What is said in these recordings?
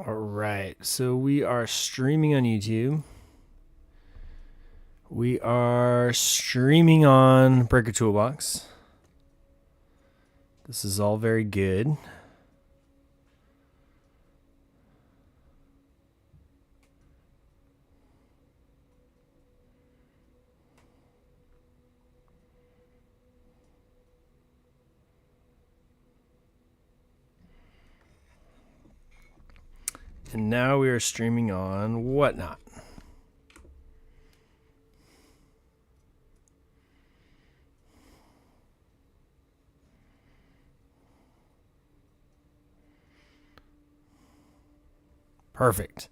All right, so we are streaming on YouTube. We are streaming on Breaker Toolbox. This is all very good. And now we are streaming on Whatnot. Perfect.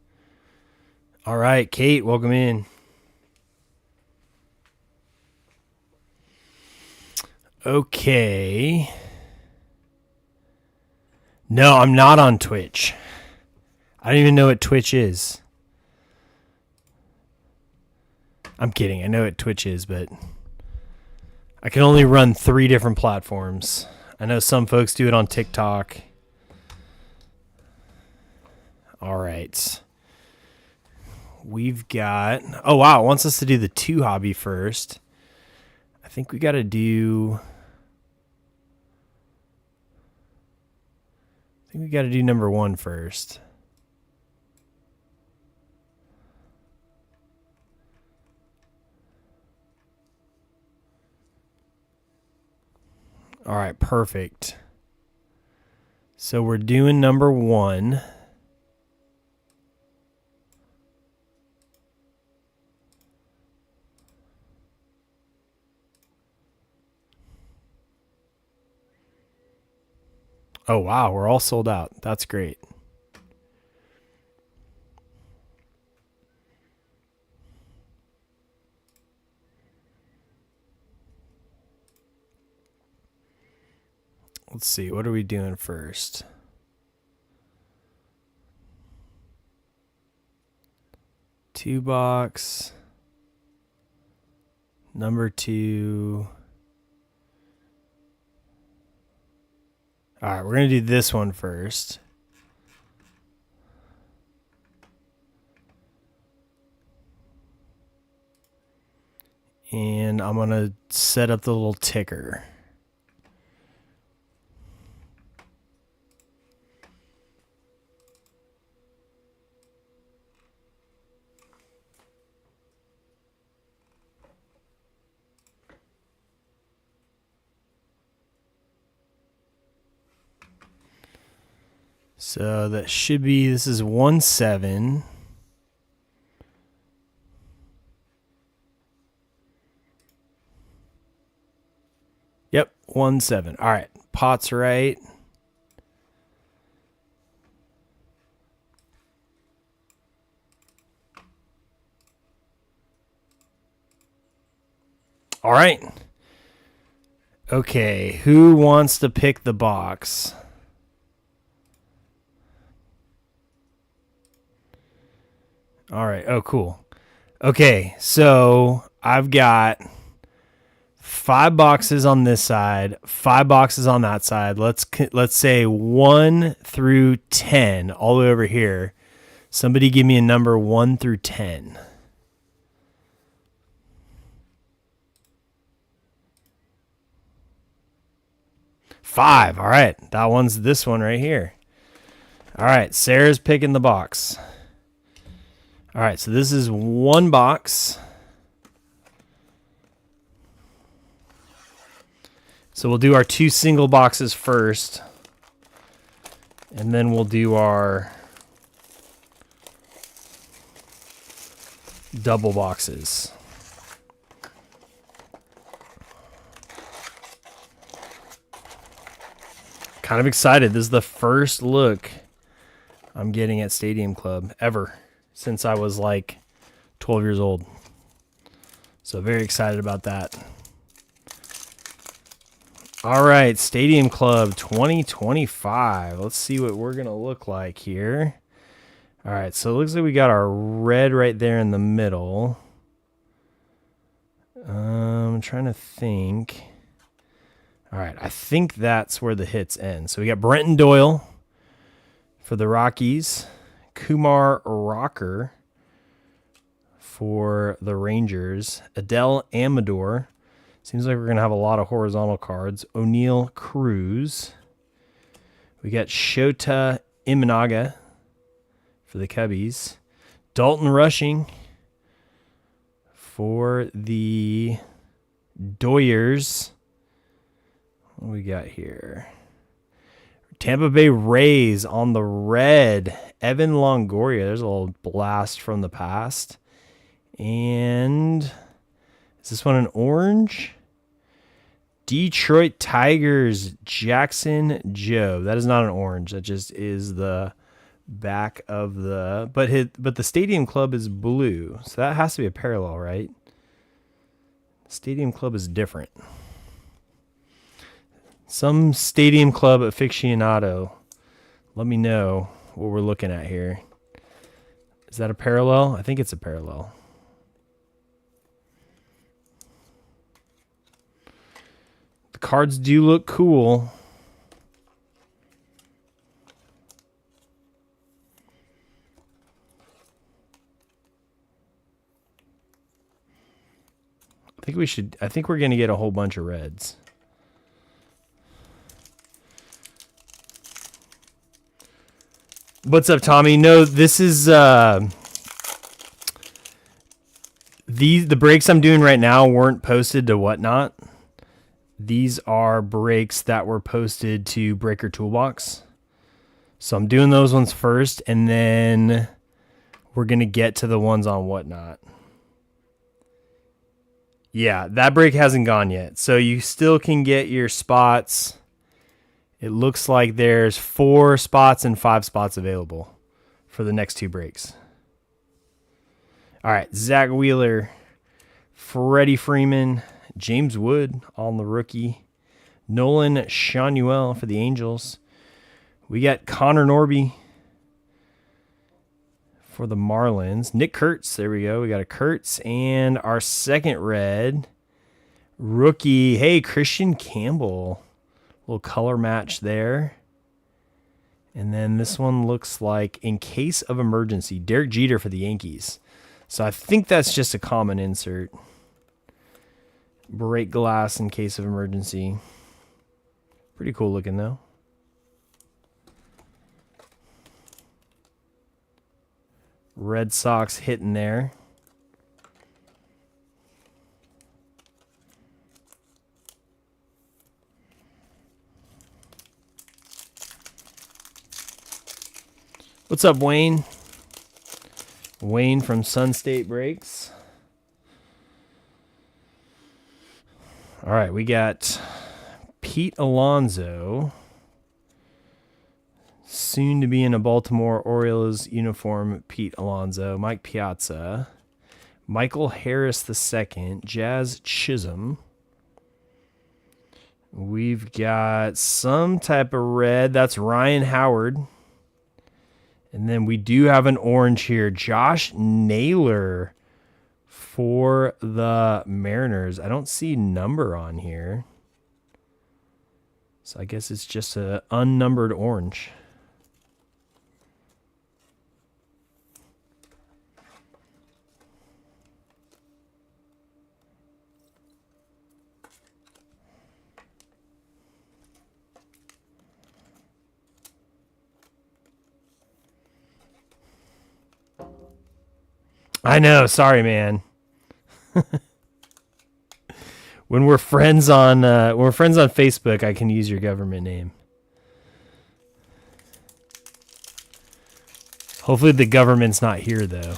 All right, Kate, welcome in. Okay. No, I'm not on Twitch. I don't even know what Twitch is. I'm kidding. I know what Twitch is, but I can only run 3 different platforms. I know some folks do it on TikTok. All right. We've got... Oh, wow. It wants us to do the 2 hobby first. I think we got to do... number 1 first. All right, perfect. So we're doing number 1. Oh, wow, we're all sold out. That's great. Let's see, what are we doing first? Two box. Number 2. All right, we're going to do this one first. And I'm going to set up the little ticker. So that should be, this is 1-7. Yep, 1-7. All right, pot's right. All right. Okay, who wants to pick the box? All right. Oh, cool. Okay, so I've got 5 boxes on this side, 5 boxes on that side. Let's say 1 through 10, all the way over here. Somebody give me a number 1 through 10. Five. All right, that one's this one right here. All right, Sarah's picking the box. All right, so this is 1 box. So we'll do our 2 single boxes first, and then we'll do our double boxes. Kind of excited. This is the first look I'm getting at Stadium Club ever since I was like 12 years old. So very excited about that. All right, Stadium Club 2025. Let's see what we're going to look like here. All right, so it looks like we got our red right there in the middle. I'm trying to think. All right, I think that's where the hits end. So we got Brenton Doyle for the Rockies. Kumar Rocker for the Rangers. Adele Amador. Seems like we're going to have a lot of horizontal cards. O'Neill Cruz. We got Shota Imanaga for the Cubbies. Dalton Rushing for the Doyers. What do we got here? Tampa Bay Rays on the red. Evan Longoria. There's a little blast from the past. And is this one an orange? Detroit Tigers, Jackson Joe. That is not an orange. That just is the back of the... But the Stadium Club is blue. So that has to be a parallel, right? Stadium Club is different. Some Stadium Club aficionado, let me know what we're looking at here. Is that a parallel? I think it's a parallel. The cards do look cool. I think we're going to get a whole bunch of reds. What's up, Tommy? No, this is the breaks I'm doing right now weren't posted to Whatnot. These are breaks that were posted to Breaker Toolbox. So I'm doing those ones first, and then we're going to get to the ones on Whatnot. Yeah, that break hasn't gone yet. So you still can get your spots. It looks like there's 4 spots and 5 spots available for the next 2 breaks. All right, Zach Wheeler, Freddie Freeman, James Wood on the rookie, Nolan Shanuel for the Angels. We got Connor Norby for the Marlins. Nick Kurtz, there we go. We got a Kurtz, and our second red rookie. Hey, Christian Campbell. Little color match there. And then this one looks like In Case of Emergency. Derek Jeter for the Yankees. So I think that's just a common insert. Break glass in case of emergency. Pretty cool looking though. Red Sox hitting there. What's up, Wayne? Wayne from Sun State Breaks. All right, we got Pete Alonso, soon to be in a Baltimore Orioles uniform. Pete Alonso, Mike Piazza, Michael Harris II, Jazz Chisholm. We've got some type of red. That's Ryan Howard. And then we do have an orange here. Josh Naylor for the Mariners. I don't see number on here. So I guess it's just an unnumbered orange. I know. Sorry, man. When we're friends on Facebook, I can use your government name. Hopefully the government's not here though.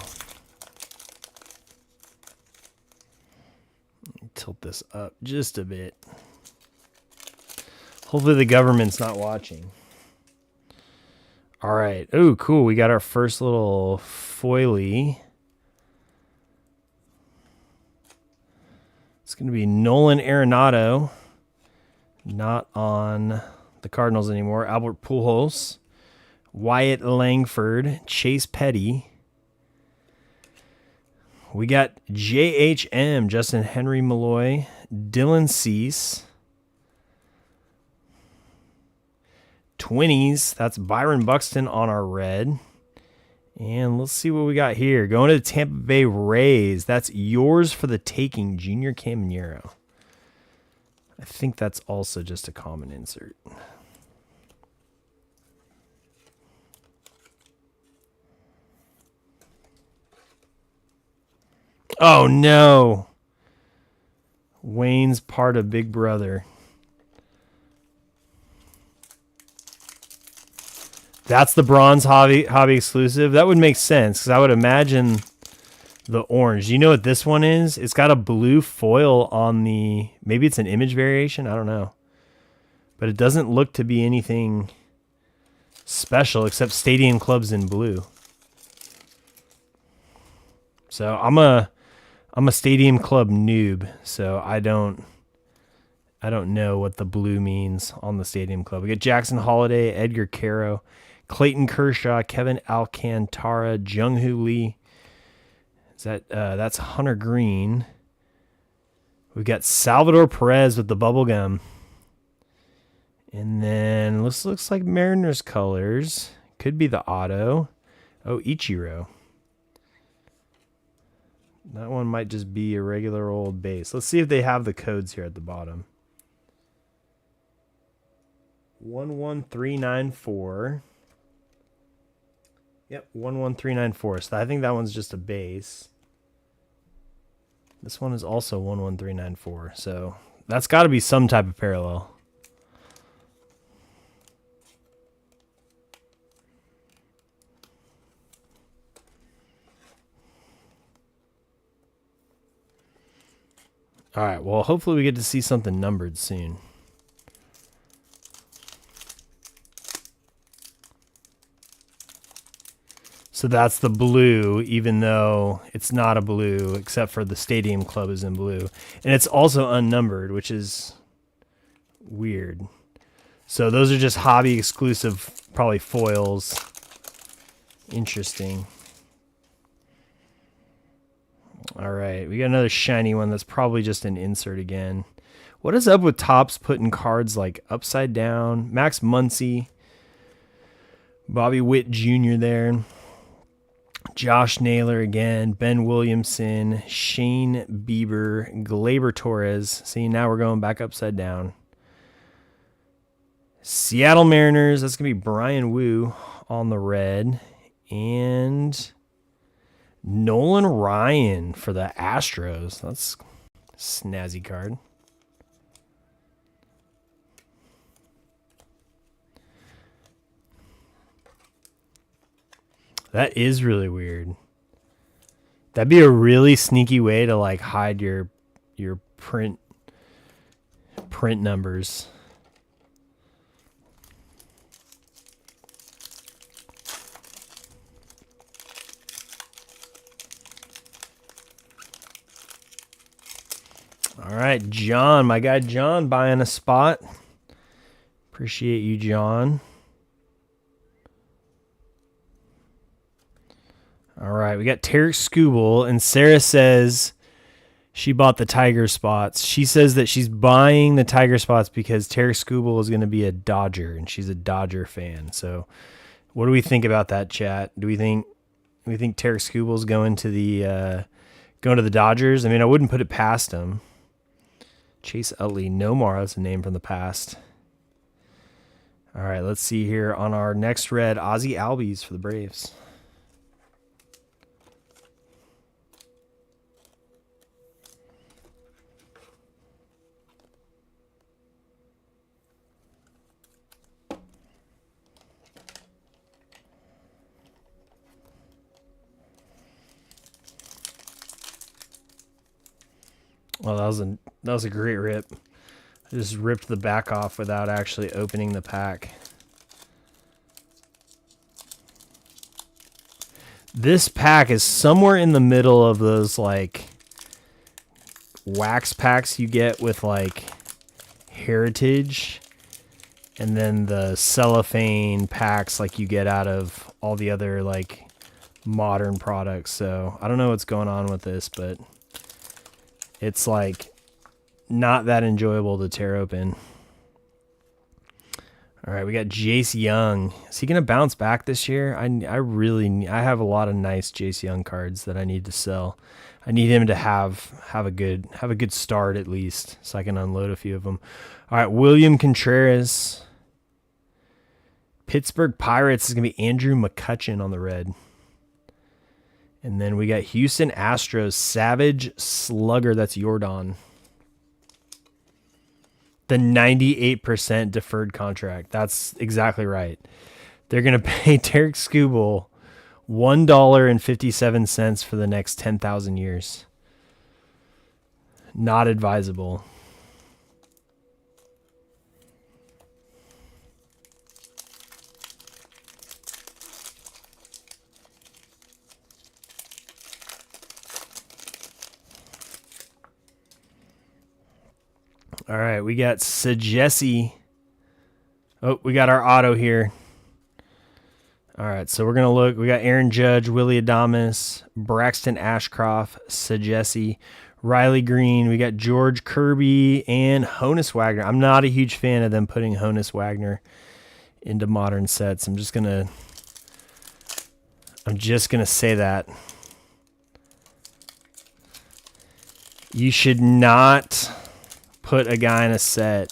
Tilt this up just a bit. Hopefully the government's not watching. All right. Oh, cool. We got our first little foily. It's going to be Nolan Arenado, not on the Cardinals anymore. Albert Pujols, Wyatt Langford, Chase Petty. We got JHM, Justin Henry Malloy, Dylan Cease. 20s, that's Byron Buxton on our red. And let's see what we got here. Going to the Tampa Bay Rays. That's yours for the taking, Junior Caminero. I think that's also just a common insert. Oh, no. Wayne's part of Big Brother. That's the bronze hobby exclusive. That would make sense because I would imagine the orange. Do you know what this one is? It's got a blue foil on the... Maybe it's an image variation. I don't know. But it doesn't look to be anything special except Stadium Club's in blue. So I'm a Stadium Club noob, so I don't know what the blue means on the Stadium Club. We got Jackson Holiday, Edgar Caro, Clayton Kershaw, Kevin Alcantara, Jung-Hoo Lee. Is that's Hunter Green. We've got Salvador Perez with the bubble gum. And then this looks like Mariners colors. Could be the auto. Oh, Ichiro. That one might just be a regular old base. Let's see if they have the codes here at the bottom. 11394. Yep, 11394. So I think that one's just a base. This one is also 11394. So that's got to be some type of parallel. All right, well, hopefully we get to see something numbered soon. So that's the blue, even though it's not a blue, except for the Stadium Club is in blue. And it's also unnumbered, which is weird. So those are just hobby exclusive, probably foils. Interesting. All right, we got another shiny one that's probably just an insert again. What is up with Topps putting cards like upside down? Max Muncy, Bobby Witt Jr. there. Josh Naylor again, Ben Williamson, Shane Bieber, Gleyber Torres. See, now we're going back upside down. Seattle Mariners, that's going to be Brian Wu on the red. And Nolan Ryan for the Astros. That's a snazzy card. That is really weird. That'd be a really sneaky way to like hide your print numbers. All right, John, my guy John buying a spot. Appreciate you, John. All right, we got Tarek Skubal, and Sarah says she bought the Tiger spots. She says that she's buying the Tiger spots because Tarek Skubal is going to be a Dodger, and she's a Dodger fan. So, what do we think about that, chat? Do we think Tarek Skubal is going to the Dodgers? I mean, I wouldn't put it past him. Chase Utley, Nomar is a name from the past. All right, let's see here on our next red, Ozzie Albies for the Braves. Well, that was a great rip. I just ripped the back off without actually opening the pack. This pack is somewhere in the middle of those like wax packs you get with like Heritage, and then the cellophane packs like you get out of all the other like modern products. So I don't know what's going on with this, but it's like not that enjoyable to tear open. All right, we got Jace Young. Is he gonna bounce back this year? I have a lot of nice Jace Young cards that I need to sell. I need him to have a good start at least, so I can unload a few of them. All right, William Contreras. Pittsburgh Pirates is gonna be Andrew McCutchen on the red. And then we got Houston Astros Savage Slugger. That's Yordan. The 98% deferred contract. That's exactly right. They're going to pay Derek Skubal $1.57 for the next 10,000 years. Not advisable. All right, we got Sajesi. Oh, we got our auto here. All right, so we're going to look. We got Aaron Judge, Willie Adames, Braxton Ashcroft, Sajesi, Riley Green. We got George Kirby and Honus Wagner. I'm not a huge fan of them putting Honus Wagner into modern sets. I'm just going to say that. You should not put a guy in a set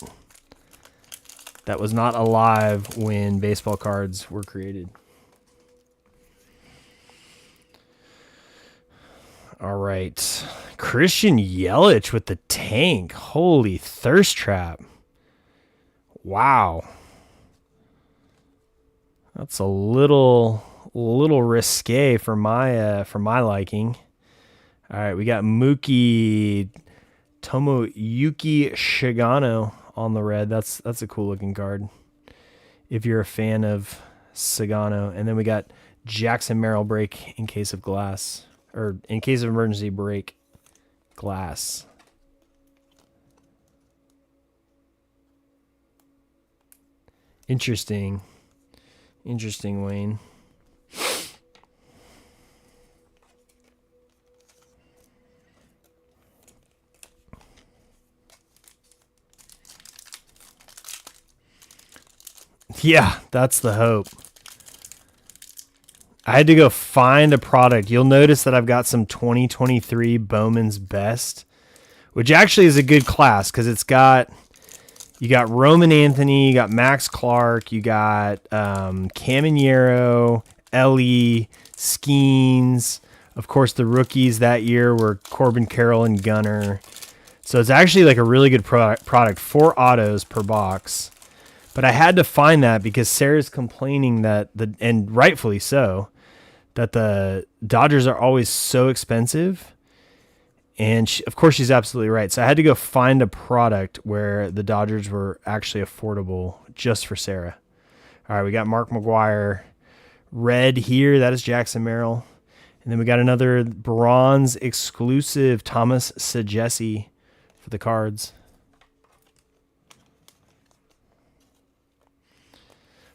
that was not alive when baseball cards were created. All right. Christian Yelich with the tank. Holy thirst trap. Wow. That's a little risque for my liking. All right, we got Mookie Tomoyuki Shigano on the red. That's a cool looking card if you're a fan of Sagano. And then we got Jackson Merrill break in case of glass, or in case of emergency break glass. Interesting, Wayne. Yeah, that's the hope. I had to go find a product. You'll notice that I've got some 2023 Bowman's Best, which actually is a good class because you got Roman Anthony, you got Max Clark, you got Caminero, Ellie, Skeens. Of course, the rookies that year were Corbin Carroll and Gunner. So it's actually like a really good product. 4 autos per box. But I had to find that because Sarah's complaining that and rightfully so, that the Dodgers are always so expensive. And of course she's absolutely right. So I had to go find a product where the Dodgers were actually affordable just for Sarah. All right, we got Mark McGwire red here. That is Jackson Merrill. And then we got another bronze exclusive Thomas Sajesi for the Cards.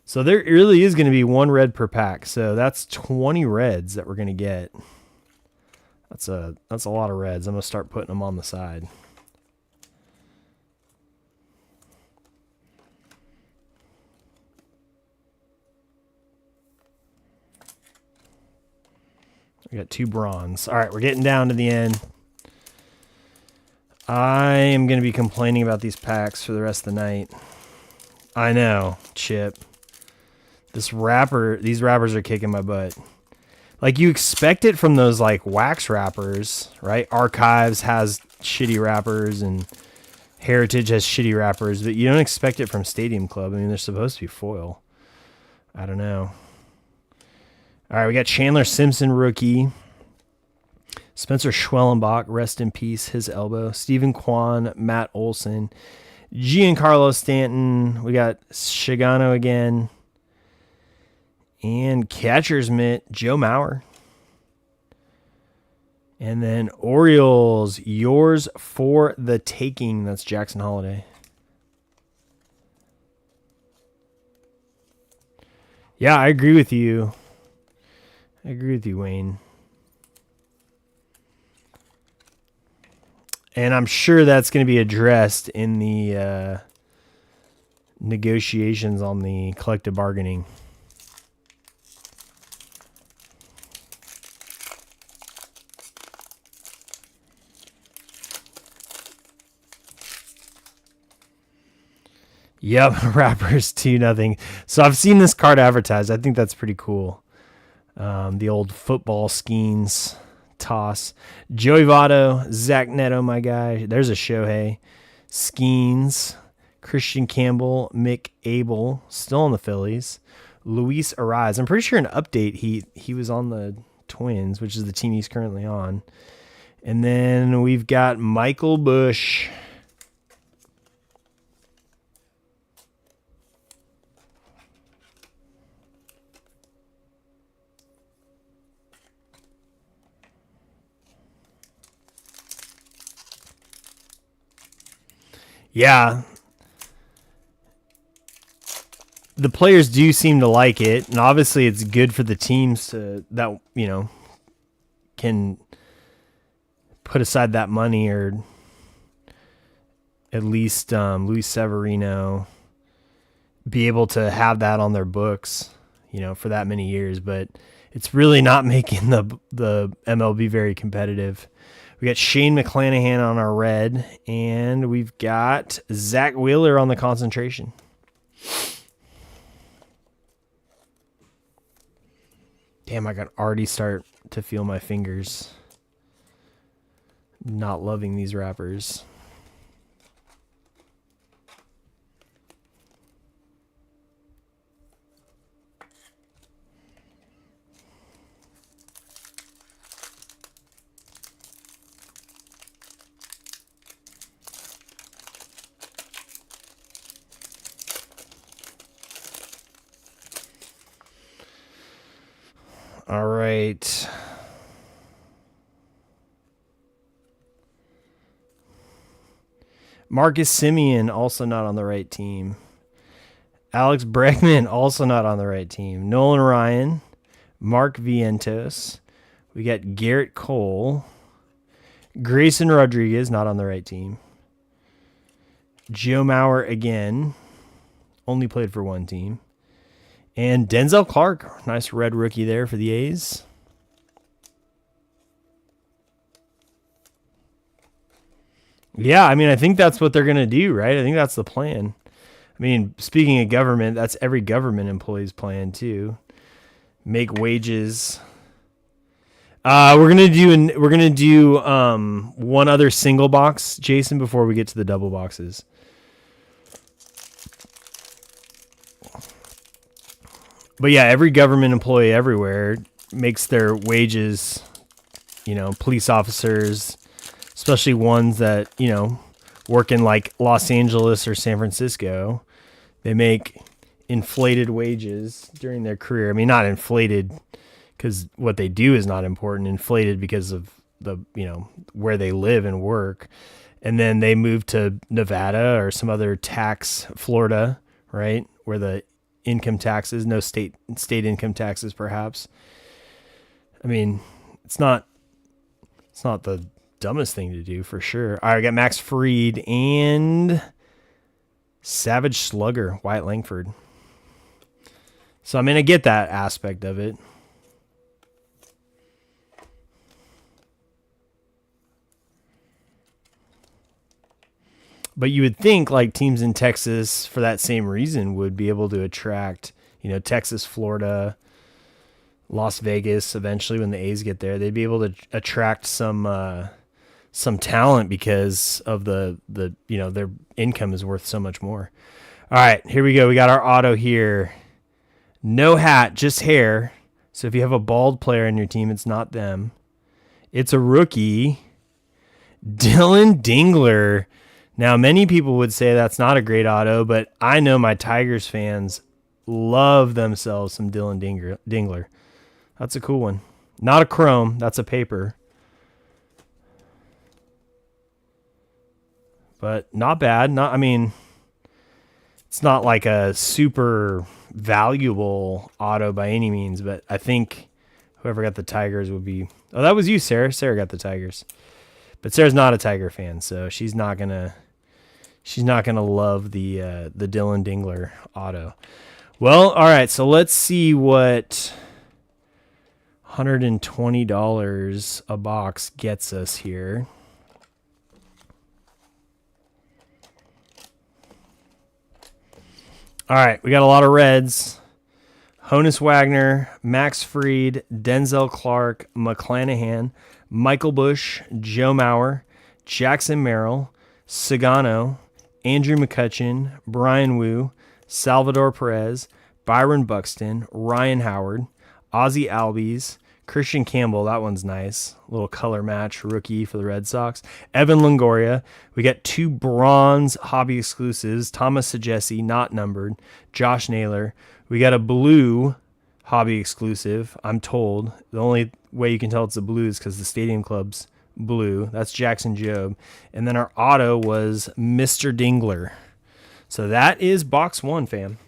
So there really is going to be 1 red per pack. So that's 20 reds that we're going to get. That's a lot of reds. I'm going to start putting them on the side. We got 2 bronze. All right, we're getting down to the end. I am going to be complaining about these packs for the rest of the night. I know, Chip. These wrappers are kicking my butt. Like, you expect it from those like wax wrappers, right? Archives has shitty wrappers and Heritage has shitty wrappers, but you don't expect it from Stadium Club. I mean, they're supposed to be foil. I don't know. All right, we got Chandler Simpson rookie. Spencer Schwellenbach, rest in peace, his elbow. Stephen Kwan, Matt Olson. Giancarlo Stanton. We got Shigano again. And catcher's mitt, Joe Mauer. And then Orioles, yours for the taking. That's Jackson Holiday. Yeah, I agree with you. Wayne. And I'm sure that's going to be addressed in the negotiations on the collective bargaining. Yep, Rappers 2-0. So I've seen this card advertised. I think that's pretty cool. The old football Skeens toss. Joey Votto, Zach Neto, my guy. There's a Shohei. Skeens, Christian Campbell, Mick Abel, still on the Phillies. Luis Ariz. I'm pretty sure an update he was on the Twins, which is the team he's currently on. And then we've got Michael Bush. Yeah. The players do seem to like it, and obviously it's good for the teams that can put aside that money, or at least Luis Severino be able to have that on their books, for that many years. But it's really not making the MLB very competitive. We got Shane McClanahan on our red, and we've got Zach Wheeler on the concentration. Damn, I can already start to feel my fingers not loving these wrappers. All right. Marcus Semien, also not on the right team. Alex Bregman, also not on the right team. Nolan Ryan, Mark Vientos. We got Garrett Cole. Grayson Rodriguez, not on the right team. Joe Mauer again. Only played for one team. And Denzel Clark, nice red rookie there for the A's. Yeah, I mean, I think that's what they're going to do, right? I think that's the plan. I mean, speaking of government, that's every government employee's plan too. Make wages. We're gonna do one other single box, Jason, before we get to the double boxes. But yeah, every government employee everywhere makes their wages, police officers, especially ones that, work in like Los Angeles or San Francisco. They make inflated wages during their career. I mean, not inflated because what they do is not important, inflated because of the, where they live and work. And then they move to Nevada or some other tax, Florida, right, where the income taxes, no state income taxes, perhaps. I mean, it's not the dumbest thing to do for sure. All right, I got Max Fried and Savage Slugger, Wyatt Langford. So I get that aspect of it. But you would think like teams in Texas for that same reason would be able to attract, Texas, Florida, Las Vegas eventually when the A's get there. They'd be able to attract some talent because of the their income is worth so much more. All right, here we go. We got our auto here. No hat, just hair. So if you have a bald player in your team, it's not them. It's a rookie. Dylan Dingler. Now, many people would say that's not a great auto, but I know my Tigers fans love themselves some Dylan Dingler. That's a cool one. Not a chrome. That's a paper. But not bad. It's not like a super valuable auto by any means, but I think whoever got the Tigers would be... Oh, that was you, Sarah. Sarah got the Tigers. But Sarah's not a Tiger fan, so she's not going to She's not gonna love the Dylan Dingler auto. Well, all right. So let's see what $120 a box gets us here. All right, we got a lot of reds. Honus Wagner, Max Fried, Denzel Clark, McClanahan, Michael Bush, Joe Mauer, Jackson Merrill, Sagano, Andrew McCutcheon, Brian Wu, Salvador Perez, Byron Buxton, Ryan Howard, Ozzie Albies, Christian Campbell, that one's nice. A little color match rookie for the Red Sox. Evan Longoria. We got 2 bronze hobby exclusives. Thomas Saggesi, not numbered. Josh Naylor. We got a blue hobby exclusive, I'm told. The only way you can tell it's a blue is because the Stadium Club's blue. That's Jackson Jobe. And then our auto was Mr. Dingler. So that is box 1, fam.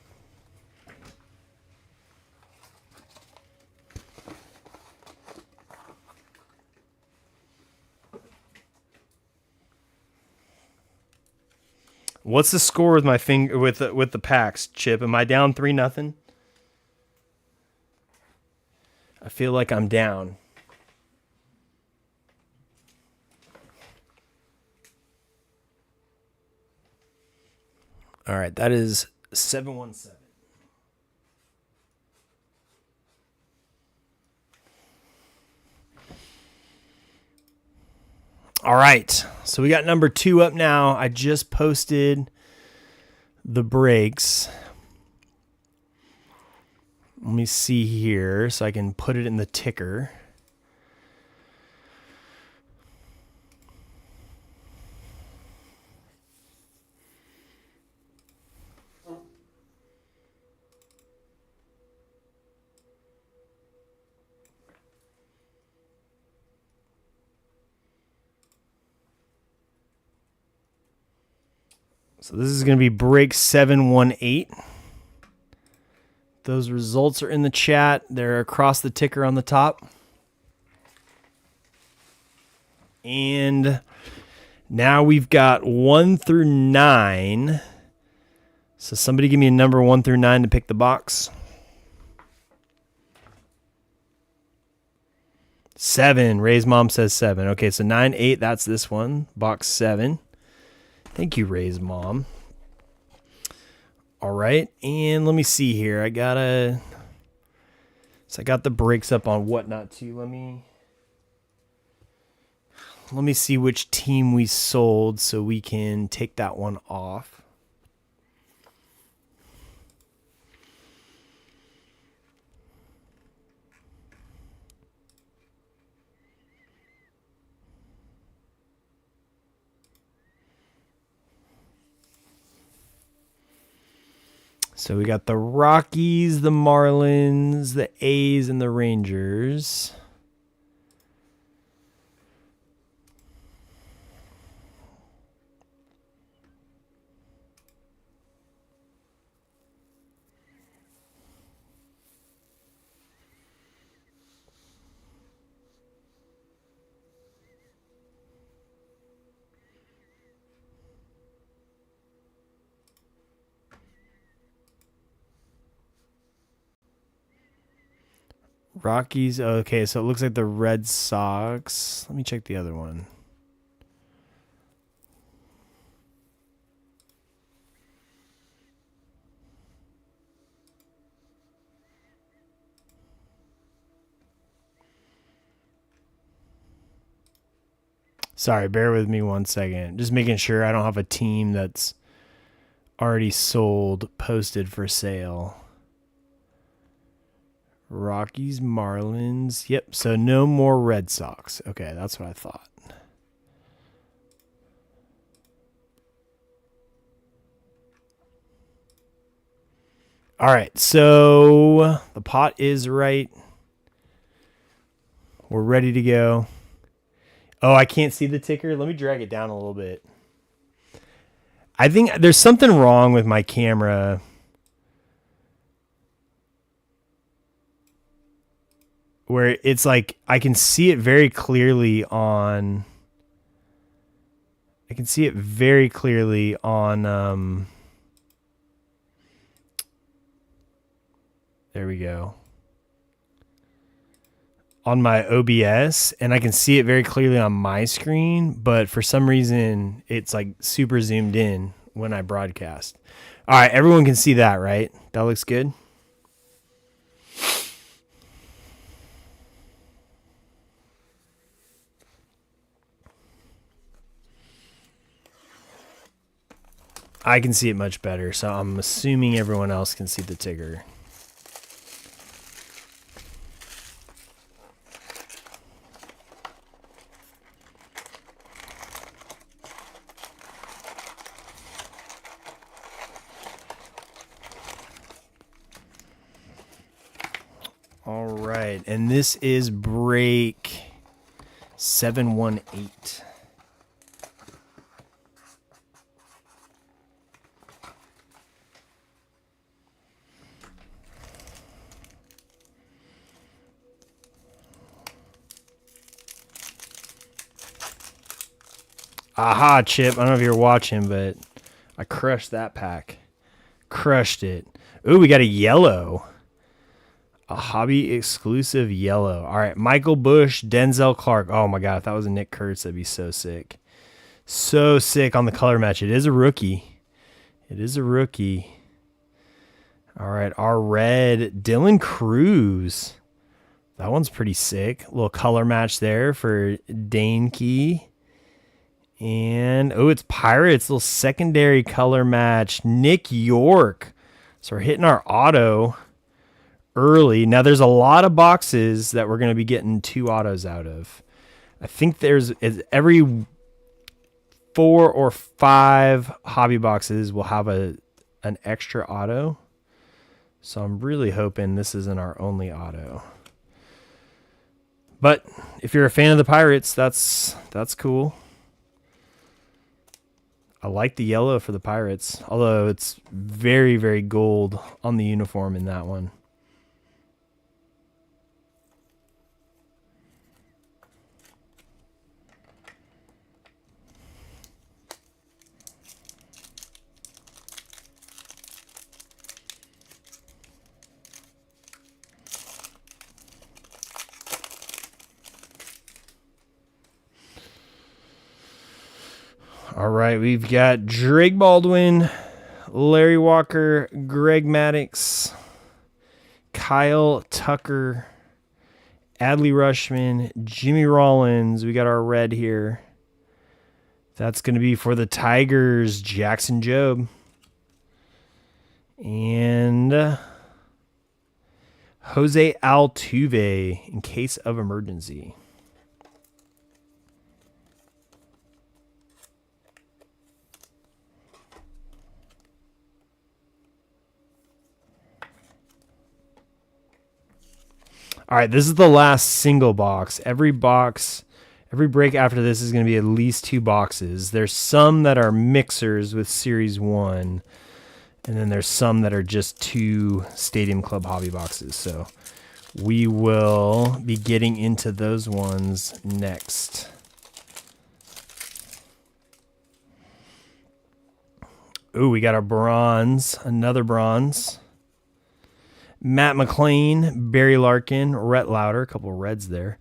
What's the score with my finger with the packs, Chip? Am I down 3-0? I feel like I'm down. All right, that is 717. All right, so we got number 2 up now. I just posted the breaks. Let me see here so I can put it in the ticker. So this is going to be break 718. Those results are in the chat. They're across the ticker on the top. And now we've got 1 through 9. So somebody give me a number 1 through 9 to pick the box. 7. Ray's mom says 7. Okay, so 9, 8, that's this one. Box 7. Thank you, Ray's mom. All right, and let me see here. I got the breaks up on Whatnot too. Let me see which team we sold so we can take that one off. So we got the Rockies, the Marlins, the A's, and the Rangers. Rockies. Okay, so it looks like the Red Sox. Let me check the other one. Sorry, bear with me 1 second. Just making sure I don't have a team that's already sold posted for sale. Rockies, Marlins. Yep, so no more Red Sox. Okay, that's what I thought. All right, so the pot is right. We're ready to go. Oh, I can't see the ticker. Let me drag it down a little bit. I think there's something wrong with my camera. Where it's like I can see it very clearly on I can see it very clearly on, there we go, on my OBS, and I can see it very clearly on my screen, but for some reason it's like super zoomed in when I broadcast. All right, everyone can see that, right? That looks good. I can see it much better, so I'm assuming everyone else can see the Tigger. All right, and this is break 718. Aha, Chip. I don't know if you're watching, but I crushed that pack. Crushed it. Ooh, we got a yellow. A hobby exclusive yellow. All right, Michael Bush, Denzel Clark. Oh my God, if that was a Nick Kurtz, that'd be so sick. So sick on the color match. It is a rookie. It is a rookie. All right, our red, Dylan Cruz. That one's pretty sick. A little color match there for Dane Key. And, oh, it's Pirates. Little secondary color match. Nick York. So we're hitting our auto early. Now, there's a lot of boxes that we're going to be getting 2 autos out of. I think there's every 4 or 5 hobby boxes will have an extra auto. So I'm really hoping this isn't our only auto. But if you're a fan of the Pirates, that's cool. I like the yellow for the Pirates, although it's very, very gold on the uniform in that one. All right, we've got Drake Baldwin, Larry Walker, Greg Maddux, Kyle Tucker, Adley Rushman, Jimmy Rollins. We got our red here. That's going to be for the Tigers, Jackson Jobe. And Jose Altuve in case of emergency. All right, this is the last single box. Every break after this is going to be at least 2 boxes. There's some that are mixers with Series 1, and then there's some that are just 2 Stadium Club hobby boxes. So we will be getting into those ones next. Ooh, we got our bronze, another bronze. Matt McLean, Barry Larkin, Rhett Lauder, a couple of reds there.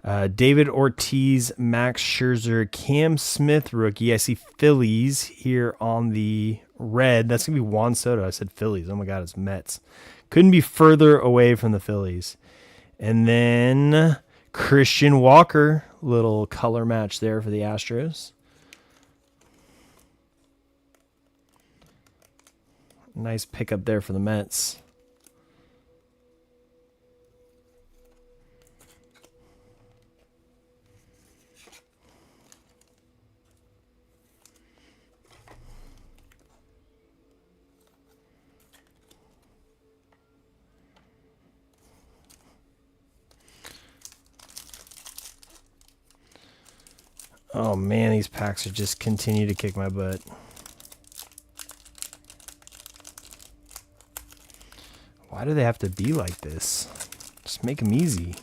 David Ortiz, Max Scherzer, Cam Smith rookie. I see Phillies here on the red. That's going to be Juan Soto. I said Phillies. Oh my God, it's Mets. Couldn't be further away from the Phillies. And then Christian Walker, little color match there for the Astros. Nice pickup there for the Mets. Oh man, these packs are just continue to kick my butt. Why do they have to be like this? Just make them easy.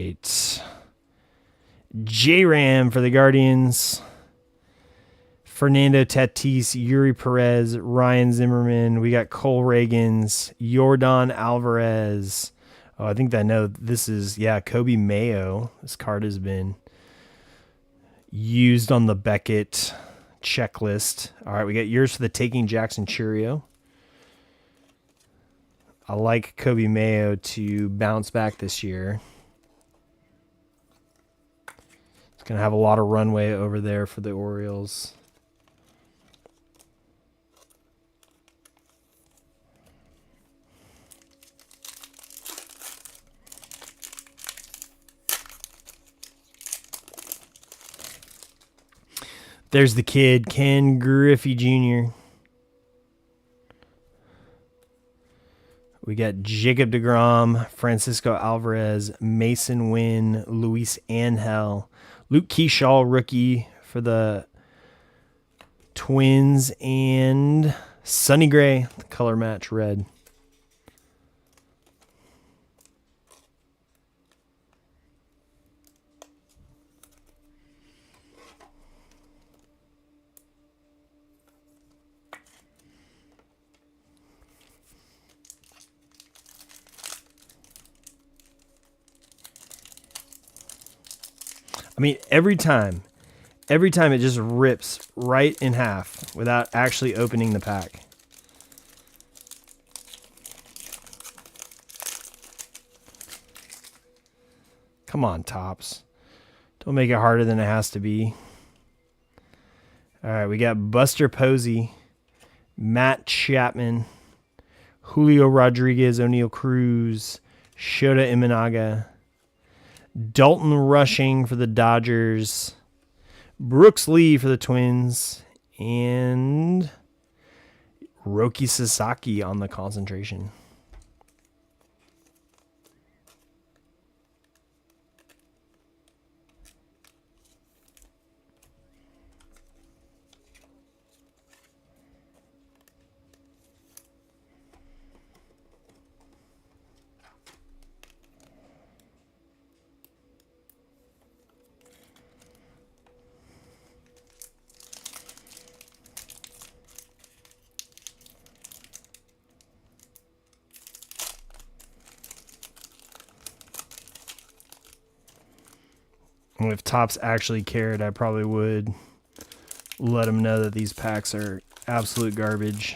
right. J-Ram for the Guardians. Fernando Tatis, Yuri Perez, Ryan Zimmerman. We got Cole Reagans, Yordan Alvarez. Oh, I think I know this is, Kobe Mayo. This card has been used on the Beckett checklist. All right, we got yours for the taking, Jackson Churio. I like Kobe Mayo to bounce back this year. It's going to have a lot of runway over there for the Orioles. There's the kid, Ken Griffey Jr. We got Jacob deGrom, Francisco Alvarez, Mason Wynn, Luis Angel, Luke Keyshaw, rookie for the Twins, and Sonny Gray, the color match red. I mean, every time it just rips right in half without actually opening the pack. Come on, Topps. Don't make it harder than it has to be. All right, we got Buster Posey, Matt Chapman, Julio Rodriguez, O'Neal Cruz, Shota Imanaga, Dalton Rushing for the Dodgers, Brooks Lee for the Twins, and Roki Sasaki on the concentration. If Topps actually cared, I probably would let them know that these packs are absolute garbage.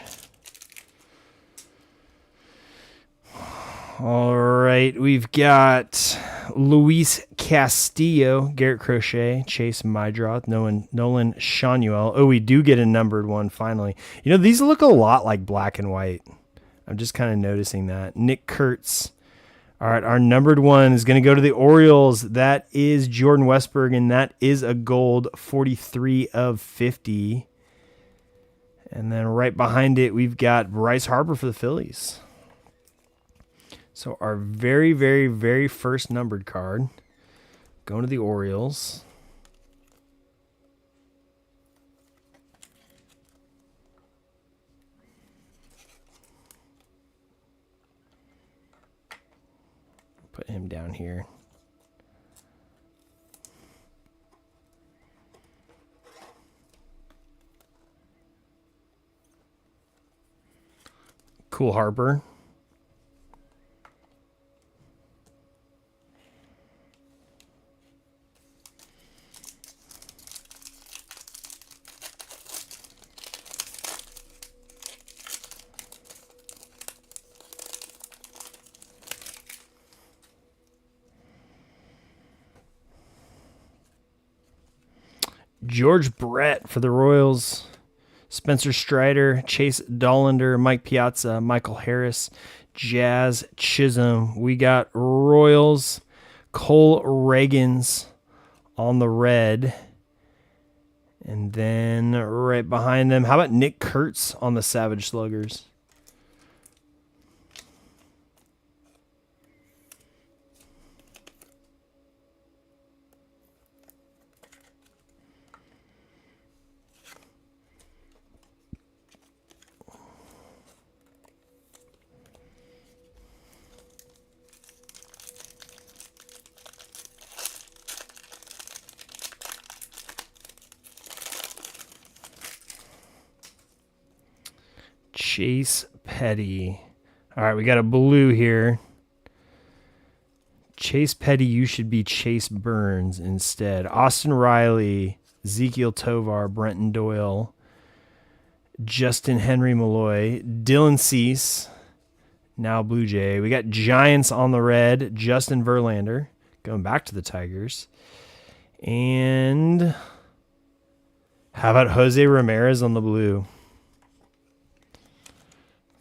All right, we've got Luis Castillo, Garrett Crochet, Chase Mydroth, Nolan Shanuel. Oh, we do get a numbered one finally. You know, these look a lot like black and white. I'm just kind of noticing that. Nick Kurtz. All right, our numbered one is going to go to the Orioles. That is Jordan Westburg, and that is a gold 43 of 50. And then right behind it, we've got Bryce Harper for the Phillies. So our very, very, very first numbered card going to the Orioles. Put him down here. Cool Harper. George Brett for the Royals. Spencer Strider, Chase Dollander, Mike Piazza, Michael Harris, Jazz Chisholm. We got Royals, Cole Reagans on the red. And then right behind them, how about Nick Kurtz on the Savage Sluggers? Chase Petty. All right, we got a blue here. Chase Petty, you should be Chase Burns instead. Austin Riley, Ezekiel Tovar, Brenton Doyle, Justin Henry Malloy, Dylan Cease, now Blue Jay. We got Giants on the red, Justin Verlander, going back to the Tigers. And how about Jose Ramirez on the blue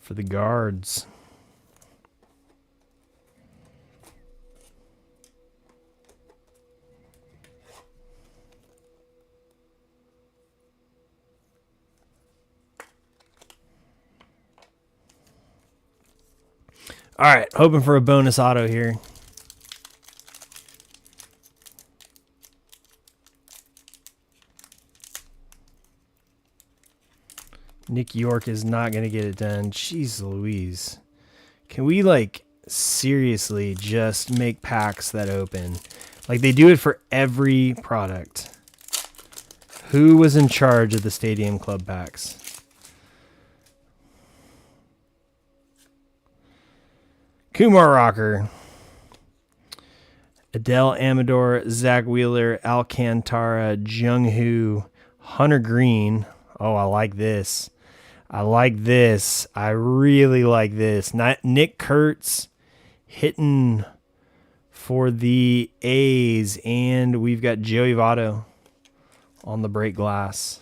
for the Guards? All right, hoping for a bonus auto here. Nick York is not going to get it done. Jeez Louise. Can we, like, seriously just make packs that open? Like, they do it for every product. Who was in charge of the Stadium Club packs? Kumar Rocker, Adele Amador, Zach Wheeler, Alcantara, Jung Hoo, Hunter Green. Oh, I like this. I like this. I really like this. Nick Kurtz hitting for the A's, and we've got Joey Votto on the break glass.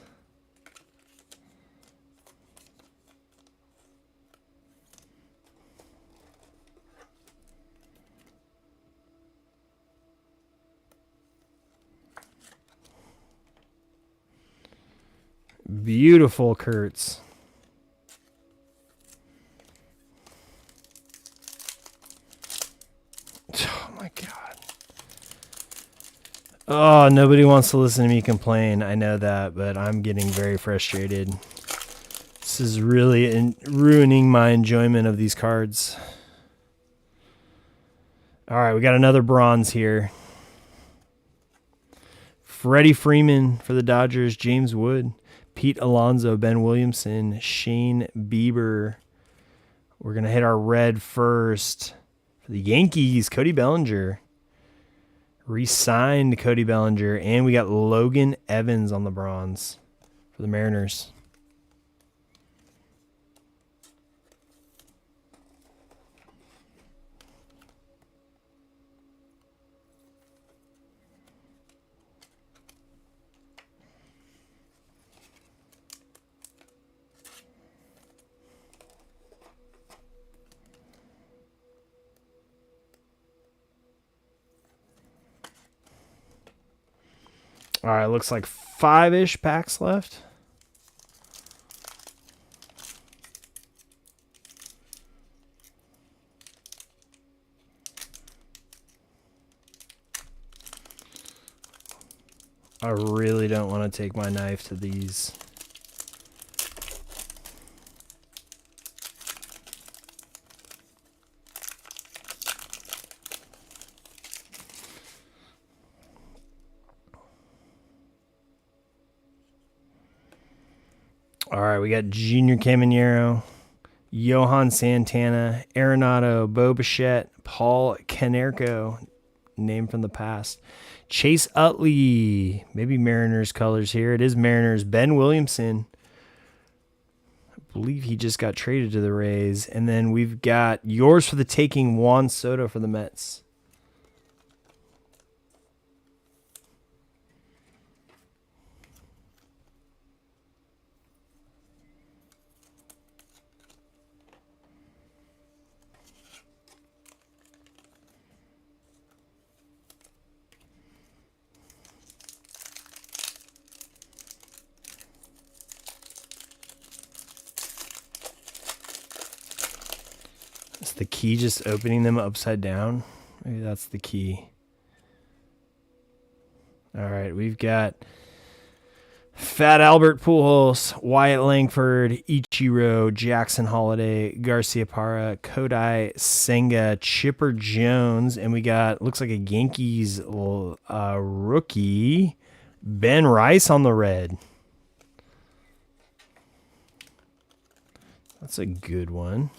Beautiful Kurtz. Oh my God. Oh, nobody wants to listen to me complain. I know that, but I'm getting very frustrated. This is really ruining my enjoyment of these cards. All right, we got another bronze here. Freddie Freeman for the Dodgers, James Wood, Pete Alonso, Ben Williamson, Shane Bieber. We're going to hit our red first. For the Yankees, Cody Bellinger. Re-signed Cody Bellinger. And we got Logan Evans on the bronze for the Mariners. All right, looks like 5-ish packs left. I really don't want to take my knife to these. All right, we got Junior Caminero, Johan Santana, Arenado, Bo Bichette, Paul Canerco, name from the past. Chase Utley, maybe Mariners colors here. It is Mariners. Ben Williamson, I believe he just got traded to the Rays. And then we've got yours for the taking, Juan Soto for the Mets. Is the key just opening them upside down? Maybe that's the key. All right, we've got Fat Albert Pujols, Wyatt Langford, Ichiro, Jackson Holiday, Garcia Parra, Kodai Senga, Chipper Jones, and we got, looks like a Yankees rookie, Ben Rice on the red. That's a good one.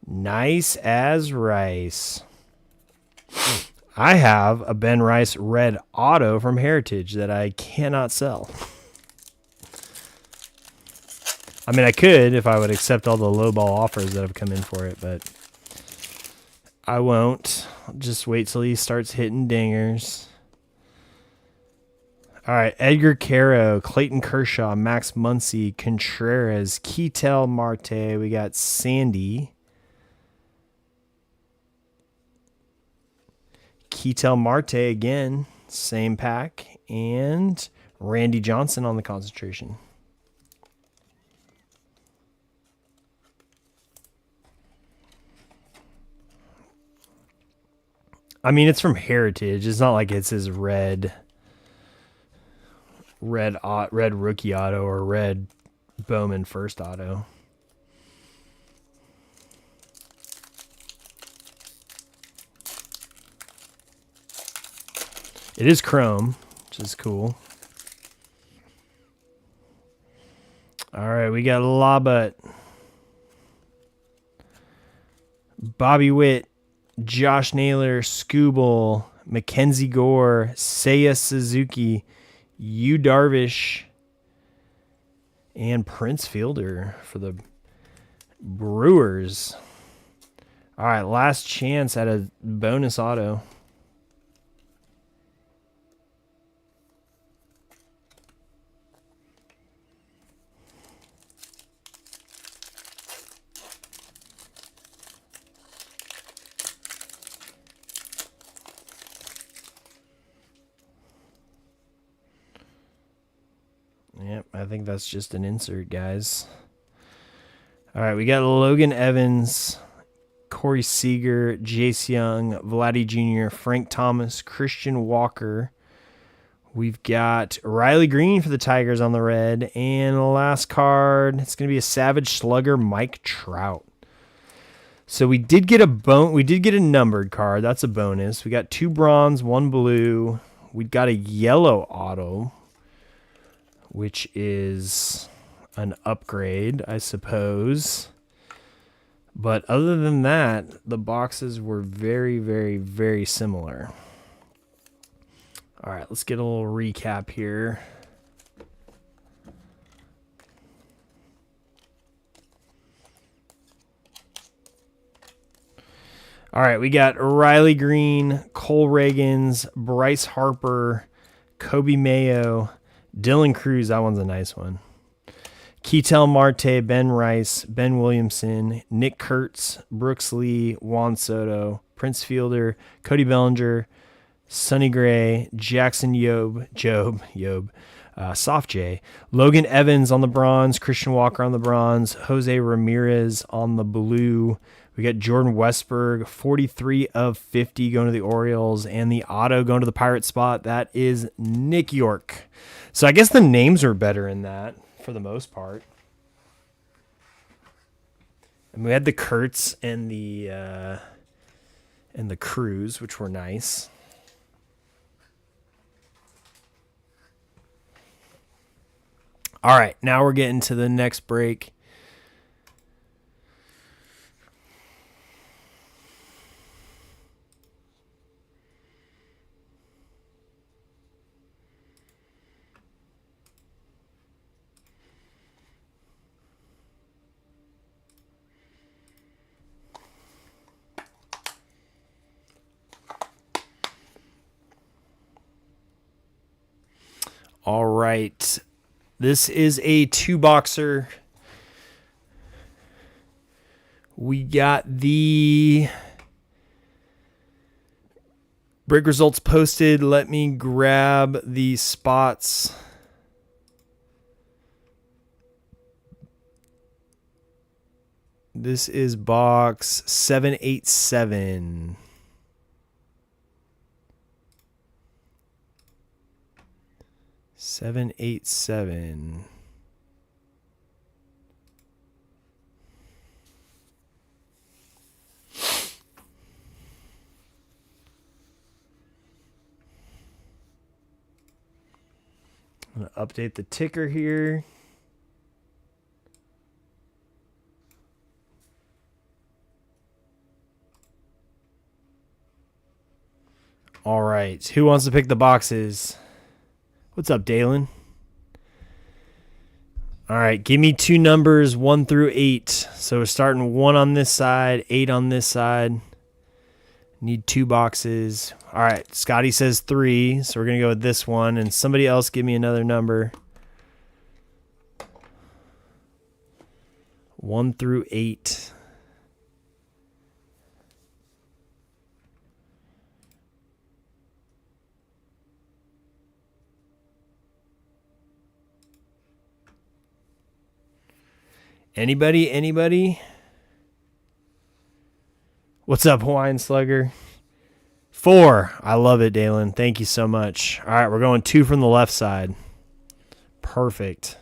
Nice as rice. I have a Ben Rice red auto from Heritage that I cannot sell. I mean, I could if I would accept all the lowball offers that have come in for it, but I won't. I'll just wait till he starts hitting dingers. All right, Edgar Caro, Clayton Kershaw, Max Muncy, Contreras, Ketel Marte. We got Sandy. Ketel Marte again, same pack, and Randy Johnson on the concentration. I mean, it's from Heritage. It's not like it's his red rookie auto or red Bowman first auto. It is chrome, which is cool. All right, we got Labut, Bobby Witt, Josh Naylor, Skubal, Mackenzie Gore, Seiya Suzuki, Yu Darvish, and Prince Fielder for the Brewers. All right, last chance at a bonus auto. Yep, I think that's just an insert, guys. All right, we got Logan Evans, Corey Seager, Jace Young, Vladdy Jr., Frank Thomas, Christian Walker. We've got Riley Green for the Tigers on the red. And the last card, it's going to be a Savage Slugger, Mike Trout. So we did get a numbered card. That's a bonus. We got 2 bronze, 1 blue. We got a yellow auto, which is an upgrade, I suppose. But other than that, the boxes were very, very, very similar. All right, let's get a little recap here. All right, we got Riley Green, Cole Reagans, Bryce Harper, Kobe Mayo, Dylan Cruz, that one's a nice one. Ketel Marte, Ben Rice, Ben Williamson, Nick Kurtz, Brooks Lee, Juan Soto, Prince Fielder, Cody Bellinger, Sonny Gray, Jackson Yob, Soft J, Logan Evans on the bronze, Christian Walker on the bronze, Jose Ramirez on the blue. We got Jordan Westberg, 43 of 50 going to the Orioles, and the auto going to the Pirate spot. That is Nick York. So I guess the names are better in that for the most part. And we had the Kurtz and the Cruz, which were nice. All right, now we're getting to the next break. All right. This is a 2-boxer. We got the break results posted. Let me grab the spots. This is box 787. I'm going to update the ticker here. All right. Who wants to pick the boxes? What's up, Dalen? All right. Give me 2 numbers, 1 through 8. So we're starting 1 on this side, 8 on this side. Need 2 boxes. All right. Scotty says 3. So we're going to go with this one. And somebody else give me another number. 1 through 8. Anybody? What's up, Hawaiian Slugger? 4. I love it, Dalen. Thank you so much. All right, we're going 2 from the left side. Perfect.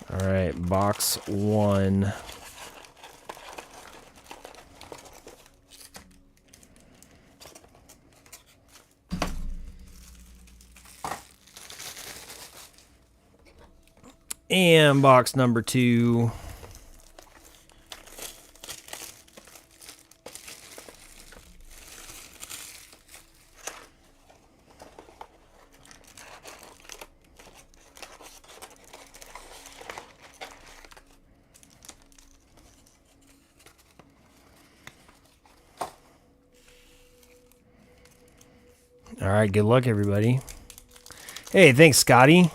All right, box 1. And box number 2. All right, good luck, everybody. Hey, thanks, Scotty.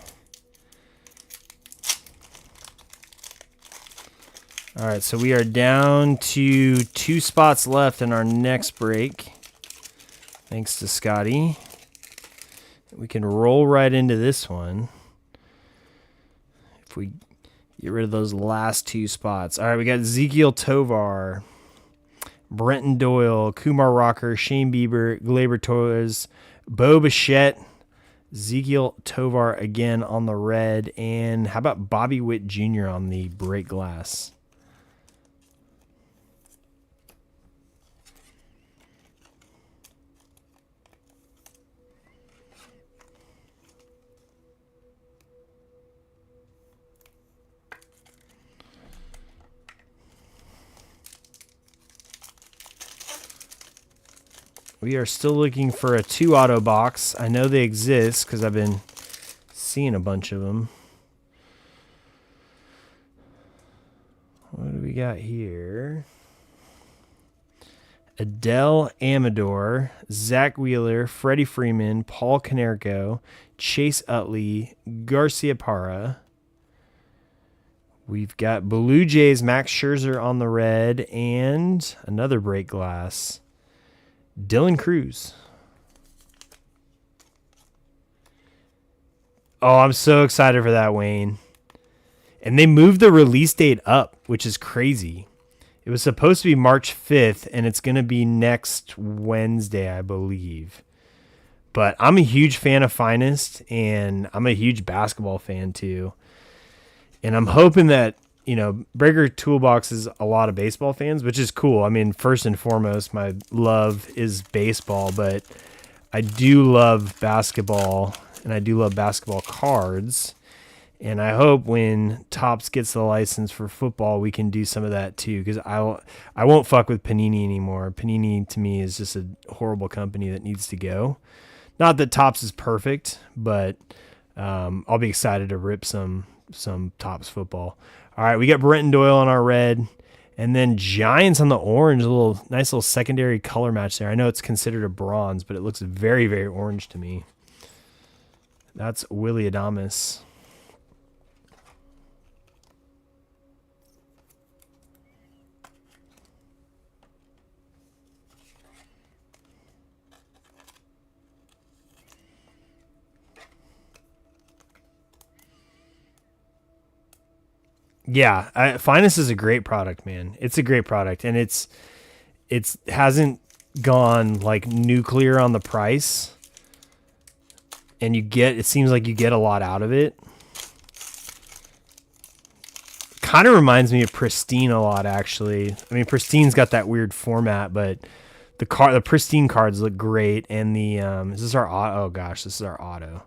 All right, so we are down to 2 spots left in our next break. Thanks to Scotty. We can roll right into this one if we get rid of those last 2 spots. All right, we got Ezekiel Tovar, Brenton Doyle, Kumar Rocker, Shane Bieber, Glaber Torres, Bo Bichette, Ezekiel Tovar again on the red, and how about Bobby Witt Jr. on the break glass? We are still looking for a 2 auto box. I know they exist because I've been seeing a bunch of them. What do we got here? Adele Amador, Zach Wheeler, Freddie Freeman, Paul Konerko, Chase Utley, Garcia Parra. We've got Blue Jays, Max Scherzer on the red, and another break glass. Dylan Cruz. Oh, I'm so excited for that, Wayne. And they moved the release date up, which is crazy. It was supposed to be March 5th, and it's going to be next Wednesday, I believe. But I'm a huge fan of Finest, and I'm a huge basketball fan too. And I'm hoping that, you know, Breaker Toolbox is a lot of baseball fans, which is cool. I mean, first and foremost, my love is baseball, but I do love basketball, and I do love basketball cards. And I hope when Topps gets the license for football, we can do some of that too, because I won't fuck with Panini anymore. Panini, to me, is just a horrible company that needs to go. Not that Topps is perfect, but I'll be excited to rip some Topps football. All right, we got Brenton Doyle on our red, and then Giants on the orange. A nice little secondary color match there. I know it's considered a bronze, but it looks very, very orange to me. That's Willie Adames. Yeah, Finest is a great product, man. It's a great product, and it hasn't gone like nuclear on the price, and it seems like you get a lot out of it. Kind of reminds me of Pristine a lot, actually. I mean, Pristine's got that weird format, but the pristine cards look great, and the is this our auto? Oh gosh, this is our auto.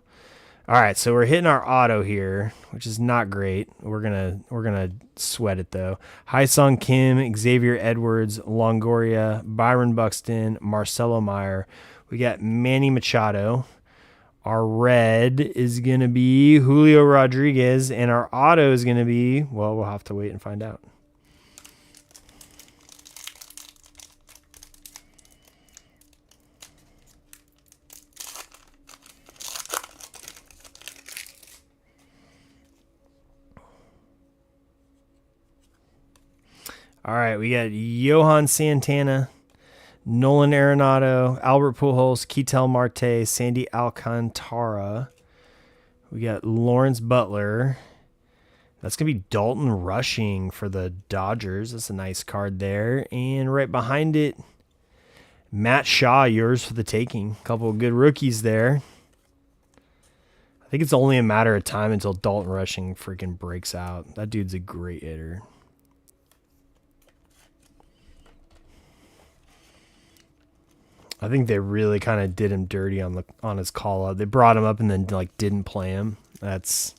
All right, so we're hitting our auto here, which is not great. We're gonna sweat it though. Haesung Kim, Xavier Edwards, Longoria, Byron Buxton, Marcelo Meyer. We got Manny Machado. Our red is gonna be Julio Rodriguez, and our auto is gonna be, well, we'll have to wait and find out. All right, we got Johan Santana, Nolan Arenado, Albert Pujols, Ketel Marte, Sandy Alcantara. We got Lawrence Butler. That's going to be Dalton Rushing for the Dodgers. That's a nice card there. And right behind it, Matt Shaw, yours for the taking. A couple of good rookies there. I think it's only a matter of time until Dalton Rushing freaking breaks out. That dude's a great hitter. I think they really kind of did him dirty on his call up. They brought him up and then like didn't play him. That's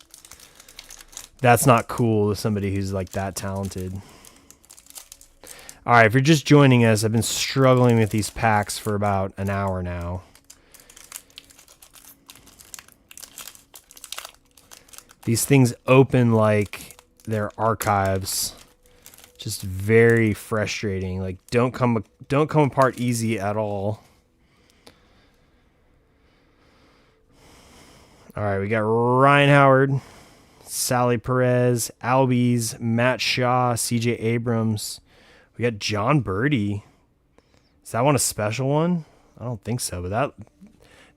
not cool with somebody who's like that talented. All right, if you're just joining us, I've been struggling with these packs for about an hour now. These things open like they're archives. Just very frustrating. Like don't come apart easy at all. All right, we got Ryan Howard, Sally Perez, Albies, Matt Shaw, CJ Abrams. We got John Birdie. Is that one a special one? I don't think so, but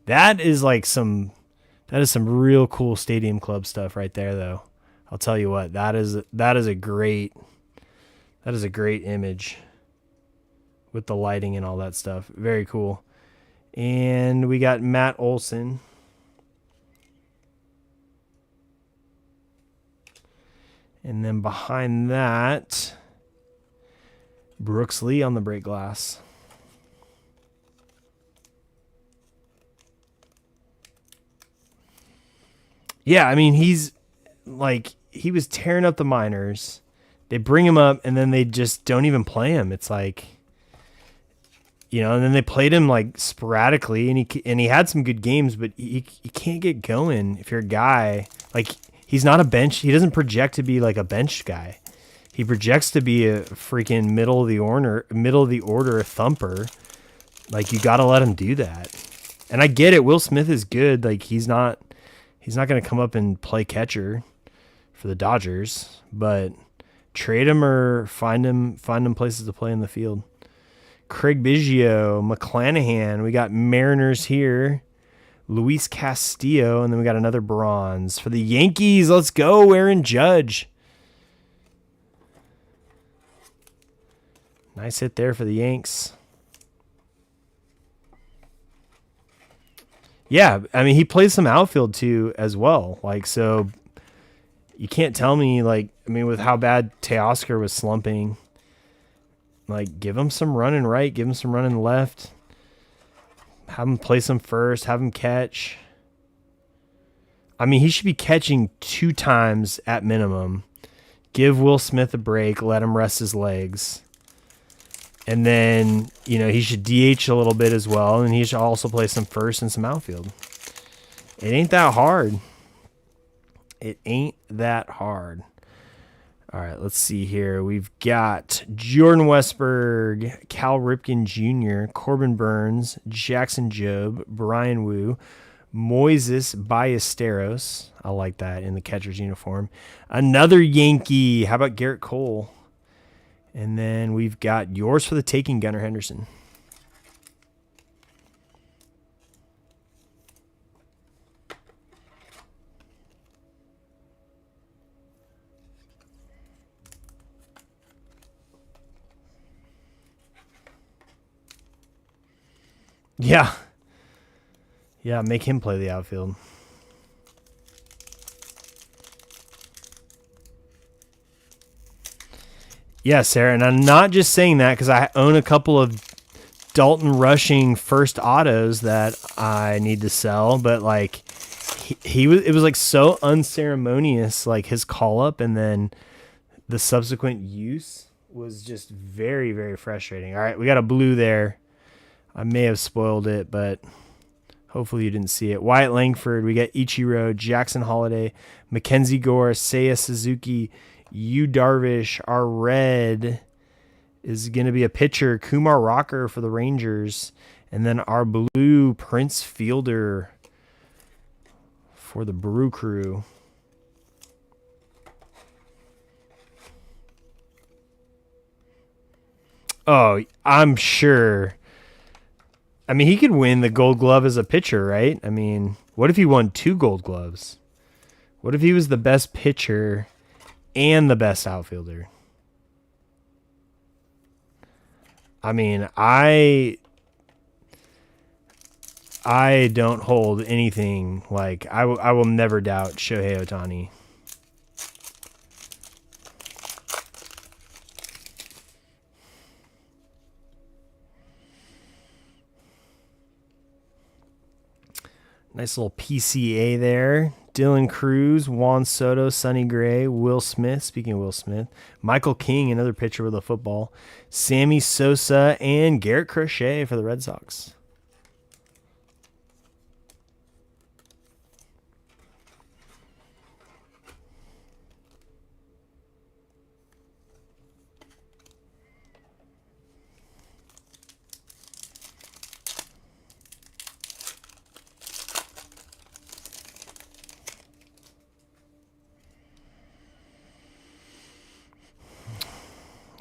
that is like some real cool Stadium Club stuff right there though. I'll tell you what, that is a great image with the lighting and all that stuff. Very cool. And we got Matt Olson. And then behind that, Brooks Lee on the break glass. Yeah, I mean, he was tearing up the minors. They bring him up, and then they just don't even play him. It's like, and then they played him like sporadically, and he had some good games, but you can't get going if you're a guy like. He's not a bench. He doesn't project to be like a bench guy. He projects to be a freaking middle of the order thumper. Like you got to let him do that. And I get it. Will Smith is good. Like he's not going to come up and play catcher for the Dodgers, but trade him or find him places to play in the field. Craig Biggio, McClanahan. We got Mariners here. Luis Castillo, and then we got another bronze. For the Yankees, let's go, Aaron Judge. Nice hit there for the Yanks. Yeah, I mean, he plays some outfield too as well. Like, so you can't tell me, like, I mean, with how bad Teoscar was slumping, like, give him some running right, give him some running left. Have him play some first. Have him catch. I mean, he should be catching 2 times at minimum. Give Will Smith a break. Let him rest his legs. And then, he should DH a little bit as well. And he should also play some first and some outfield. It ain't that hard. It ain't that hard. All right, let's see here. We've got Jordan Westberg, Cal Ripken Jr., Corbin Burns, Jackson Jobe, Brian Wu, Moises Ballesteros. I like that in the catcher's uniform. Another Yankee. How about Garrett Cole? And then we've got yours for the taking, Gunnar Henderson. Yeah. Yeah, make him play the outfield. Yeah, Sarah, and I'm not just saying that because I own a couple of Dalton Rushing first autos that I need to sell, but like it was like so unceremonious, like his call up and then the subsequent use was just very, very frustrating. All right, we got a blue there. I may have spoiled it, but hopefully you didn't see it. Wyatt Langford, we got Ichiro, Jackson Holiday, Mackenzie Gore, Seiya Suzuki, Yu Darvish. Our red is going to be a pitcher, Kumar Rocker for the Rangers. And then our blue, Prince Fielder for the Brew Crew. Oh, I'm sure. I mean, he could win the Gold Glove as a pitcher, right? I mean, what if he won 2 Gold Gloves? What if he was the best pitcher and the best outfielder? I mean, I don't hold anything like I will never doubt Shohei Ohtani. Nice little PCA there. Dylan Cruz, Juan Soto, Sonny Gray, Will Smith. Speaking of Will Smith, Michael King, another pitcher with a football. Sammy Sosa and Garrett Crochet for the Red Sox.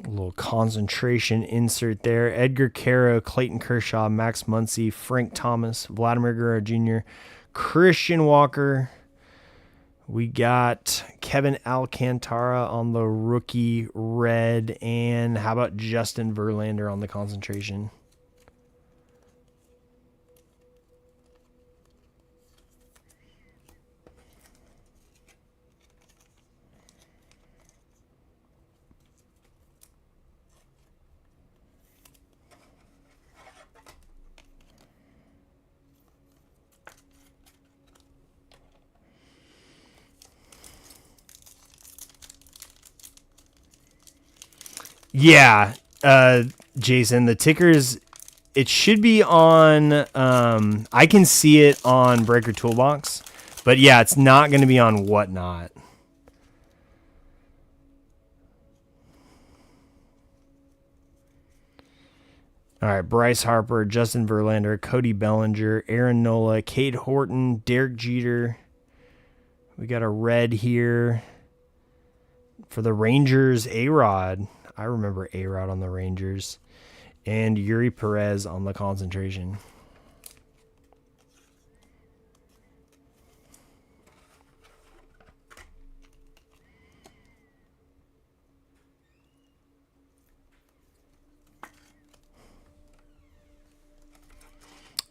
A little concentration insert there. Edgar Caro, Clayton Kershaw, Max Muncy, Frank Thomas, Vladimir Guerrero Jr., Christian Walker. We got Kevin Alcantara on the rookie red. And how about Justin Verlander on the concentration? Yeah, Jason, the tickers, it should be on, I can see it on Breaker Toolbox, but yeah, it's not going to be on Whatnot. All right, Bryce Harper, Justin Verlander, Cody Bellinger, Aaron Nola, Cade Horton, Derek Jeter. We got a red here for the Rangers, A-Rod. I remember A-Rod on the Rangers. And Yuri Perez on the concentration.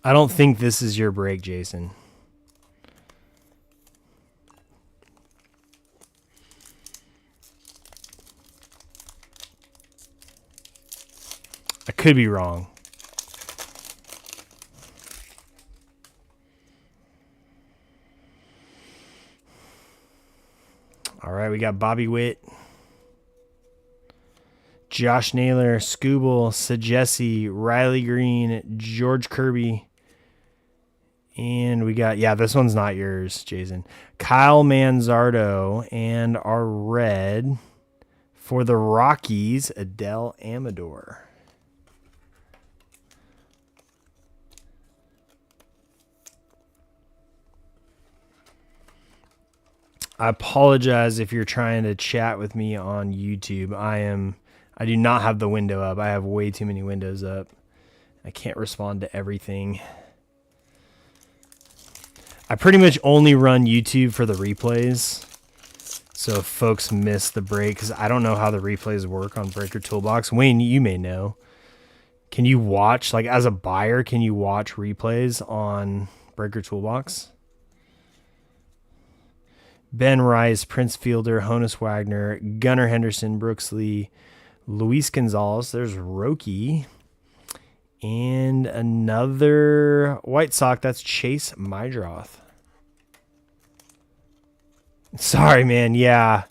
I don't think this is your break, Jason. I could be wrong. All right, we got Bobby Witt, Josh Naylor, Scooble, Sajesi, Riley Green, George Kirby. And we got, yeah, this one's not yours, Jason. Kyle Manzardo, and our red for the Rockies, Adele Amador. I apologize if you're trying to chat with me on YouTube. I do not have the window up. I have way too many windows up. I can't respond to everything. I pretty much only run YouTube for the replays. So if folks miss the break, because I don't know how the replays work on Breaker Toolbox. Wayne, you may know. Can you watch, like as a buyer, can you watch replays on Breaker Toolbox? Ben Rice, Prince Fielder, Honus Wagner, Gunnar Henderson, Brooks Lee, Luis Gonzalez. There's Roki. And another White Sox. That's Chase Mydroth. Sorry, man. Yeah,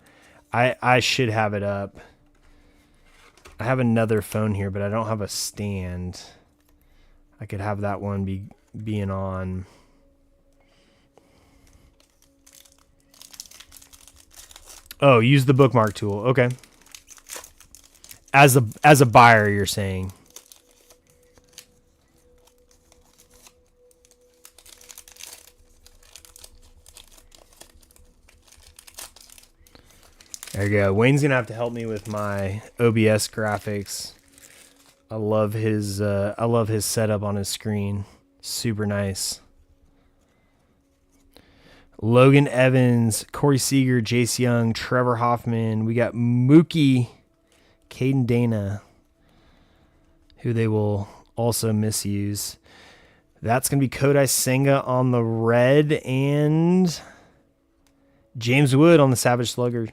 I should have it up. I have another phone here, but I don't have a stand. I could have that one being on. Oh, use the bookmark tool. Okay. As a buyer, you're saying. There you go. Wayne's gonna have to help me with my OBS graphics. I love his setup on his screen. Super nice. Logan Evans, Corey Seager, Jace Young, Trevor Hoffman. We got Mookie, Caden Dana, who they will also misuse. That's going to be Kodai Senga on the red and James Wood on the Savage Slugger.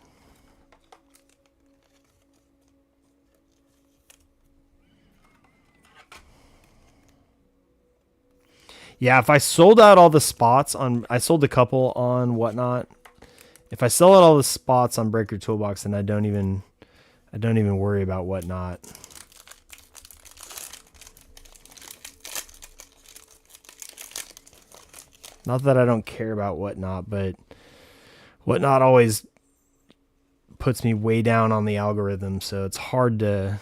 Yeah, if I sold out all the spots on, I sold a couple on Whatnot. If I sell out all the spots on Breaker Toolbox, then I don't even worry about Whatnot. Not that I don't care about Whatnot, but Whatnot always puts me way down on the algorithm, so it's hard to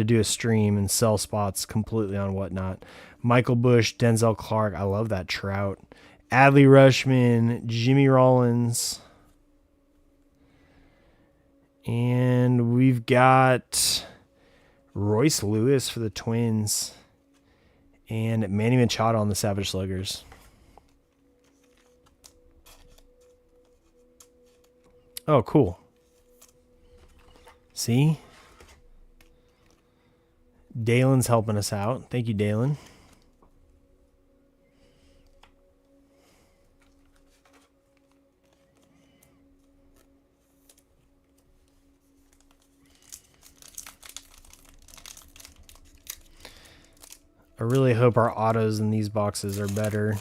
do a stream and sell spots completely on Whatnot. Michael Bush, Denzel Clark, I love that Trout. Adley Rushman, Jimmy Rollins. And we've got Royce Lewis for the Twins. And Manny Machado on the Savage Sluggers. Oh, cool. See? Dalen's helping us out. Thank you, Dalen. I really hope our autos in these boxes are better.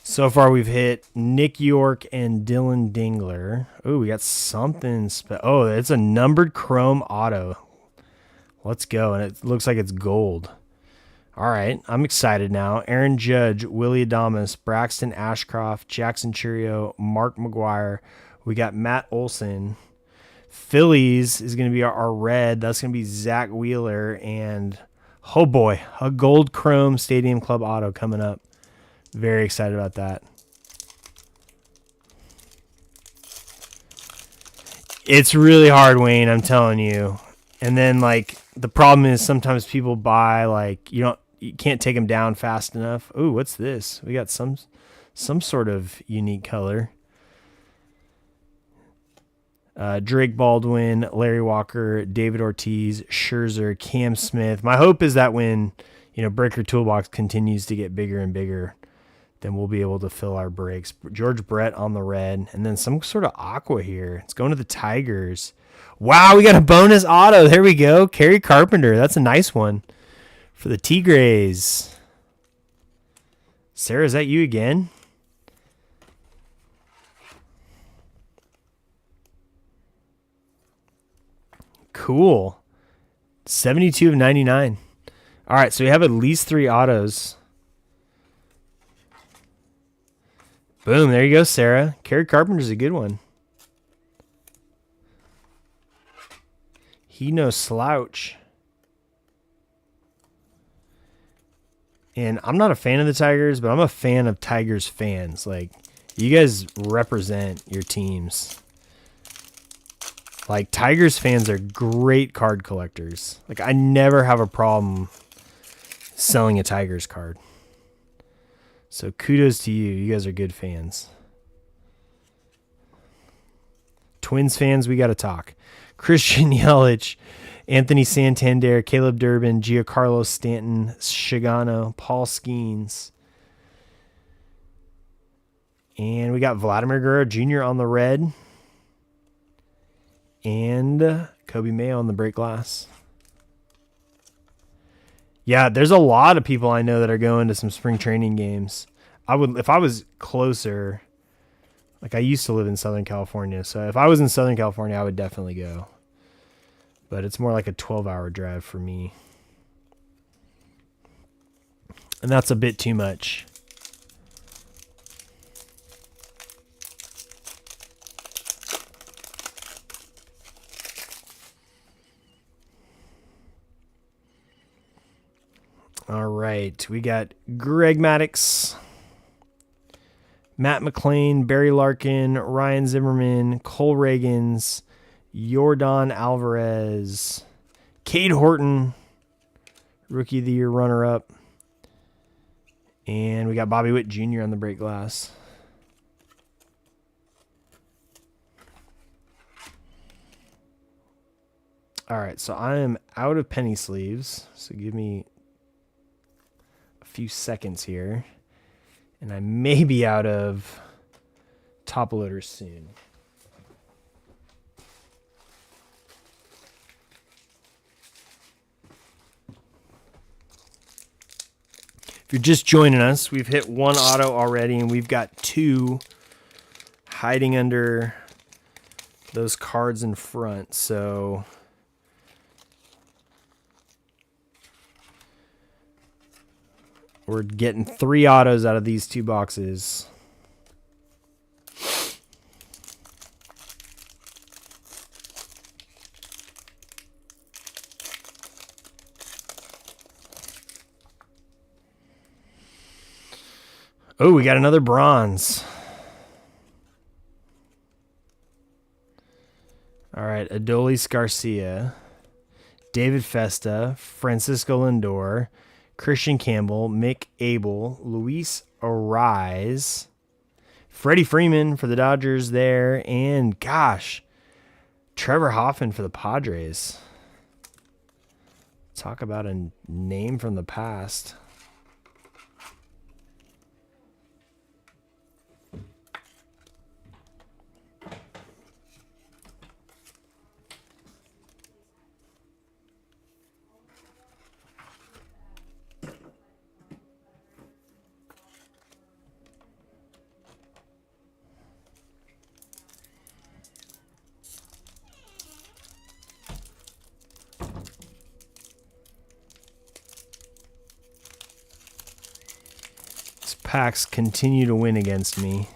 So far, we've hit Nick York and Dylan Dingler. Oh, we got something. Oh, it's a numbered chrome auto. Let's go. And it looks like it's gold. All right. I'm excited now. Aaron Judge, Willie Adames, Braxton Ashcroft, Jackson Churio, Mark McGuire. We got Matt Olson. Phillies is going to be our red. That's going to be Zach Wheeler. And, oh boy, a gold chrome Stadium Club auto coming up. Very excited about that. It's really hard, Wayne, I'm telling you. And then, like, the problem is sometimes people buy, like, you can't take them down fast enough. Ooh, what's this? We got some sort of unique color. Drake Baldwin, Larry Walker, David Ortiz, Scherzer, Cam Smith. My hope is that when, Breaker Toolbox continues to get bigger and bigger, then we'll be able to fill our breaks. George Brett on the red, and then some sort of aqua here. It's going to the Tigers. Wow, we got a bonus auto. There we go. Kerry Carpenter. That's a nice one for the Tigres. Sarah, is that you again? Cool. 72 of 99. All right, so we have at least 3 autos. Boom, there you go, Sarah. Kerry Carpenter's a good one. He no slouch. And I'm not a fan of the Tigers, but I'm a fan of Tigers fans. Like, you guys represent your teams. Like, Tigers fans are great card collectors. Like, I never have a problem selling a Tigers card. So kudos to you. You guys are good fans. Twins fans, we got to talk. Christian Yelich, Anthony Santander, Caleb Durbin, Giancarlo Stanton, Shigano, Paul Skeens. And we got Vladimir Guerrero Jr. on the red. And Kobe Mayo on the break glass. Yeah, there's a lot of people I know that are going to some spring training games. I would, if I was closer, like I used to live in Southern California, so if I was in Southern California, I would definitely go. But it's more like a 12-hour drive for me. And that's a bit too much. All right, we got Greg Maddux, Matt McLean, Barry Larkin, Ryan Zimmerman, Cole Reagans, Yordan Alvarez, Cade Horton, Rookie of the Year runner-up, and we got Bobby Witt Jr. on the break glass. All right, so I am out of penny sleeves, so give me a few seconds here, and I may be out of top loaders soon. If you're just joining us, we've hit one auto already, and we've got two hiding under those cards in front, so we're getting 3 autos out of these 2 boxes. Oh, we got another bronze. All right, Adolis Garcia, David Festa, Francisco Lindor, Christian Campbell, Mick Abel, Luis Ariz, Freddie Freeman for the Dodgers there, and gosh, Trevor Hoffman for the Padres. Talk about a name from the past. Packs continue to win against me.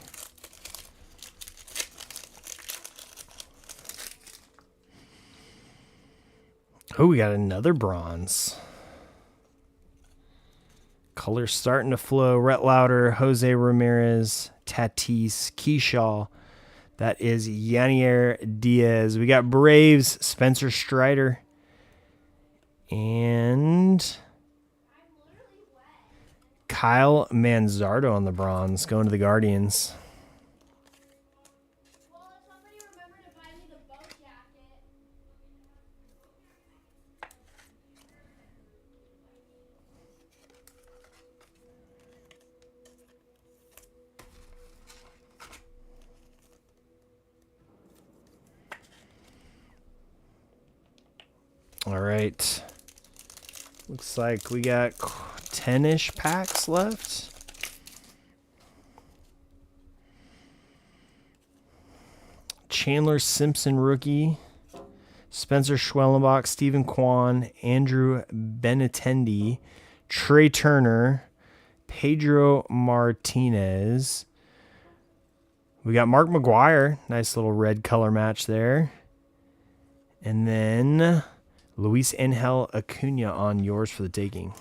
Oh, we got another bronze. Colors starting to flow. Rhett Lauder, Jose Ramirez, Tatis, Keyshaw. That is Yanier Diaz. We got Braves, Spencer Strider. And Kyle Manzardo on the bronze, going to the Guardians. All right. Looks like we got 10-ish packs left. Chandler Simpson rookie. Spencer Schwellenbach, Stephen Kwan, Andrew Benintendi, Trey Turner, Pedro Martinez. We got Mark McGwire. Nice little red color match there. And then Luis Angel Acuna on yours for the taking.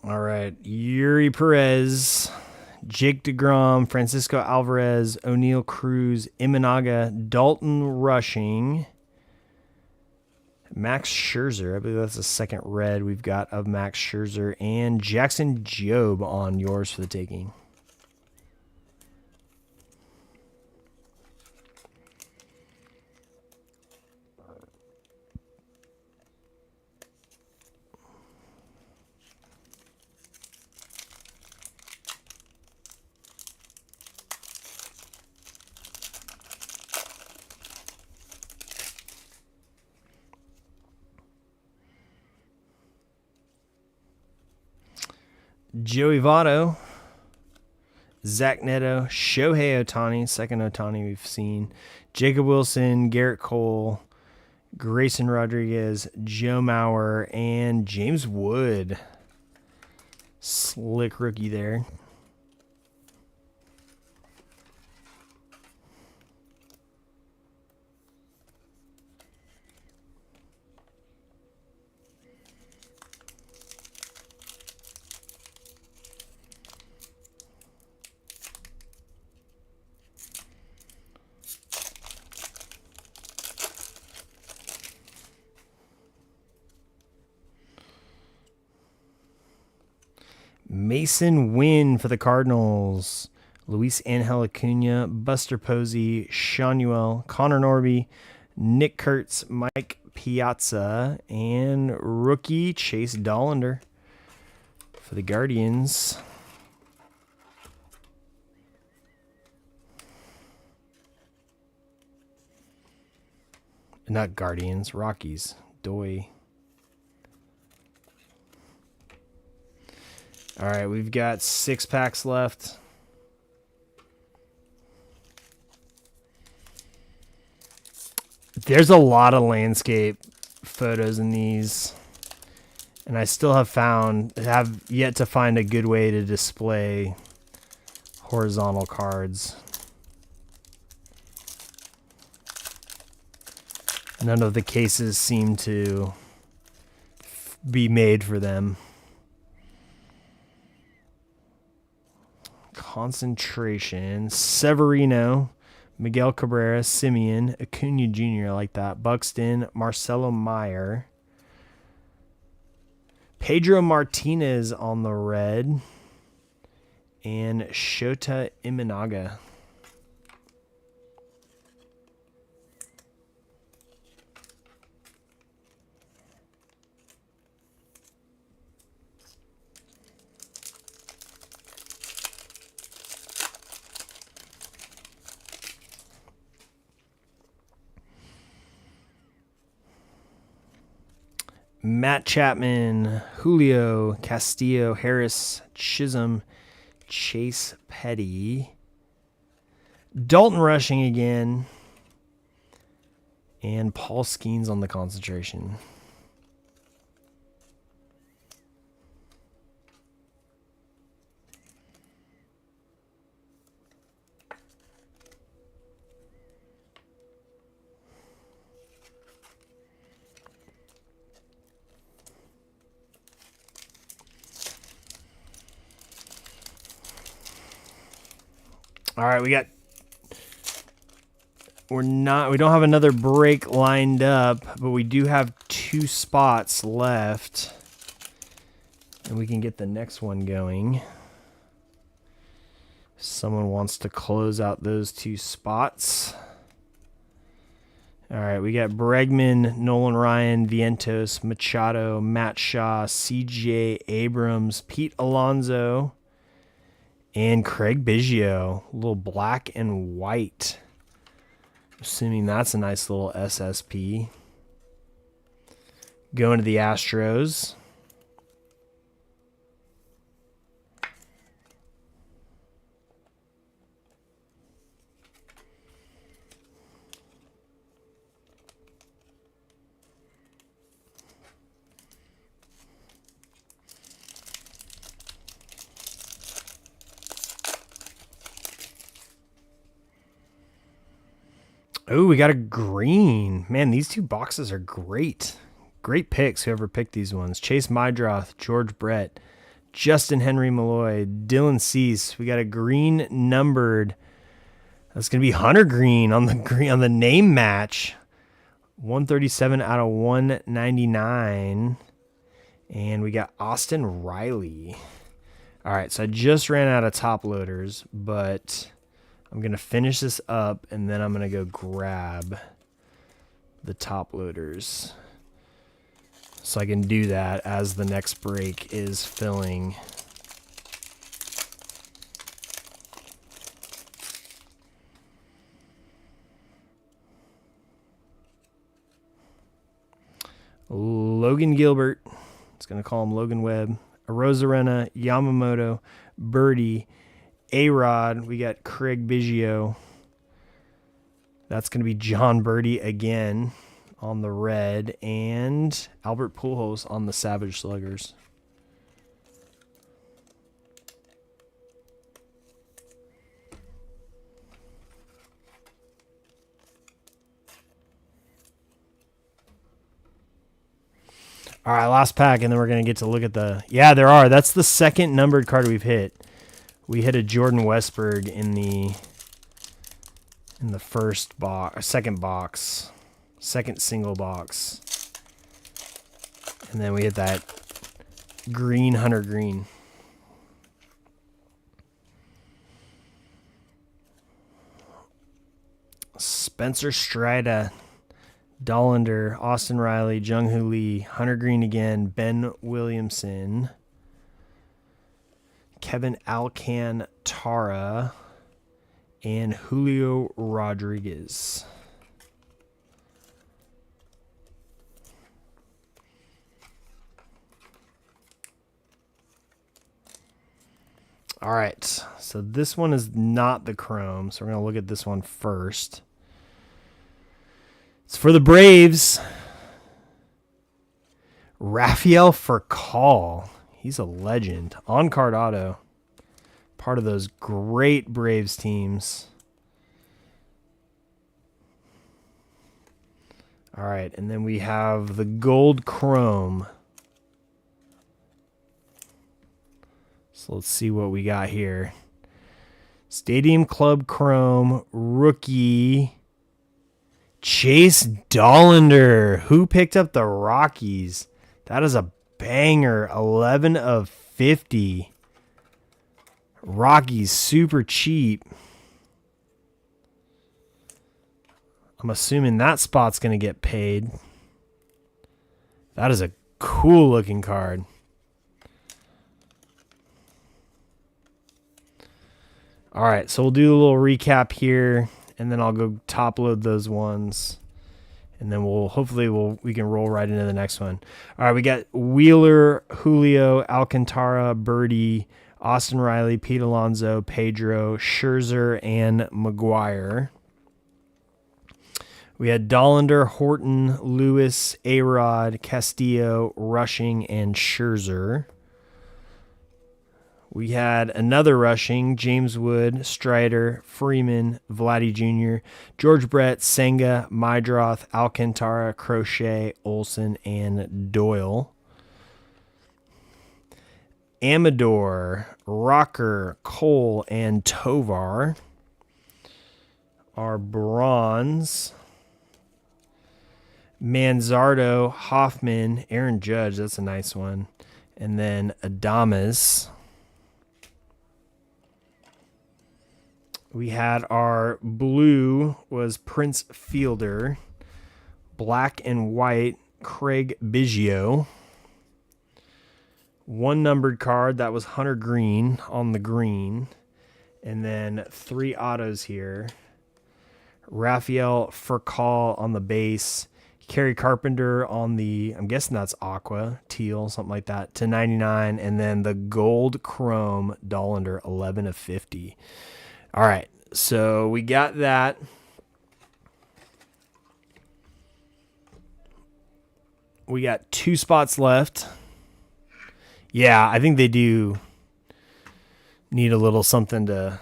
All right, Yuri Perez, Jake DeGrom, Francisco Alvarez, O'Neal Cruz, Imanaga, Dalton Rushing, Max Scherzer. I believe that's the second red we've got of Max Scherzer. And Jackson Jobe on yours for the taking. Joey Votto, Zach Neto, Shohei Ohtani, second Ohtani we've seen, Jacob Wilson, Garrett Cole, Grayson Rodriguez, Joe Mauer, and James Wood. Slick rookie there. Mason Wynn for the Cardinals. Luis Angel Acuna, Buster Posey, Shanuel, Connor Norby, Nick Kurtz, Mike Piazza, and rookie Chase Dollander for the Guardians. Not Guardians, Rockies. Doy. All right, we've got 6 packs left. There's a lot of landscape photos in these, and I still have yet to find a good way to display horizontal cards. None of the cases seem to be made for them. Concentration. Severino, Miguel Cabrera, Simeon, Acuna Jr. I like that. Buxton, Marcelo Meyer. Pedro Martinez on the red. And Shota Imanaga. Matt Chapman, Julio, Castillo, Harris, Chisholm, Chase Petty, Dalton Rushing again, and Paul Skeens on the concentration. All right, we don't have another break lined up, but we do have 2 spots left. And we can get the next one going. Someone wants to close out those 2 spots. All right, we got Bregman, Nolan Ryan, Vientos, Machado, Matt Shaw, CJ Abrams, Pete Alonso, and Craig Biggio, a little black and white. Assuming that's a nice little SSP. Going to the Astros. Oh, we got a green. Man, these 2 boxes are great. Great picks, whoever picked these ones. Chase Mydroth, George Brett, Justin Henry Malloy, Dylan Cease. We got a green numbered. That's going to be Hunter Green on the name match. 137 out of 199. And we got Austin Riley. All right, so I just ran out of top loaders, but I'm going to finish this up, and then I'm going to go grab the top loaders. So I can do that as the next break is filling. Logan Gilbert. It's going to call him Logan Webb. Arozarena, Yamamoto, Birdie, A-Rod. We got Craig Biggio. That's going to be John Birdie again on the red. And Albert Pujols on the Savage Sluggers. All right, last pack, and then we're going to get to look at the... Yeah, there are. That's the second numbered card we've hit. We hit a Jordan Westburg in the first box, second box, second single box. And then we hit that green Hunter Green. Spencer Strider. Dollander, Austin Riley, Jung-Hoo Lee, Hunter Green again, Ben Williamson, Kevin Alcantara, and Julio Rodriguez. All right, so this one is not the Chrome, so we're going to look at this one first. It's for the Braves. Rafael Furcal. He's a legend. On-card auto. Part of those great Braves teams. All right, and then we have the Gold Chrome. So let's see what we got here. Stadium Club Chrome rookie Chase Dollander. Who picked up the Rockies? That is a banger. 11 of 50. Rockies super cheap. I'm assuming that spot's going to get paid. That is a cool looking card. All right, so we'll do a little recap here, and then I'll go top load those ones, and then we can roll right into the next one. All right, we got Wheeler, Julio, Alcantara, Birdie, Austin Riley, Pete Alonso, Pedro, Scherzer, and McGuire. We had Dollander, Horton, Lewis, A-Rod, Castillo, Rushing, and Scherzer. We had another Rushing, James Wood, Strider, Freeman, Vladdy Jr., George Brett, Senga, Mydroth, Alcantara, Crochet, Olsen, and Doyle. Amador, Rocker, Cole, and Tovar. Our bronze, Manzardo, Hoffman, Aaron Judge, that's a nice one. And then Adames. We had our blue was Prince Fielder. Black and white, Craig Biggio. One numbered card, that was Hunter Green on the green. And then 3 autos here. Rafael Furcal on the base. Kerry Carpenter on the, I'm guessing that's aqua, teal, something like that, to 99. And then the gold chrome Dollander, 11 of 50. All right, so we got that. We got 2 spots left. Yeah, I think they do need a little something to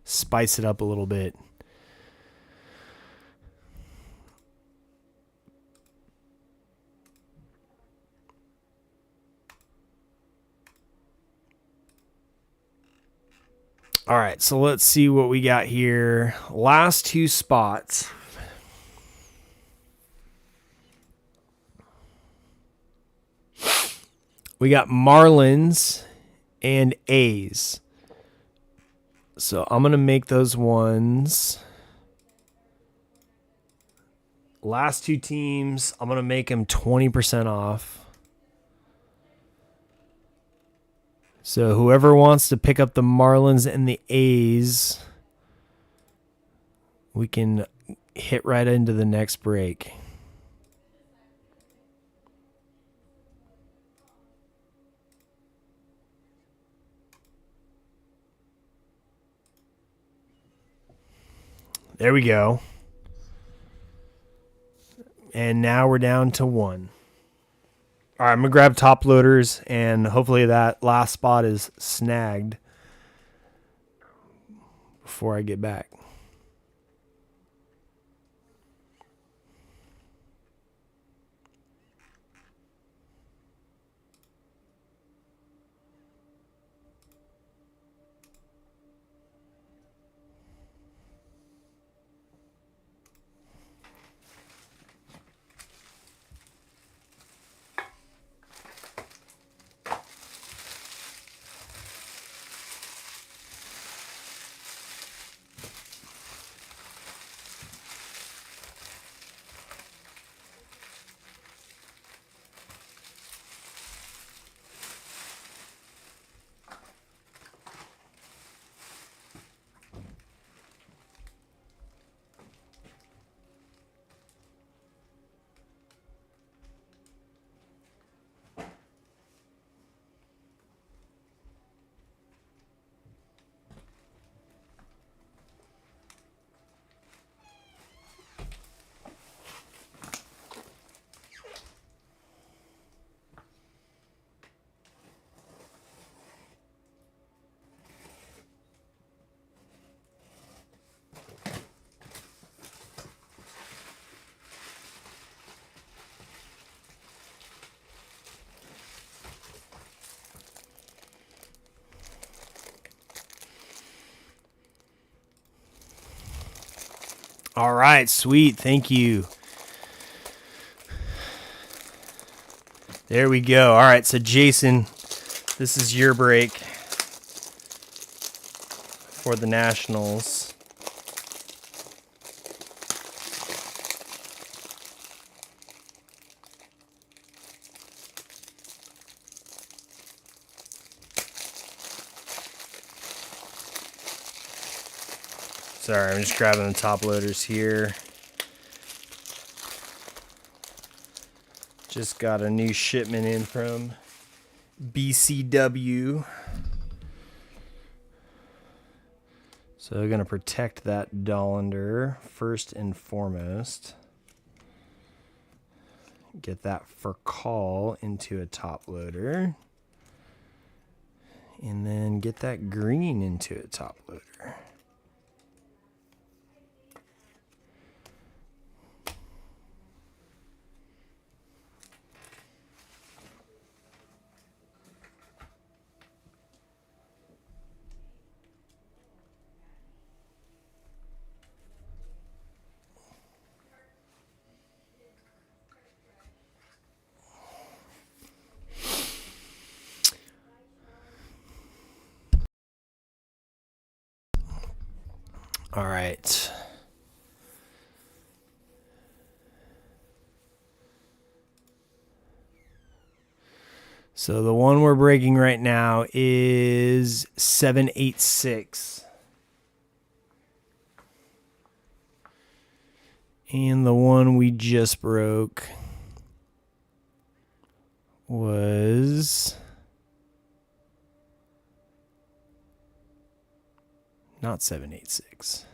spice it up a little bit. All right, so let's see what we got here. Last 2 spots. We got Marlins and A's. So I'm going to make those ones. Last two teams, I'm going to make them 20% off. So whoever wants to pick up the Marlins and the A's, we can hit right into the next break. There we go. And now we're down to one. All right, I'm going to grab top loaders, and hopefully that last spot is snagged before I get back. All right, sweet. Thank you. There we go. All right, so Jason, this is your break for the Nationals. Sorry, I'm just grabbing the top loaders here. Just got a new shipment in from BCW. So we're going to protect that Dollander first and foremost. Get that for call into a top loader. And then get that green into a top loader. All right. So the one we're breaking right now is 786. And the one we just broke was not 786.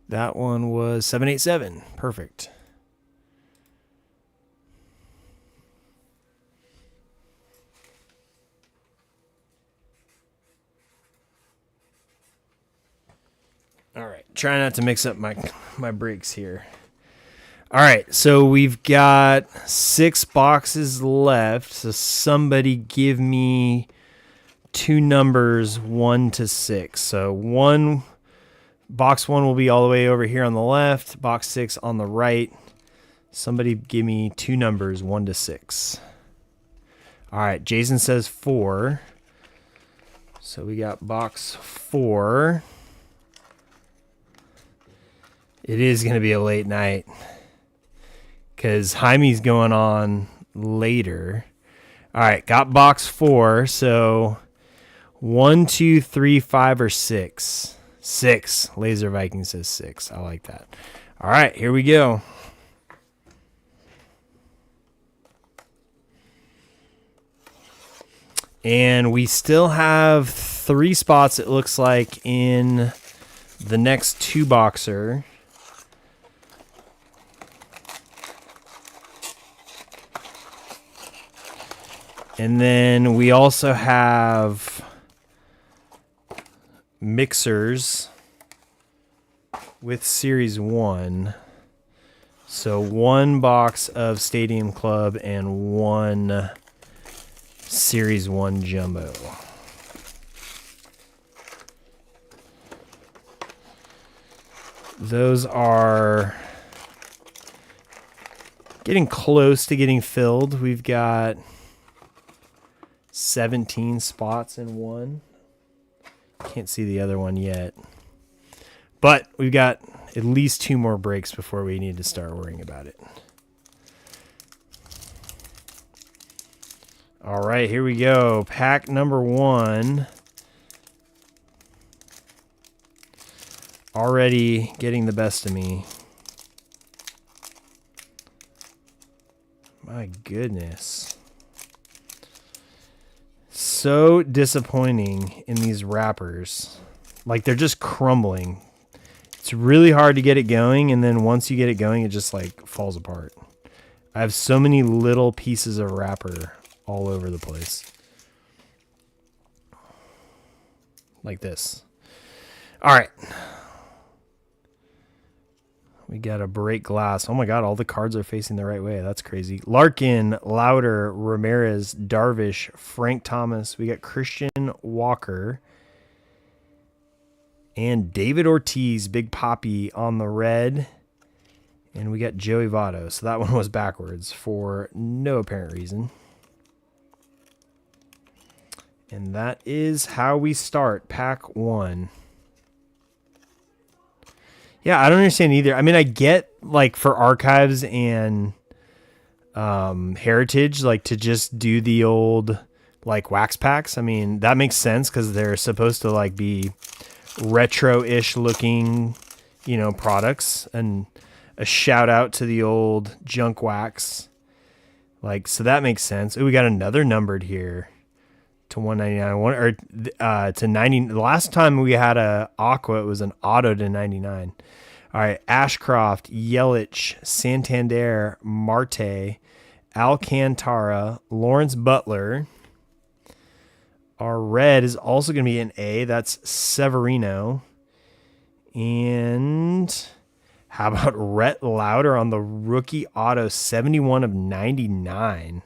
That one was 787. Perfect. All right. Try not to mix up my breaks here. All right. So we've got 6 boxes left. So somebody give me two numbers 1 to 6. So box 1 will be all the way over here on the left, box 6 on the right. Somebody give me two numbers 1 to 6. All right, Jason says 4. So we got box 4. It is going to be a late night because Jaime's going on later. All right, got box 4. So 1, 2, 3, 5, or 6. 6. Laser Viking says 6. I like that. All right, here we go. And we still have 3 spots, it looks like, in the next 2-boxer. And then we also have mixers with Series 1. So 1 box of Stadium Club and 1 Series 1 Jumbo. Those are getting close to getting filled. We've got 17 spots in one. Can't see the other one yet. But we've got at least 2 more breaks before we need to start worrying about it. All right, here we go. Pack number 1. Already getting the best of me. My goodness. So disappointing in these wrappers. Like, they're just crumbling. It's really hard to get it going, and then once you get it going, it just like falls apart. I have so many little pieces of wrapper all over the place. Like this. All right. We got a break glass. Oh my God, all the cards are facing the right way. That's crazy. Larkin, Lauder, Ramirez, Darvish, Frank Thomas. We got Christian Walker and David Ortiz, Big Papi on the red. And we got Joey Votto. So that one was backwards for no apparent reason. And that is how we start pack 1. Yeah, I don't understand either. I mean, I get, like, for archives and heritage, like, to just do the old, like, wax packs. I mean, that makes sense because they're supposed to, like, be retro-ish looking, you know, products. And a shout out to the old junk wax. Like, so that makes sense. Ooh, we got another numbered here to 199 or to 90. The last time we had a aqua, it was an auto to 99. All right, Ashcroft, Yelich, Santander, Marte, Alcantara, Lawrence Butler. Our red is also going to be an A. That's Severino. And how about Rhett Lauder on the rookie auto, 71 of 99.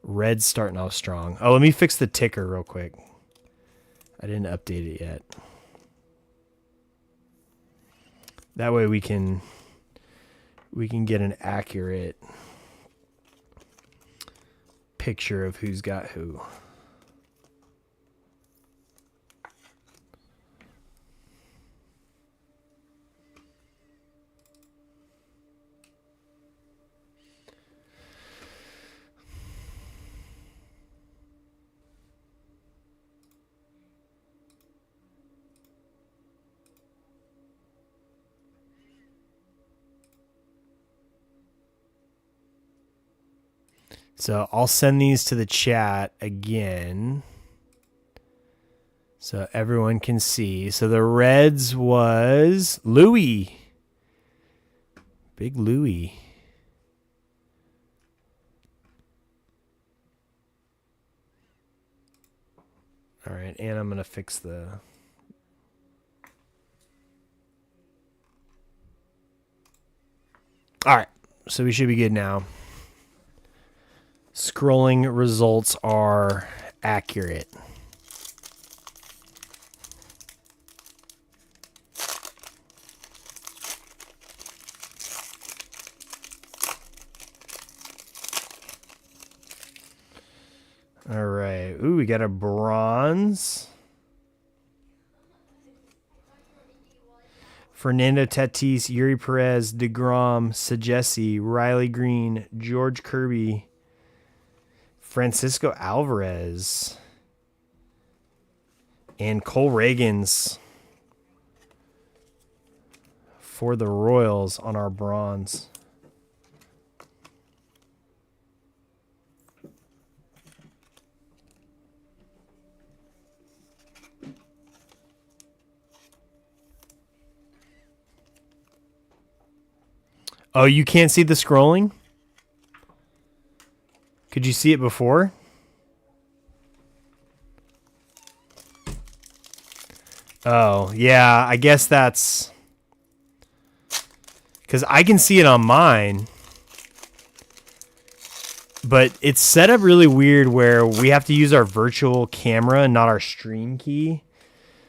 Red starting off strong. Oh, let me fix the ticker real quick. I didn't update it yet. That way we can get an accurate picture of who's got who. So I'll send these to the chat again so everyone can see. So the Reds was Louis. Big Louis. All right, and I'm going to fix the... All right, so we should be good now. Scrolling results are accurate. All right. Ooh, we got a bronze. Fernando Tatis, Yuri Perez, DeGrom, Sagesi, Riley Green, George Kirby, Francisco Alvarez, and Cole Reagans for the Royals on our bronze. Oh, you can't see the scrolling? Could you see it before? Oh, yeah, I guess that's... Because I can see it on mine. But it's set up really weird where we have to use our virtual camera and not our stream key.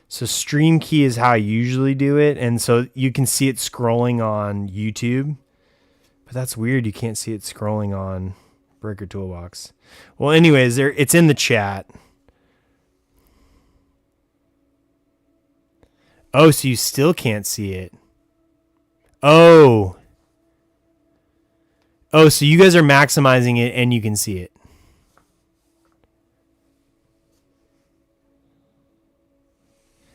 So stream key is how I usually do it. And so you can see it scrolling on YouTube. But that's weird. You can't see it scrolling on Breaker Toolbox. Well, anyways, it's in the chat. Oh, so you still can't see it. Oh. Oh, so you guys are maximizing it and you can see it.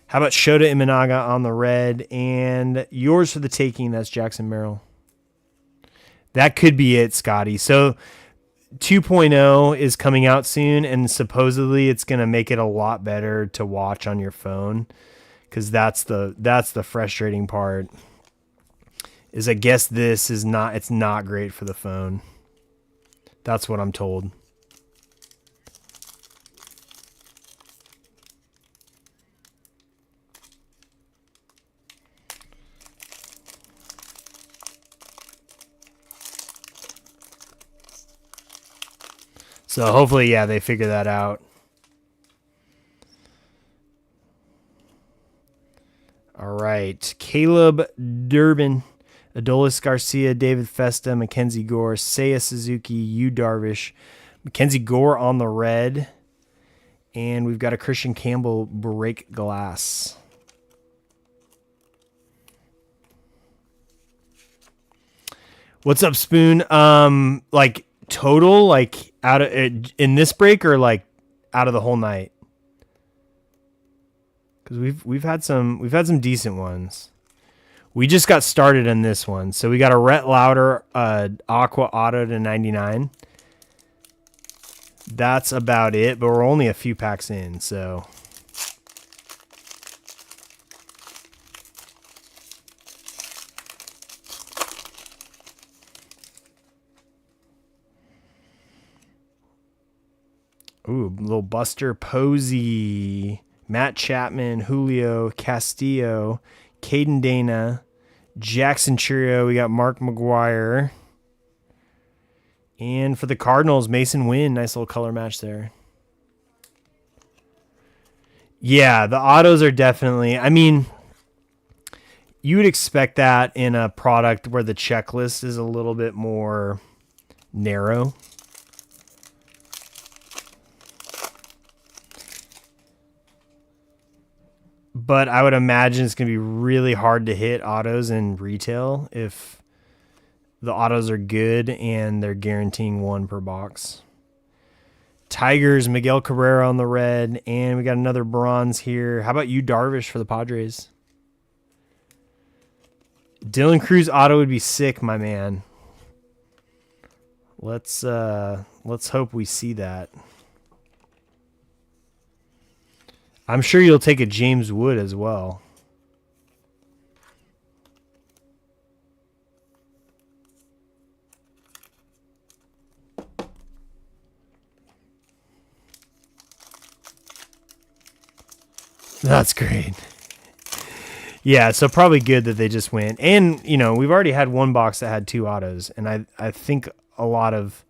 How about Shota Imanaga on the red and yours for the taking? That's Jackson Merrill. That could be it, Scotty. So 2.0 is coming out soon, and supposedly it's going to make it a lot better to watch on your phone, because that's the frustrating part. Is I guess this is not, it's not great for the phone. That's what I'm told. So hopefully, yeah, they figure that out. All right. Caleb Durbin, Adolis Garcia, David Festa, Mackenzie Gore, Seiya Suzuki, Yu Darvish, Mackenzie Gore on the red. And we've got a Christian Campbell break glass. What's up, Spoon? Like total, like out of in this break, or like out of the whole night? Because we've had some decent ones. We just got started in this one, so we got a Rhett Lauder Aqua Auto to 99. That's about it, but we're only a few packs in, so. Ooh, little Buster Posey, Matt Chapman, Julio Castillo, Caden Dana, Jackson Churio. We got Mark McGuire. And for the Cardinals, Mason Wynn. Nice little color match there. Yeah, the autos are definitely... I mean, you would expect that in a product where the checklist is a little bit more narrow. But I would imagine it's going to be really hard to hit autos in retail if the autos are good and they're guaranteeing one per box. Tigers, Miguel Cabrera on the red, and we got another bronze here. How about you, Darvish, for the Padres? Dylan Cruz auto would be sick, my man. Let's hope we see that. I'm sure you'll take a James Wood as well. That's great. Yeah, so probably good that they just went. And, you know, we've already had one box that had two autos. And I think a lot of,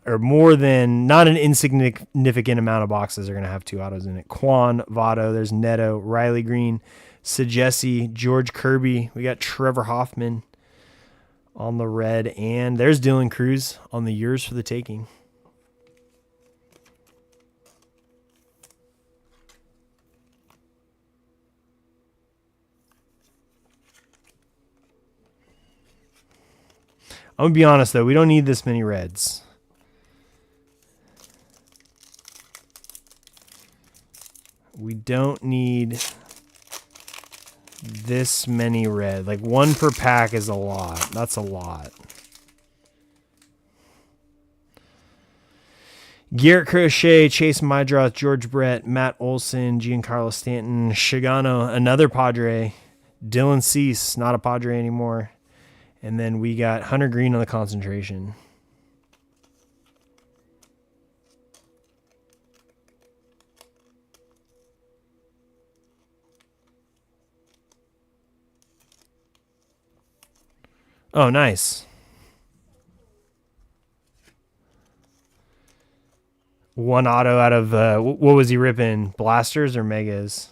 or more than, not an insignificant amount of boxes are going to have two autos in it. Quan, Votto, there's Neto, Riley Green, Sagesi, George Kirby. We got Trevor Hoffman on the red. And there's Dylan Cruz on the yours for the taking. I'm gonna be honest though, we don't need this many reds. We don't need this many red. Like 1 per pack is a lot. That's a lot. Garrett Crochet, Chase Mydroth, George Brett, Matt Olson, Giancarlo Stanton, Shigano, another Padre, Dylan Cease, not a Padre anymore. And then we got Hunter Green on the concentration. Oh, nice. One auto out of, what was he ripping? Blasters or Megas?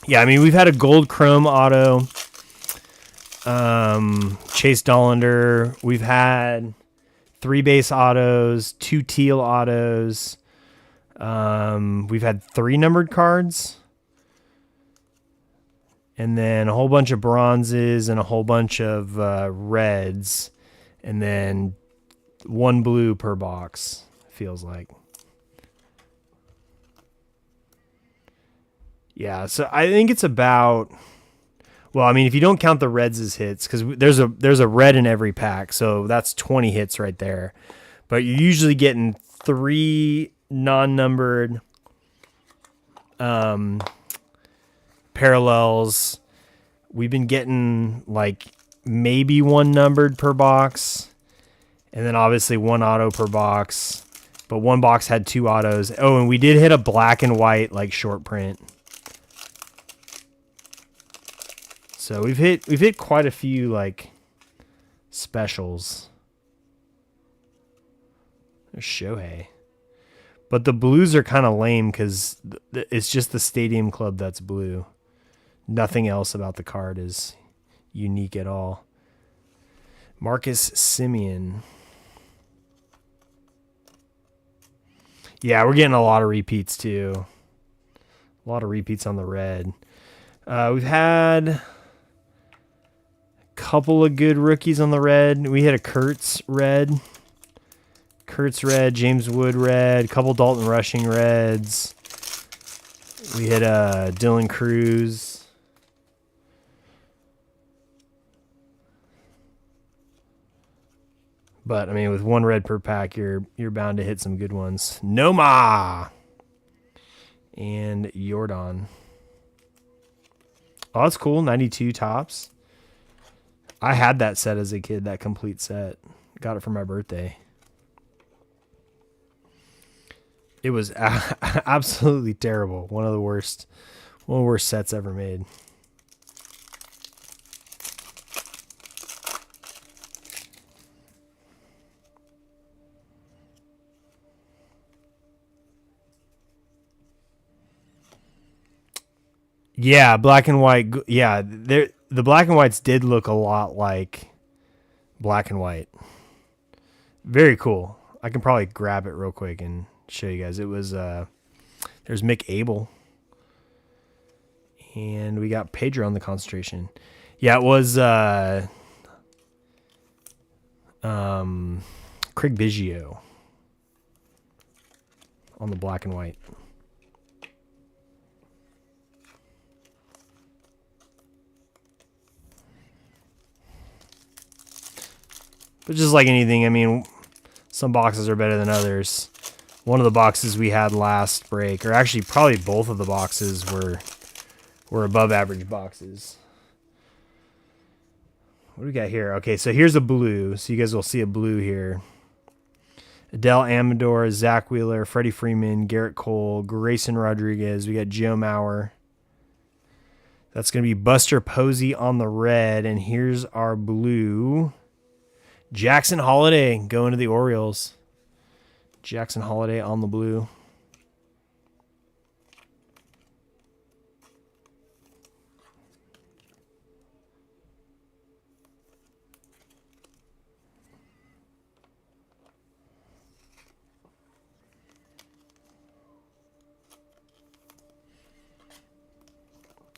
Yeah, I mean, we've had a gold chrome auto. Chase Dollander. We've had 3 base autos, 2 teal autos. We've had 3 numbered cards. And then a whole bunch of bronzes and a whole bunch of reds. And then 1 blue per box, feels like. Yeah, so I think it's about... Well, I mean, if you don't count the reds as hits, because there's a red in every pack, so that's 20 hits right there. But you're usually getting 3 non-numbered parallels. We've been getting like maybe 1 numbered per box, and then obviously 1 auto per box. But 1 box had 2 autos. Oh, and we did hit a black and white like short print. So we've hit quite a few like specials. There's Shohei. But the blues are kind of lame because it's just the Stadium Club that's blue. Nothing else about the card is unique at all. Marcus Semien. Yeah, we're getting a lot of repeats too. A lot of repeats on the red. We've had a couple of good rookies on the red. We had a Kurtz red. James Wood red, couple Dalton Rushing reds. We had Dylan Cruz. But I mean, with 1 red per pack, you're bound to hit some good ones. Noma and Jordan. Oh, that's cool. 92 tops. I had that set as a kid, that complete set. Got it for my birthday. It was absolutely terrible. One of the worst sets ever made. Yeah, black and white. Yeah, the black and whites did look a lot like black and white. Very cool. I can probably grab it real quick and show you guys. It was there's Mick Abel, and we got Pedro on the concentration. Yeah, it was Craig Biggio on the black and white. But just like anything, I mean, some boxes are better than others. One of the boxes we had last break, or actually probably both of the boxes were above average boxes. What do we got here? Okay, so here's a blue. So you guys will see a blue here. Adele Amador, Zach Wheeler, Freddie Freeman, Garrett Cole, Grayson Rodriguez. We got Joe Mauer. That's going to be Buster Posey on the red. And here's our blue. Jackson Holiday going to the Orioles. Jackson Holiday on the blue.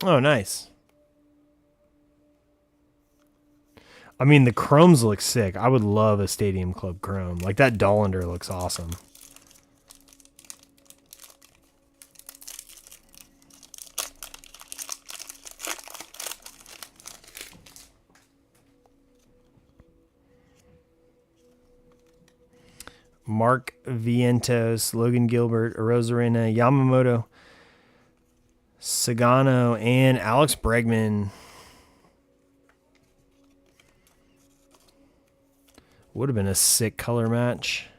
Oh, nice. I mean, the chromes look sick. I would love a Stadium Club chrome. Like, that Dollander looks awesome. Mark Vientos, Logan Gilbert, Arozarena, Yamamoto, Sagano, and Alex Bregman. Would have been a sick color match.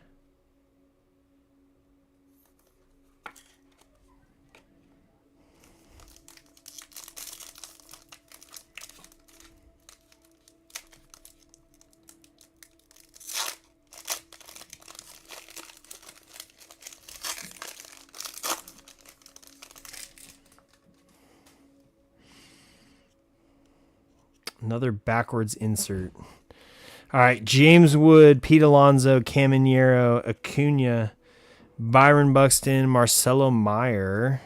Another backwards insert. All right, James Wood, Pete Alonso, Caminero, Acuna, Byron Buxton, Marcelo Meyer,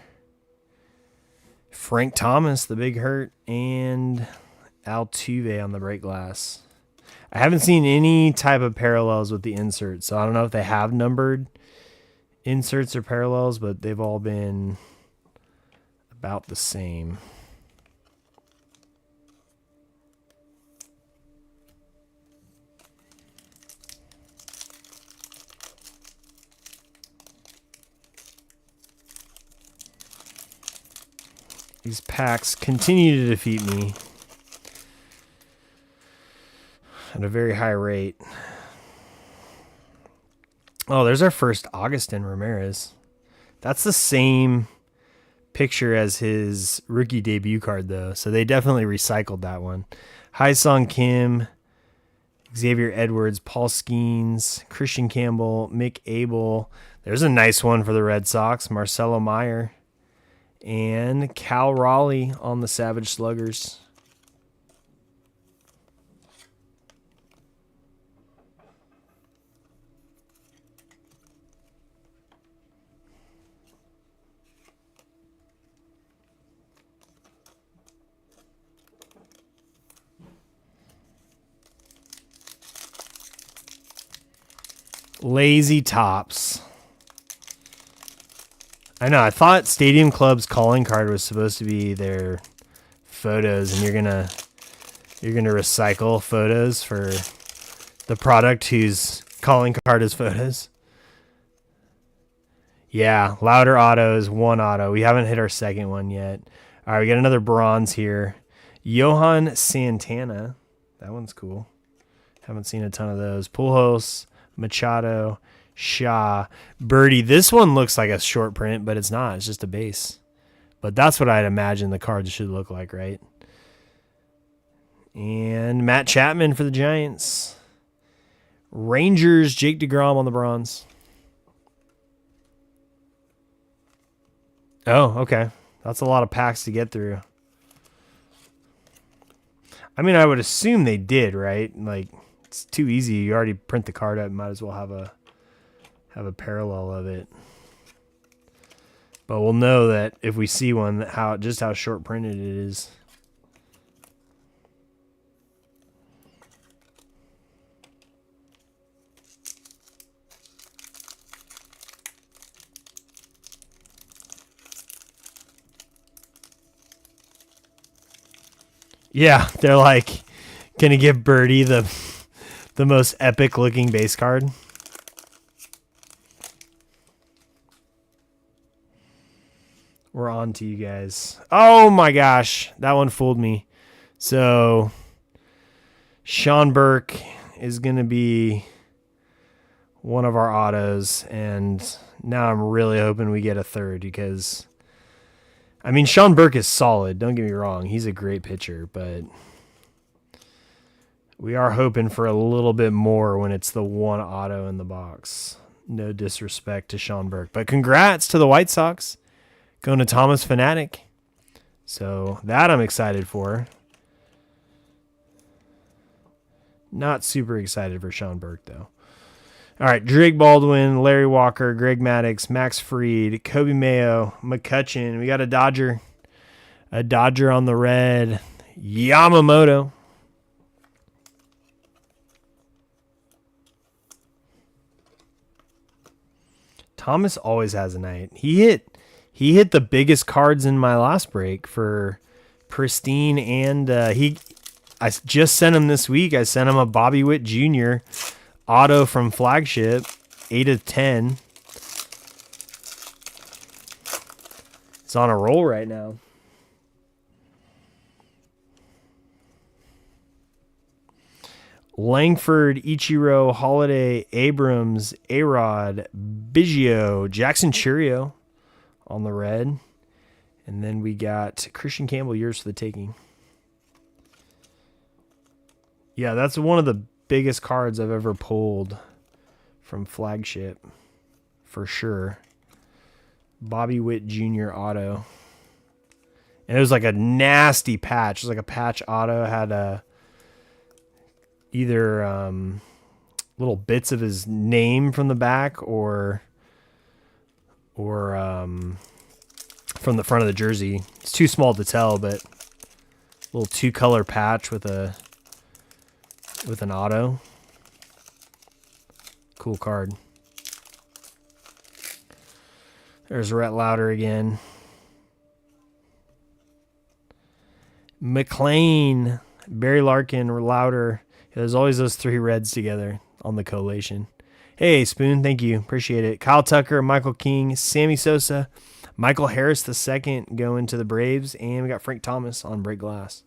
Frank Thomas, the big hurt, and Altuve on the break glass. I haven't seen any type of parallels with the inserts, so I don't know if they have numbered inserts or parallels, but they've all been about the same. These packs continue to defeat me at a very high rate. Oh, there's our first Augustin Ramirez. That's the same picture as his rookie debut card, though. So they definitely recycled that one. Hai-Sung Kim, Xavier Edwards, Paul Skeens, Christian Campbell, Mick Abel. There's a nice one for the Red Sox. Marcelo Meyer. And Cal Raleigh on the Savage Sluggers. Lazy Tops. I know. I thought Stadium Club's calling card was supposed to be their photos, and you're gonna recycle photos for the product whose calling card is photos. Yeah, Louder Auto is one auto. We haven't hit our second one yet. All right, we got another bronze here. Johan Santana. That one's cool. Haven't seen a ton of those. Pujols, Machado, Shaw, Birdie. This one looks like a short print, but it's not. It's just a base. But that's what I'd imagine the cards should look like, right? And Matt Chapman for the Giants. Rangers, Jake DeGrom on the bronze. Oh, okay. That's a lot of packs to get through. I mean, I would assume they did, right? Like, it's too easy. You already print the card out. Might as well have a parallel of it. But we'll know that if we see one, how short printed it is. Yeah, they're like, gonna give Birdie the most epic looking base card. We're on to you guys. Oh my gosh, that one fooled me. So Sean Burke is gonna be one of our autos, and now I'm really hoping we get a third because, I mean, Sean Burke is solid. Don't get me wrong. He's a great pitcher, but we are hoping for a little bit more when it's the one auto in the box. No disrespect to Sean Burke, but congrats to the White Sox going to Thomas Fanatic. So that I'm excited for. Not super excited for Sean Burke, though. All right, Drake Baldwin, Larry Walker, Greg Maddux, Max Fried, Kobe Mayo, McCutchen. We got a Dodger. A Dodger on the red. Yamamoto. Thomas always has a night. He hit the biggest cards in my last break for Pristine, and I just sent him this week. I sent him a Bobby Witt Jr. auto from Flagship, 8 of 10. It's on a roll right now. Langford, Ichiro, Holiday, Abrams, A-Rod, Biggio, Jackson Churio on the red. And then we got Christian Campbell, yours for the taking. Yeah, that's one of the biggest cards I've ever pulled from Flagship, for sure. Bobby Witt Jr. auto. And it was like a nasty patch. It was like a patch auto. Had a either little bits of his name from the back or from the front of the jersey. It's too small to tell, but a little 2-color patch with an auto. Cool card. There's Rhett Lauder again. McLean, Barry Larkin, Lauder. There's always those 3 reds together on the collation. Hey, Spoon, thank you. Appreciate it. Kyle Tucker, Michael King, Sammy Sosa, Michael Harris II going to the Braves, and we got Frank Thomas on break glass.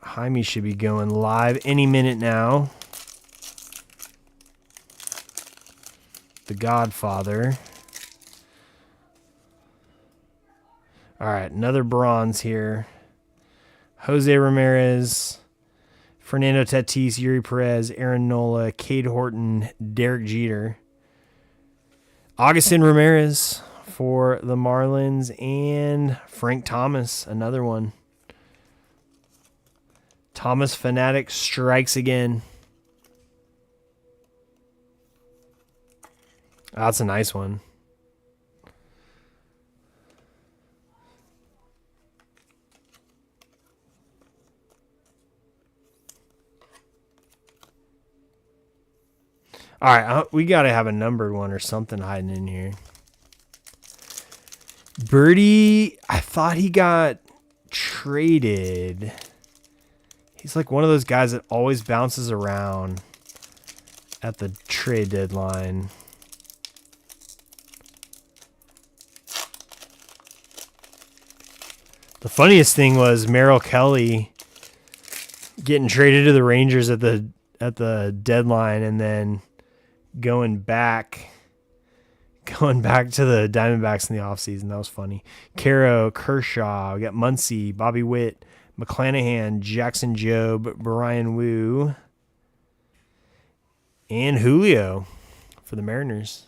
Jaime should be going live any minute now. The Godfather. All right, another bronze here. Jose Ramirez, Fernando Tatis, Yuri Perez, Aaron Nola, Cade Horton, Derek Jeter. Augustin Ramirez for the Marlins, and Frank Thomas, another one. Thomas Fanatic strikes again. Oh, that's a nice one. All right, we got to have a numbered one or something hiding in here. Birdie, I thought he got traded. He's like one of those guys that always bounces around at the trade deadline. The funniest thing was Merrill Kelly getting traded to the Rangers at the deadline and then going back to the Diamondbacks in the offseason. That was funny. Caro, Kershaw, we got Muncy, Bobby Witt, McClanahan, Jackson Jobe, Brian Wu, and Julio for the Mariners.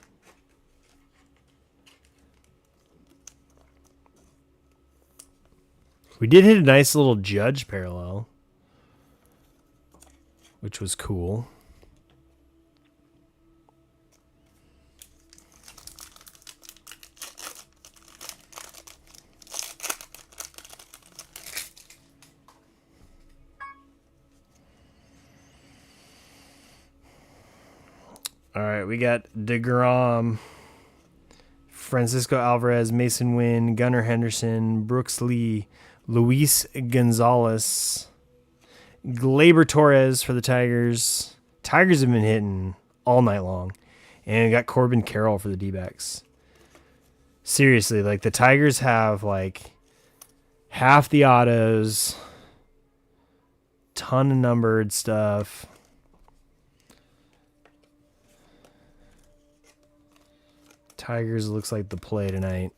We did hit a nice little Judge parallel, which was cool. All right, we got DeGrom, Francisco Alvarez, Mason Wynn, Gunnar Henderson, Brooks Lee, Luis Gonzalez, Gleyber Torres for the Tigers. Tigers have been hitting all night long. And we got Corbin Carroll for the D-backs. Seriously, like the Tigers have like half the autos, ton of numbered stuff. Tigers looks like the play tonight.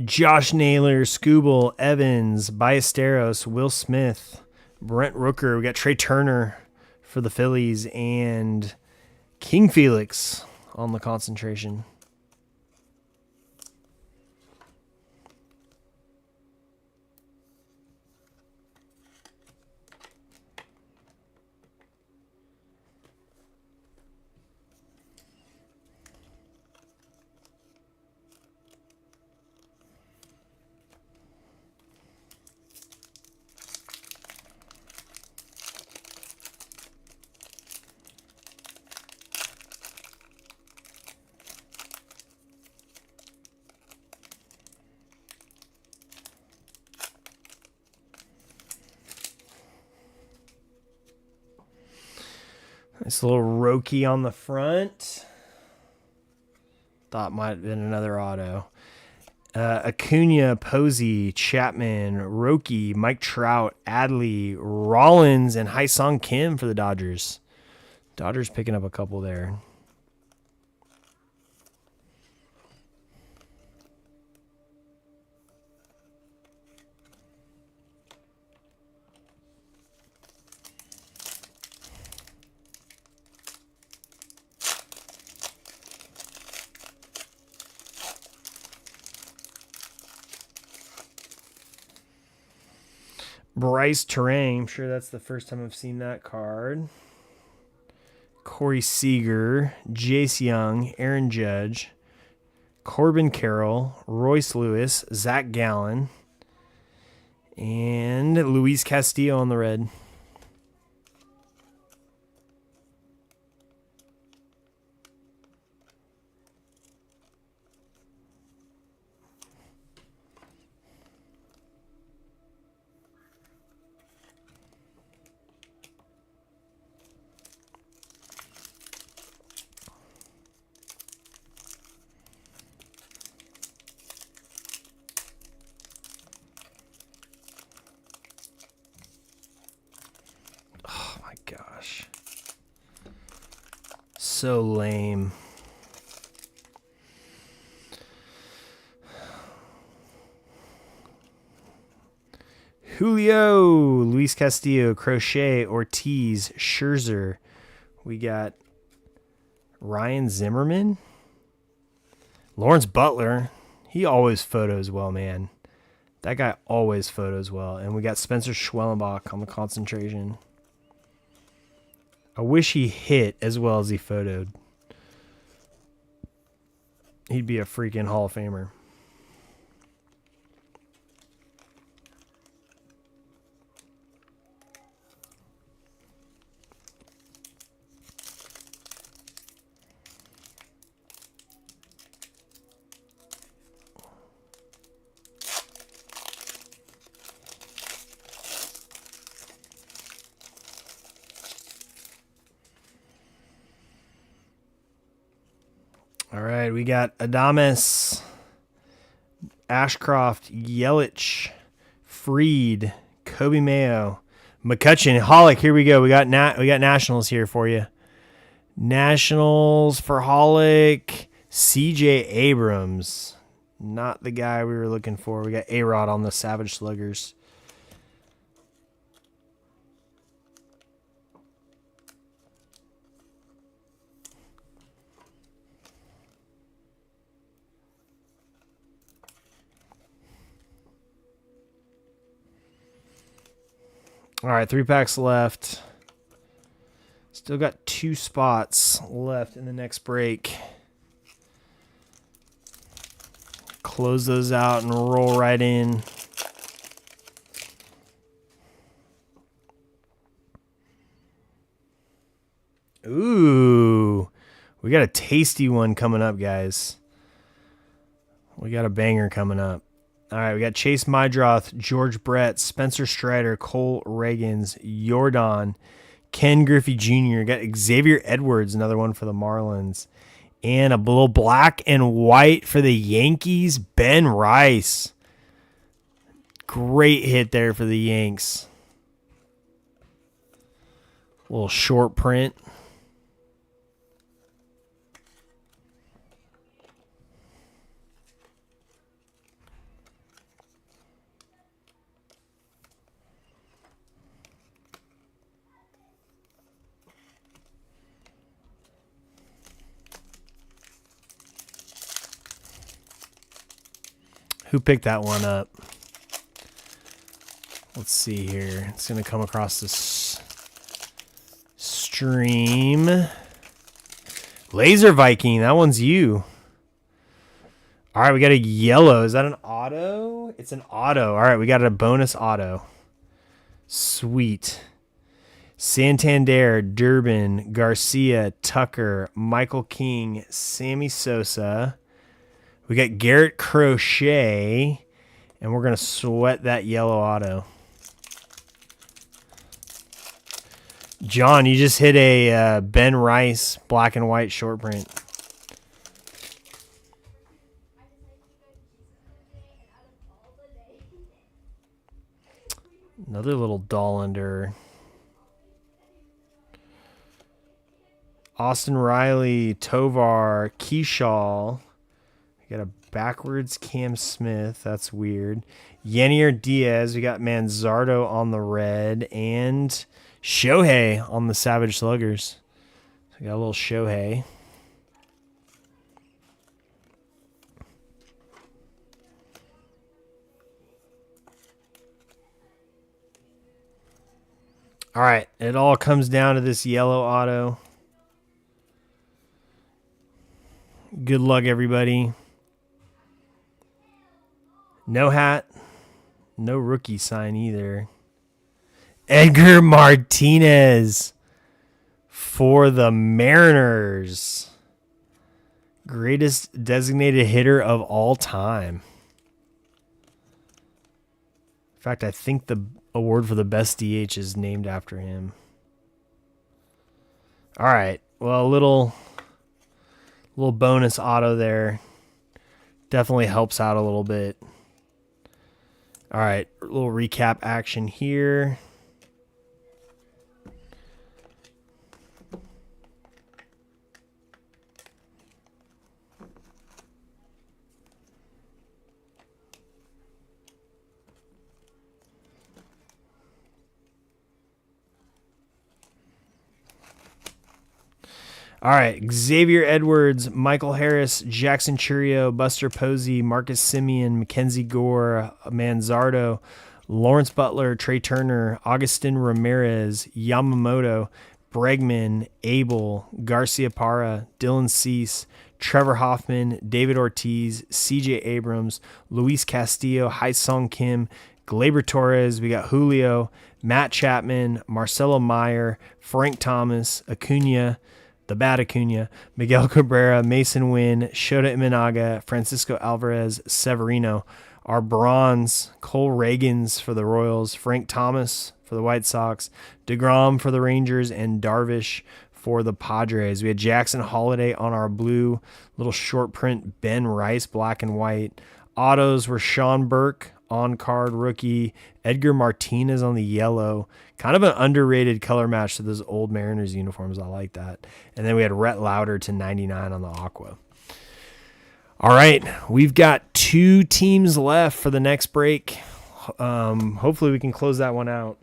Josh Naylor, Scooble, Evans, Ballesteros, Will Smith, Brent Rooker. We got Trey Turner for the Phillies and King Felix on the concentration. Nice little Roki on the front. Thought might have been another auto. Acuna, Posey, Chapman, Roki, Mike Trout, Adley, Rollins, and Hyesung Kim for the Dodgers. Dodgers picking up a couple there. Bryce Terang, I'm sure that's the first time I've seen that card. Corey Seager, Jace Young, Aaron Judge, Corbin Carroll, Royce Lewis, Zach Gallen, and Luis Castillo on the red. Gosh. So lame. Julio, Luis Castillo, Crochet, Ortiz, Scherzer. We got Ryan Zimmerman. Lawrence Butler. He always photos well, man. That guy always photos well. And we got Spencer Schwellenbach on the concentration. I wish he hit as well as he photoed. He'd be a freaking Hall of Famer. All right, we got Adames, Ashcroft, Yelich, Freed, Kobe Mayo, McCutchen, Hollick. Here we go. We got Nationals here for you. Nationals for Hollick, C.J. Abrams. Not the guy we were looking for. We got A-Rod on the Savage Sluggers. All right, 3 packs left. Still got 2 spots left in the next break. Close those out and roll right in. Ooh, we got a tasty one coming up, guys. We got a banger coming up. All right, we got Chase Mydroth, George Brett, Spencer Strider, Cole Reagans, Jordan, Ken Griffey Jr. Got Xavier Edwards, another one for the Marlins. And a little black and white for the Yankees, Ben Rice. Great hit there for the Yanks. A little short print. Who picked that one up? Let's see here. It's going to come across this stream. Laser Viking. That one's you. All right, we got a yellow. Is that an auto? It's an auto. All right, we got a bonus auto. Sweet. Santander, Durbin, Garcia, Tucker, Michael King, Sammy Sosa. We got Garrett Crochet, and we're going to sweat that yellow auto. John, you just hit a Ben Rice black and white short print. Another little Dollander. Austin Riley, Tovar, Keyshaw. We got a backwards Cam Smith. That's weird. Yenier Diaz. We got Manzardo on the red. And Shohei on the Savage Sluggers. So we got a little Shohei. All right, it all comes down to this yellow auto. Good luck, everybody. No hat, no rookie sign either. Edgar Martinez for the Mariners. Greatest designated hitter of all time. In fact, I think the award for the best DH is named after him. All right. Well, a little bonus auto there. Definitely helps out a little bit. All right. A little recap action here. All right, Xavier Edwards, Michael Harris, Jackson Churio, Buster Posey, Marcus Simeon, Mackenzie Gore, Manzardo, Lawrence Butler, Trey Turner, Augustin Ramirez, Yamamoto, Bregman, Abel, Garcia Parra, Dylan Cease, Trevor Hoffman, David Ortiz, CJ Abrams, Luis Castillo, Hai-Sung Kim, Gleyber Torres. We got Julio, Matt Chapman, Marcelo Meyer, Frank Thomas, Acuna, the bad Acuna, Miguel Cabrera, Mason Wynn, Shota Imanaga, Francisco Alvarez, Severino. Our bronze, Cole Reagans for the Royals, Frank Thomas for the White Sox, DeGrom for the Rangers, and Darvish for the Padres. We had Jackson Holiday on our blue, little short print Ben Rice, black and white. Autos were Sean Burke, on-card rookie, Edgar Martinez on the yellow. Kind of an underrated color match to those old Mariners uniforms. I like that. And then we had Rhett Lauder to 99 on the aqua. All right, we've got 2 teams left for the next break. Hopefully we can close that one out.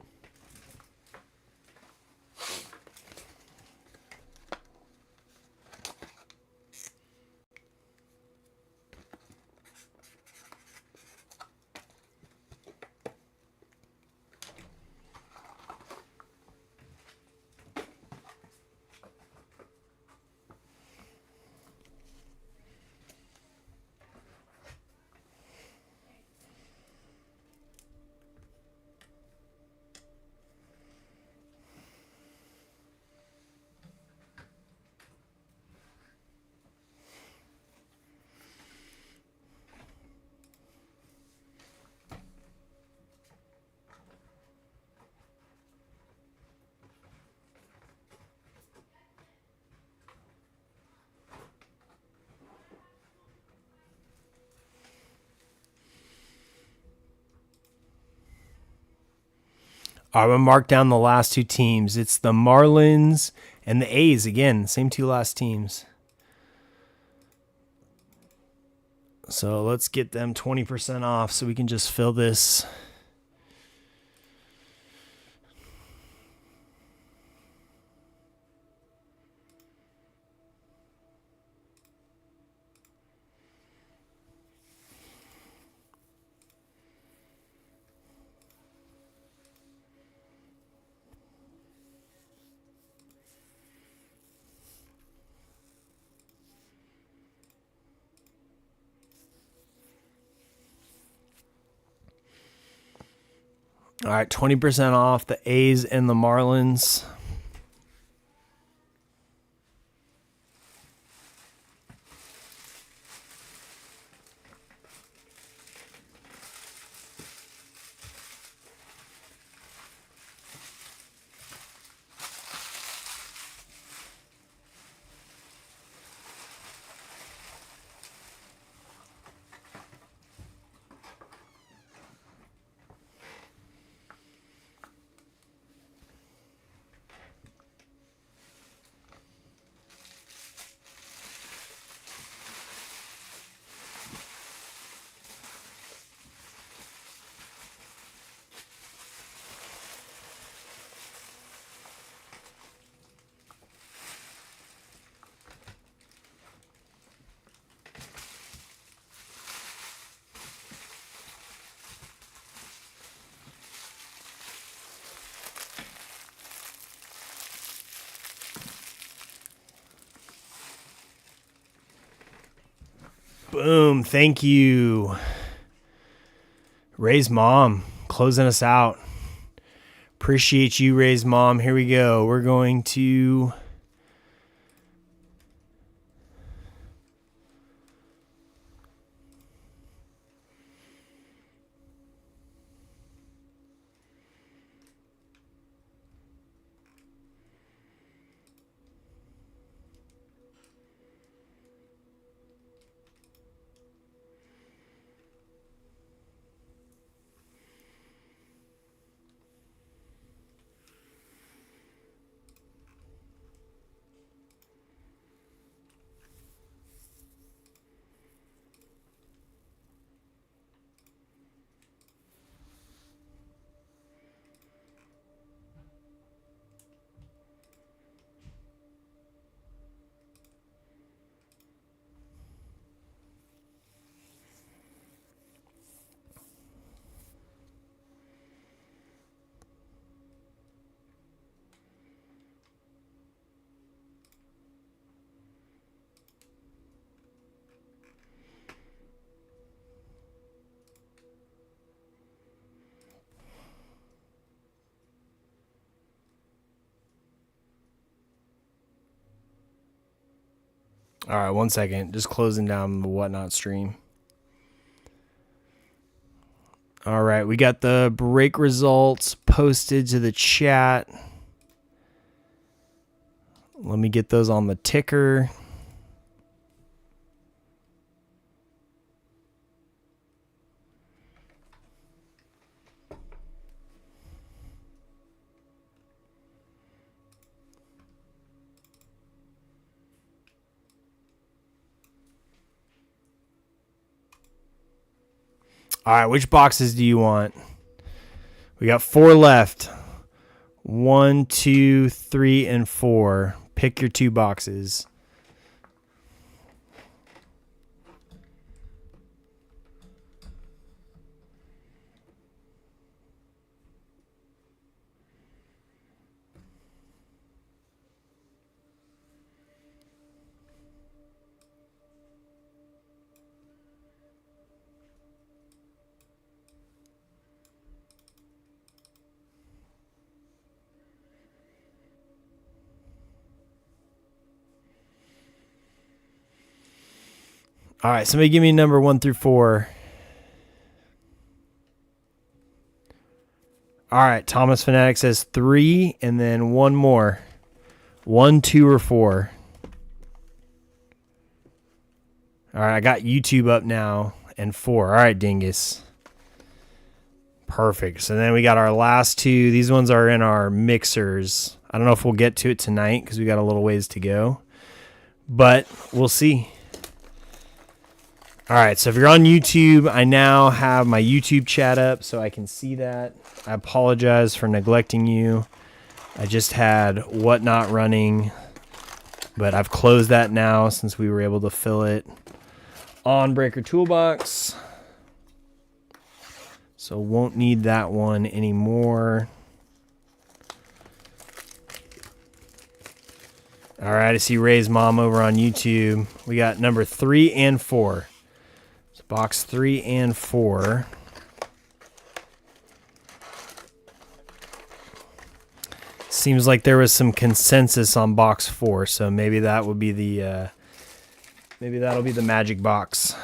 I'm going to mark down the last 2 teams. It's the Marlins and the A's. Again, same 2 last teams. So let's get them 20% off so we can just fill this. All right, 20% off the A's and the Marlins. Boom. Thank you. Ray's mom closing us out. Appreciate you, Ray's mom. Here we go. We're going to... All right, 1 second. Just closing down the Whatnot stream. All right, we got the break results posted to the chat. Let me get those on the ticker. All right, which boxes do you want? We got 4 left. 1, 2, 3, and 4. Pick your 2 boxes. All right, somebody give me number 1 through 4. All right, Thomas Fanatic says 3, and then 1 more. 1, 2, or 4. All right, I got YouTube up now, and 4. All right, Dingus. Perfect. So then we got our last 2. These ones are in our mixers. I don't know if we'll get to it tonight because we got a little ways to go, but we'll see. All right, so if you're on YouTube, I now have my YouTube chat up so I can see that. I apologize for neglecting you. I just had Whatnot running, but I've closed that now since we were able to fill it on Breaker Toolbox. So won't need that one anymore. All right, I see Ray's mom over on YouTube. We got number 3 and 4. Box 3 and 4. Seems like there was some consensus on box 4, so maybe that would be the maybe that'll be the magic box.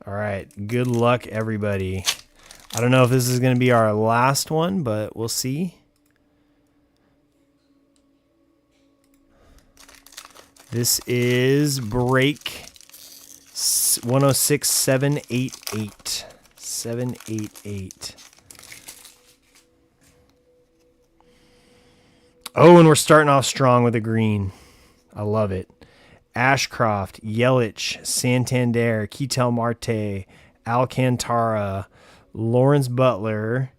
All right, good luck, everybody. I don't know if this is going to be our last one, but we'll see. This is break 106788. 788. Oh, and we're starting off strong with a green. I love it. Ashcroft, Yelich, Santander, Ketel Marte, Alcantara, Lawrence Butler.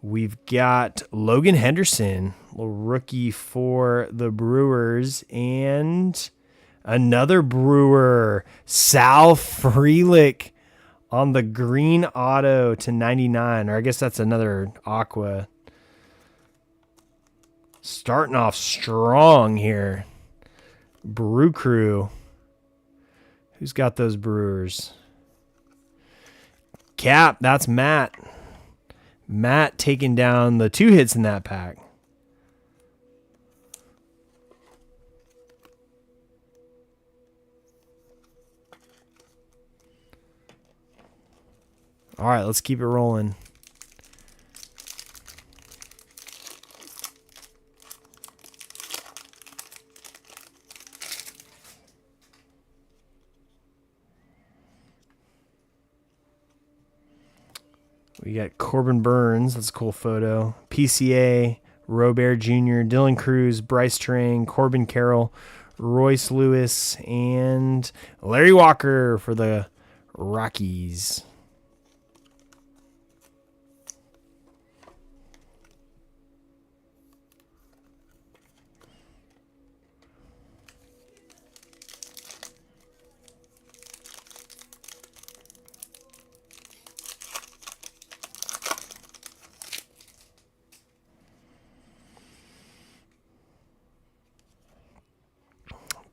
We've got Logan Henderson, little rookie for the Brewers, and another Brewer, Sal Frelick on the green auto to 99, or I guess that's another Aqua. Starting off strong here. Brew Crew. Who's got those Brewers? Cap, that's Matt. Matt taking down the 2 hits in that pack. All right, let's keep it rolling. We got Corbin Burns. That's a cool photo. PCA, Robert Jr., Dylan Cruz, Bryce Terang, Corbin Carroll, Royce Lewis, and Larry Walker for the Rockies.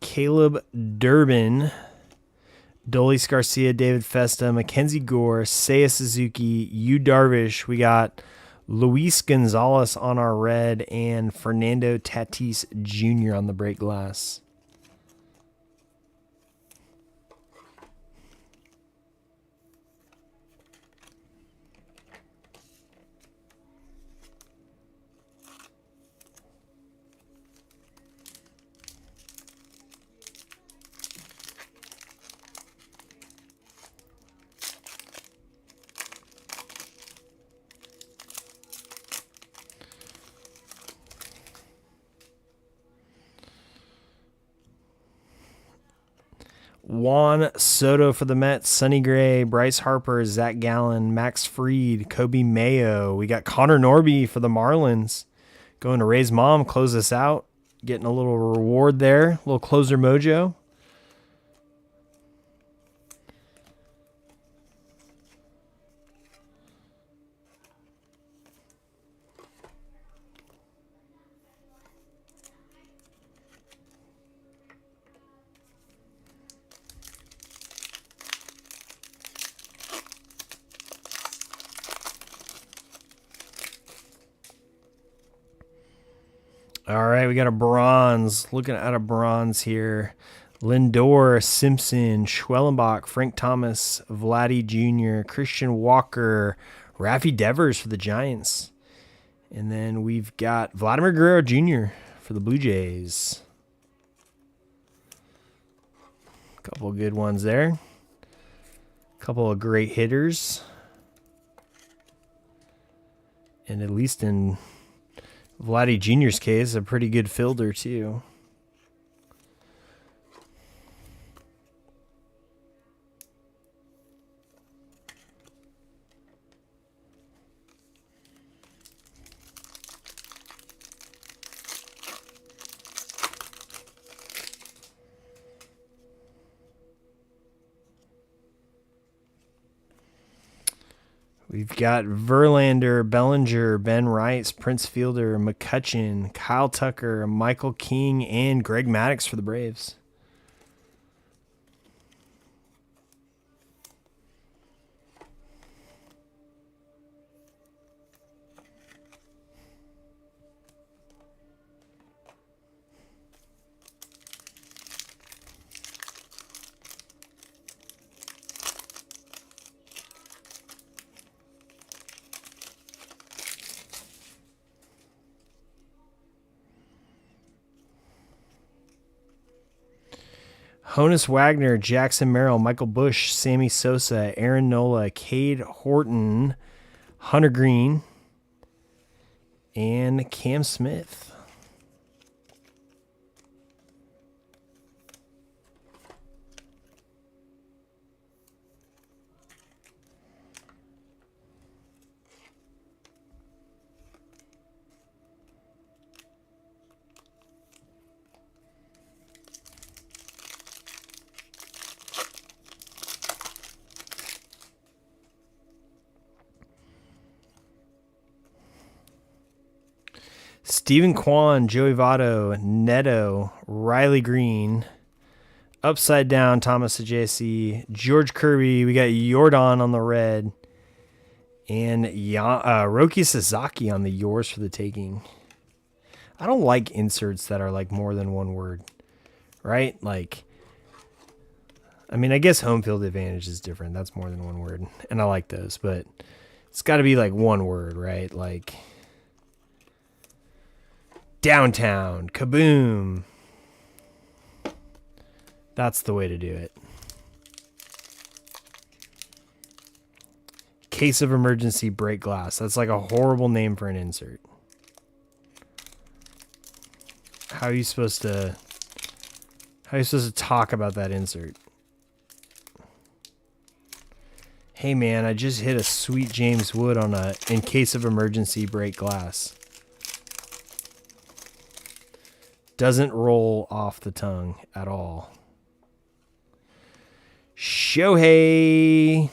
Caleb Durbin, Dolis Garcia, David Festa, Mackenzie Gore, Seiya Suzuki, Yu Darvish. We got Luis Gonzalez on our red and Fernando Tatis Jr. on the break glass. Juan Soto for the Mets, Sonny Gray, Bryce Harper, Zach Gallen, Max Fried, Kobe Mayo. We got Connor Norby for the Marlins. Going to Ray's mom, close us out. Getting a little reward there, a little closer mojo. All right, we got a bronze. Looking at a bronze here. Lindor, Simpson, Schwellenbach, Frank Thomas, Vladdy Jr., Christian Walker, Raffy Devers for the Giants. And then we've got Vladimir Guerrero Jr. for the Blue Jays. Couple of good ones there. Couple of great hitters. And at least in Vladdy Jr.'s case, a pretty good fielder, too. We've got Verlander, Bellinger, Ben Rice, Prince Fielder, McCutchen, Kyle Tucker, Michael King, and Greg Maddux for the Braves. Honus Wagner, Jackson Merrill, Michael Bush, Sammy Sosa, Aaron Nola, Cade Horton, Hunter Green, and Cam Smith. Stephen Kwan, Joey Votto, Neto, Riley Green, Upside Down, Thomas Ajasi, George Kirby. We got Jordan on the red, and Roki Sasaki on the yours for the taking. I don't like inserts that are like more than one word, right? Like, I mean, I guess home field advantage is different. That's more than one word, and I like those, but it's got to be like one word, right? Like downtown, kaboom. That's the way to do it. Case of emergency, break glass. That's like a horrible name for an insert. How are you supposed to talk about that insert? Hey man, I just hit a sweet James Wood on a in case of emergency, break glass. Doesn't roll off the tongue at all. Shohei.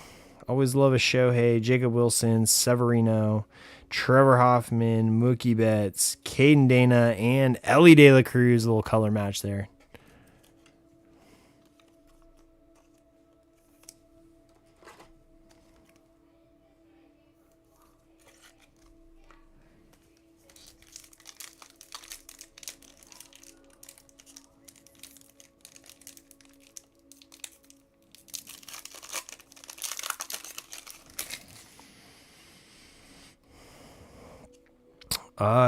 Always love a Shohei. Jacob Wilson, Severino, Trevor Hoffman, Mookie Betts, Caden Dana, and Ellie De La Cruz. A little color match there.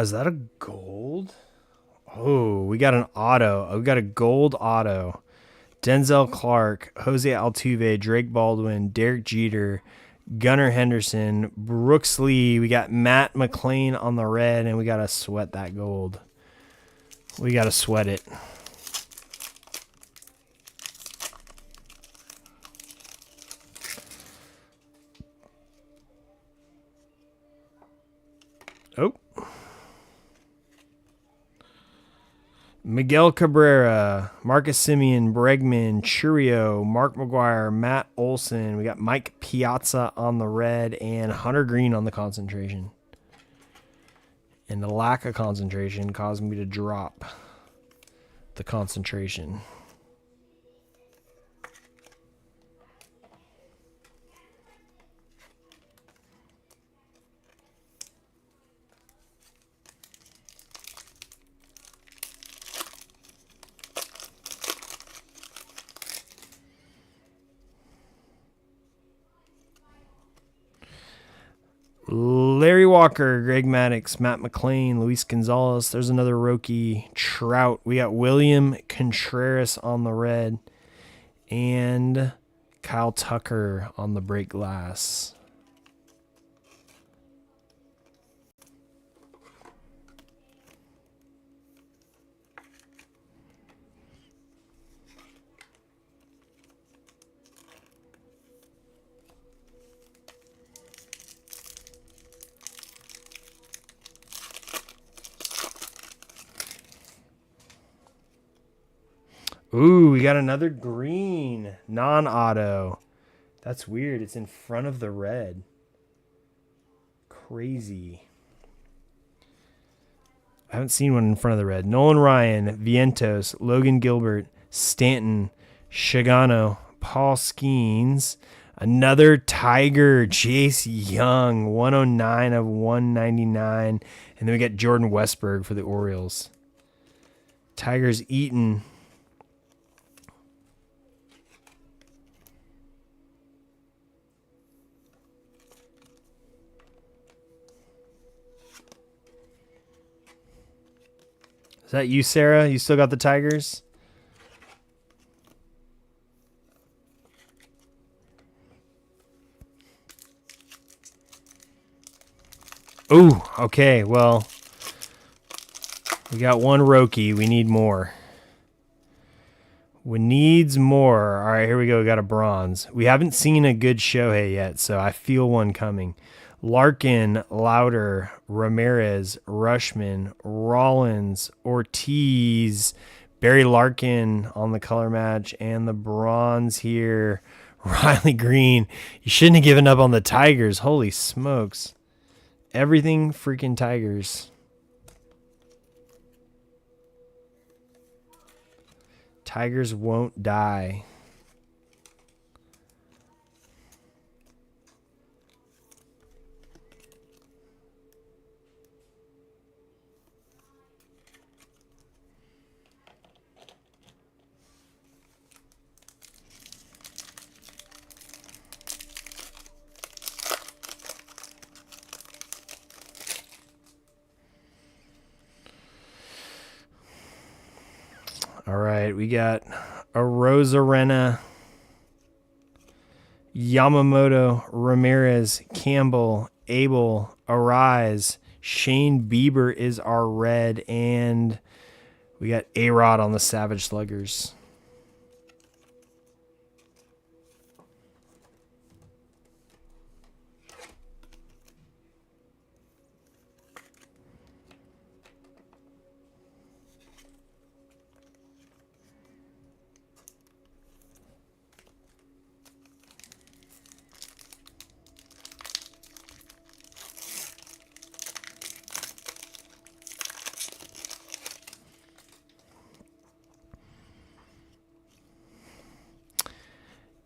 Is that a gold? Oh, we got an auto. We got a gold auto. Denzel Clark, Jose Altuve, Drake Baldwin, Derek Jeter, Gunnar Henderson, Brooks Lee. We got Matt McLean on the red, and we got to sweat that gold. We got to sweat it. Oh. Miguel Cabrera, Marcus Semien, Bregman, Churio, Mark McGuire, Matt Olson. We got Mike Piazza on the red and Hunter Green on the concentration. And the lack of concentration caused me to drop the concentration. Larry Walker, Greg Maddux, Matt McLean, Luis Gonzalez. There's another Roki. Trout. We got William Contreras on the red and Kyle Tucker on the break glass. Ooh, we got another green non-auto. That's weird. It's in front of the red. Crazy. I haven't seen one in front of the red. Nolan Ryan, Vientos, Logan Gilbert, Stanton, Shigano, Paul Skeens. Another Tiger, Chase Young, 109 of 199. And then we got Jordan Westberg for the Orioles. Tigers eating. Is that you, Sarah? You still got the Tigers? Ooh, okay. Well, we got one Roki. We need more. We needs more. All right, here we go. We got a bronze. We haven't seen a good Shohei yet, so I feel one coming. Larkin, Louder, Ramirez, Rushman, Rollins, Ortiz, Barry Larkin on the color match, and the bronze here, Riley Green. You shouldn't have given up on the Tigers. Holy smokes. Everything freaking Tigers. Tigers won't die. All right, we got a Rosarena, Yamamoto, Ramirez, Campbell, Abel, Arise, Shane Bieber is our red, and we got A-Rod on the Savage Sluggers.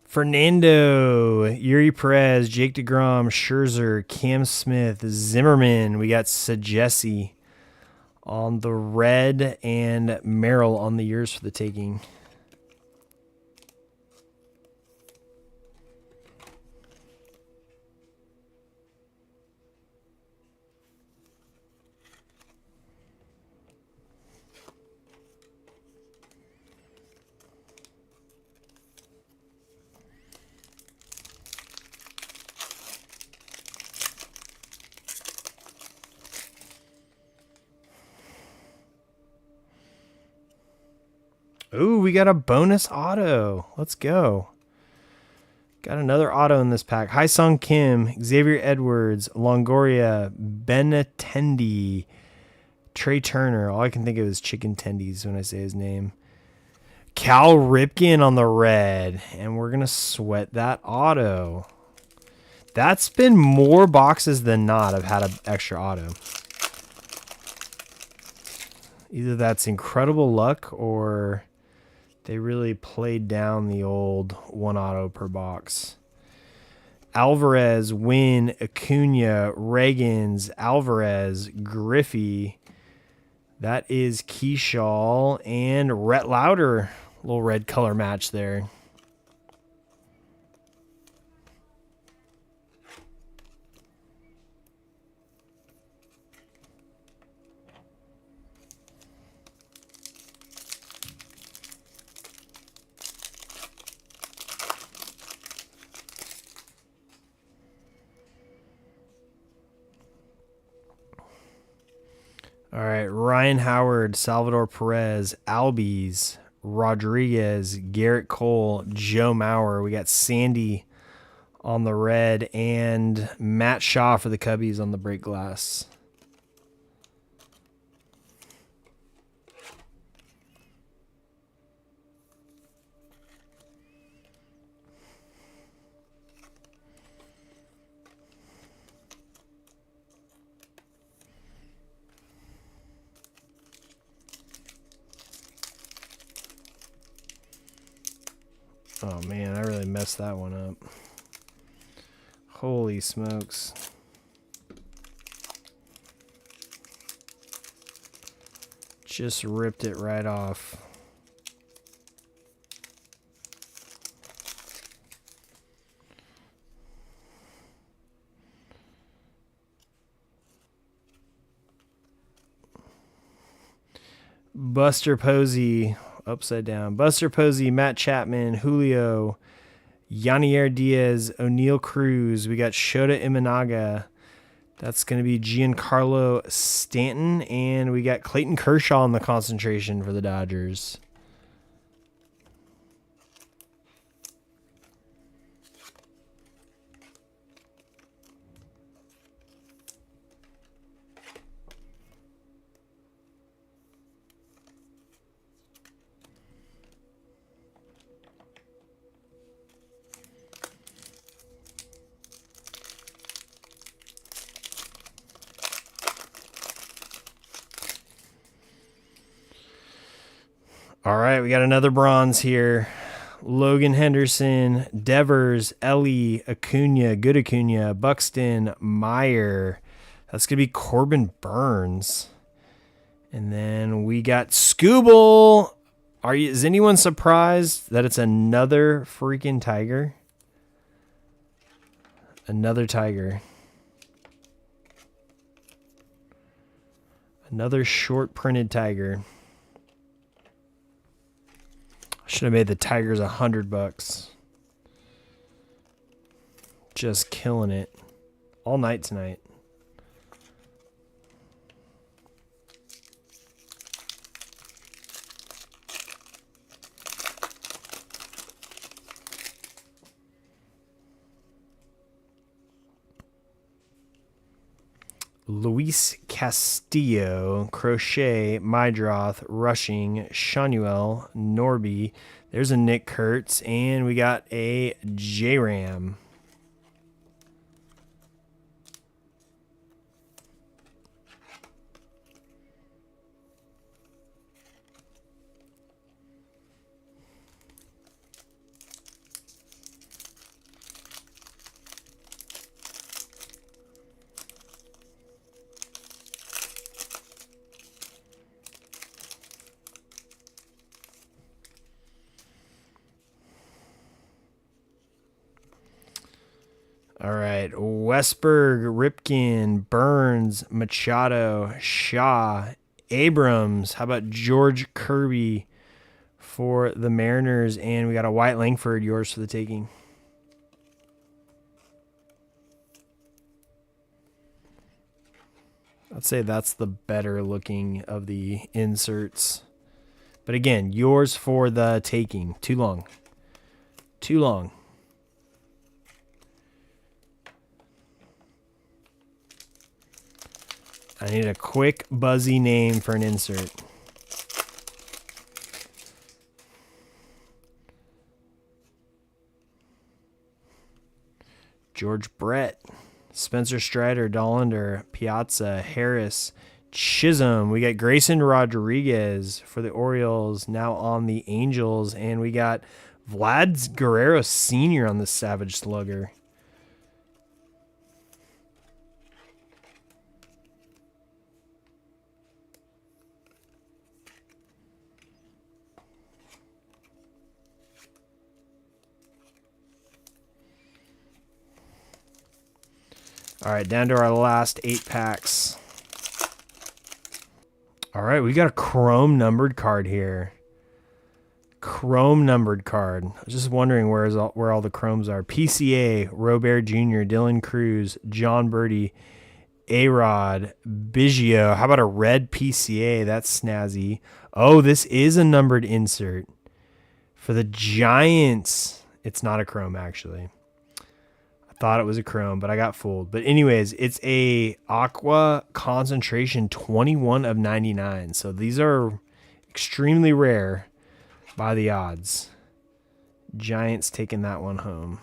Fernando, Yuri Perez, Jake DeGrom, Scherzer, Cam Smith, Zimmerman. We got Sajesi on the red and Merrill on the years for the taking. Ooh, we got a bonus auto. Let's go. Got another auto in this pack. Hai-Sung Kim, Xavier Edwards, Longoria, Benatendi, Trey Turner. All I can think of is chicken tendies when I say his name. Cal Ripken on the red. And we're going to sweat that auto. That's been more boxes than not I've had an extra auto. Either that's incredible luck or they really played down the old one auto per box. Alvarez, Wynn, Acuna, Reagans, Alvarez, Griffey. That is Keyshaw and Rhett Lauder. Little red color match there. All right, Ryan Howard, Salvador Perez, Albies, Rodriguez, Garrett Cole, Joe Mauer. We got Sandy on the red and Matt Shaw for the Cubbies on the break glass. Oh, man, I really messed that one up. Holy smokes. Just ripped it right off. Buster Posey, upside down. Buster Posey, Matt Chapman, Julio, Yanier Diaz, O'Neal Cruz. We got Shota Imanaga. That's going to be Giancarlo Stanton, and we got Clayton Kershaw in the concentration for the Dodgers. All right, we got another bronze here. Logan Henderson, Devers, Ellie, Acuna, Good Acuna, Buxton, Meyer. That's going to be Corbin Burns. And then we got Scooble. Is anyone surprised that it's another freaking Tiger? Another Tiger. Another short printed Tiger. Should have made the Tigers $100. Just killing it all night tonight. Luis Castillo, Crochet, Mydroth, Rushing, Shanuel, Norby. There's a Nick Kurtz, and we got a J-Ram. All right, Westberg, Ripken, Burns, Machado, Shaw, Abrams. How about George Kirby for the Mariners? And we got a White Langford, yours for the taking. I'd say that's the better looking of the inserts. But again, yours for the taking. Too long. Too long. I need a quick, buzzy name for an insert. George Brett, Spencer Strider, Dollander, Piazza, Harris, Chisholm. We got Grayson Rodriguez for the Orioles, now on the Angels. And we got Vlad Guerrero Sr. on the Savage Slugger. All right, down to our last 8 packs. All right, we got a chrome numbered card here. Chrome numbered card. I was just wondering where all the chromes are. PCA, Robert Jr., Dylan Cruz, John Birdie, A-Rod, Biggio. How about a red PCA? That's snazzy. Oh, this is a numbered insert. For the Giants, it's not a chrome, actually. Thought it was a chrome, but I got fooled. But anyways, it's a Aqua Concentration 21 of 99. So these are extremely rare by the odds. Giants taking that one home.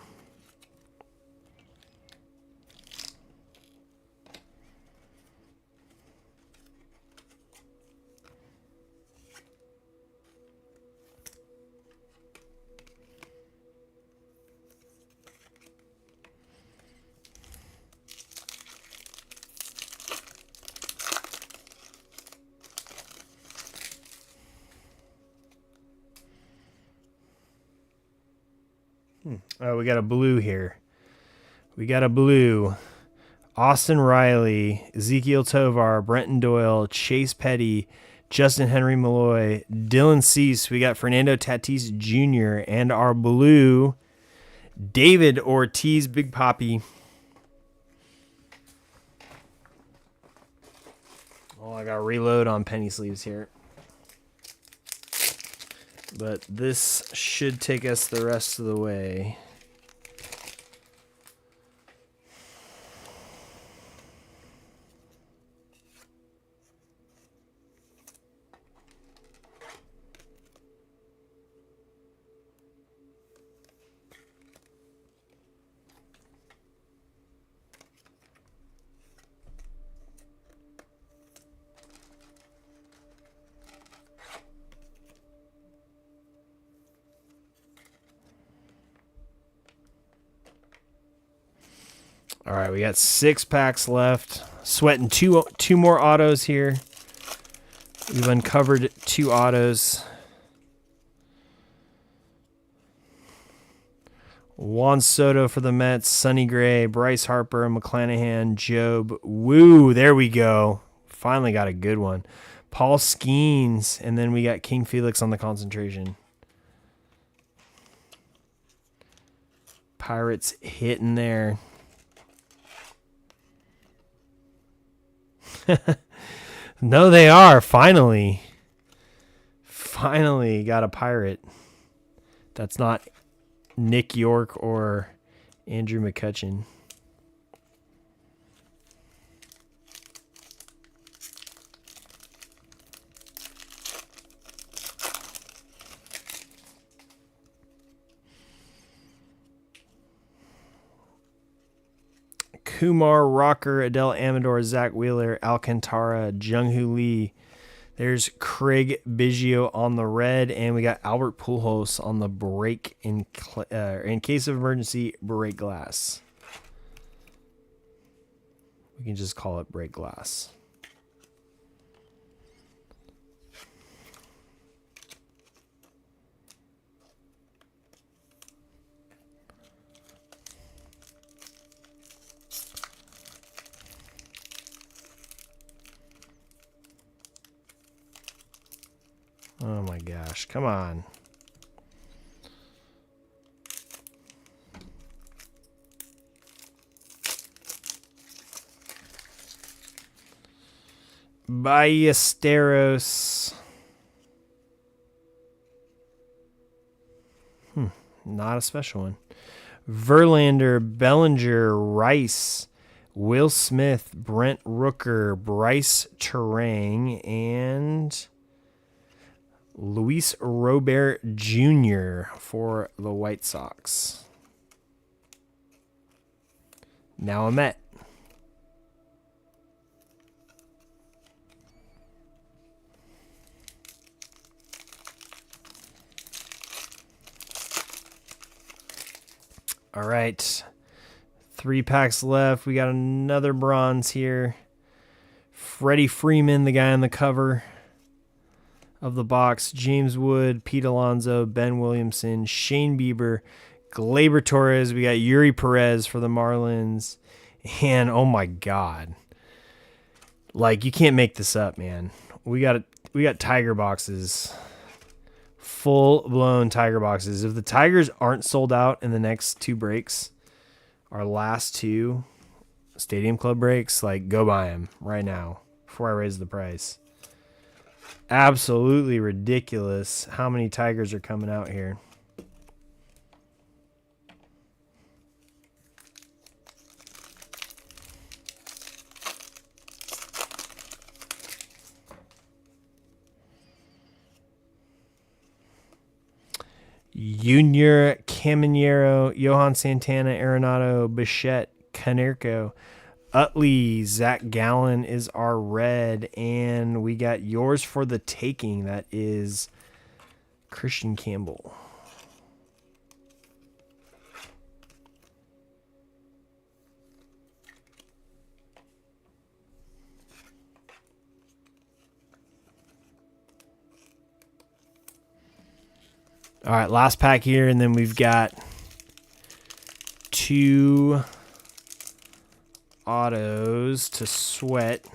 Oh, we got a blue here. We got a blue. Austin Riley, Ezekiel Tovar, Brenton Doyle, Chase Petty, Justin Henry Malloy, Dylan Cease. We got Fernando Tatis Jr. and our blue, David Ortiz, Big Papi. Well, I got to reload on penny sleeves here. But this should take us the rest of the way. All right, we got 6 packs left. Sweating two more autos here. We've uncovered 2 autos. Juan Soto for the Mets, Sonny Gray, Bryce Harper, McClanahan, Job. Woo, there we go. Finally got a good one. Paul Skeens, and then we got King Felix on the concentration. Pirates hitting there. No, they are. Finally got a Pirate. That's not Nick York or Andrew McCutchen. Kumar, Rocker, Adele Amador, Zach Wheeler, Alcantara, Jung-Hoo Lee. There's Craig Biggio on the red, and we got Albert Pujols on the break in case of emergency break glass. We can just call it break glass. Oh my gosh, come on. Ballesteros. Not a special one. Verlander, Bellinger, Rice, Will Smith, Brent Rooker, Bryce Terang, and Luis Robert Jr. for the White Sox. Now a Met. All right. 3 packs left. We got another bronze here. Freddie Freeman, the guy on the cover of the box. James Wood, Pete Alonso, Ben Williamson, Shane Bieber, Gleyber Torres. We got Yuri Perez for the Marlins. And, oh my God. Like, you can't make this up, man. We got Tiger boxes. Full-blown Tiger boxes. If the Tigers aren't sold out in the next 2 breaks, our last 2 Stadium Club breaks, like, go buy them right now before I raise the price. Absolutely ridiculous how many Tigers are coming out here. Junior Caminero, Johan Santana, Arenado, Bichette, Canerco, Utley, Zach Gallen is our red, and we got yours for the taking. That is Christian Campbell. All right, last pack here, and then we've got 2 autos to sweat.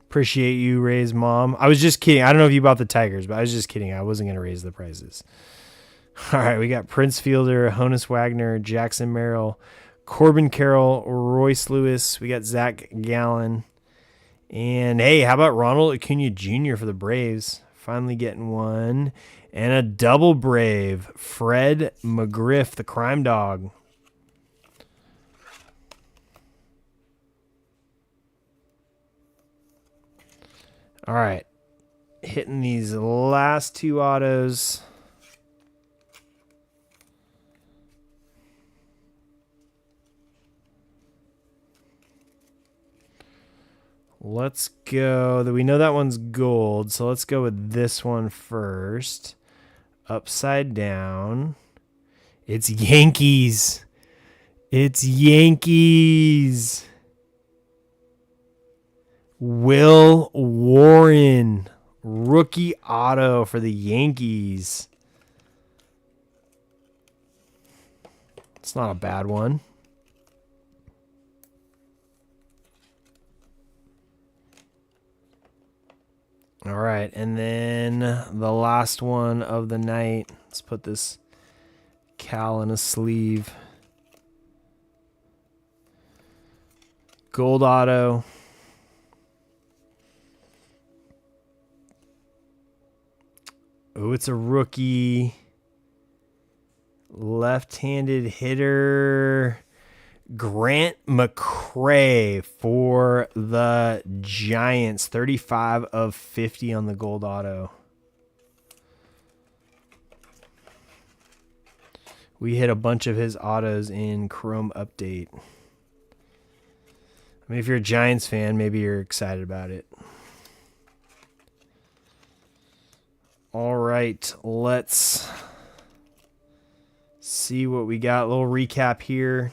Appreciate you, Ray's mom. I was just kidding. I don't know if you bought the Tigers, but I was just kidding. I wasn't going to raise the prices. All right, we got Prince Fielder, Honus Wagner, Jackson Merrill, Corbin Carroll, Royce Lewis. We got Zach Gallen. And, hey, how about Ronald Acuna Jr. for the Braves? Finally getting one. And a double Brave, Fred McGriff, the crime dog. All right. Hitting these last two autos. Let's go. We know that one's gold, so let's go with this one first. Upside down. It's Yankees. It's Yankees. Will Warren, rookie auto for the Yankees. It's not a bad one. All right, and then the last one of the night. Let's put this Cal in a sleeve. Gold auto. Oh, it's a rookie. Left-handed hitter. Grant McCray for the Giants. 35 of 50 on the gold auto. We hit a bunch of his autos in Chrome Update. I mean, if you're a Giants fan, maybe you're excited about it. All right, let's see what we got. A little recap here.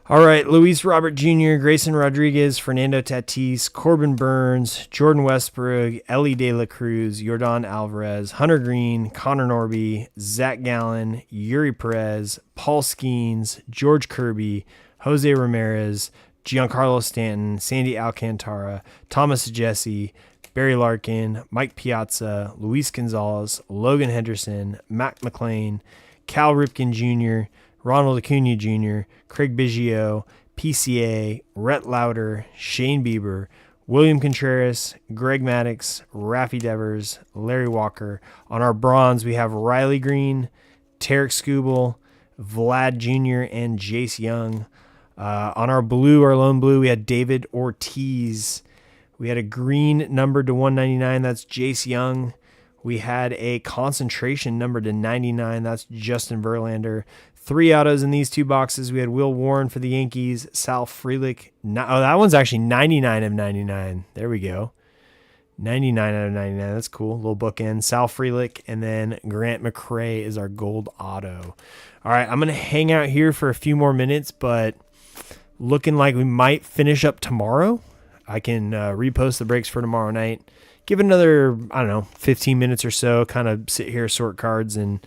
All right, Luis Robert Jr., Grayson Rodriguez, Fernando Tatis, Corbin Burns, Jordan Westbrook, Ellie De La Cruz, Yordan Alvarez, Hunter Green, Connor Norby, Zach Gallen, Yuri Perez, Paul Skeens, George Kirby, Jose Ramirez, Giancarlo Stanton, Sandy Alcantara, Thomas Jesse, Barry Larkin, Mike Piazza, Luis Gonzalez, Logan Henderson, Mac McLean, Cal Ripken Jr., Ronald Acuna Jr., Craig Biggio, PCA, Rhett Lauder, Shane Bieber, William Contreras, Greg Maddux, Raffy Devers, Larry Walker. On our bronze, we have Riley Green, Tarek Skubal, Vlad Jr., and Jace Young. On our blue, our lone blue, we had David Ortiz. We had a green numbered to 199. That's Jace Young. We had a concentration numbered to 99. That's Justin Verlander. 3 autos in these 2 boxes. We had Will Warren for the Yankees, Sal Frelick. Oh, that one's actually 99 of 99. There we go. 99 out of 99. That's cool. Little bookend. Sal Frelick, and then Grant McCray is our gold auto. All right, I'm going to hang out here for a few more minutes, but looking like we might finish up tomorrow. I can repost the breaks for tomorrow night. Give it another, 15 minutes or so, kind of sit here, sort cards, and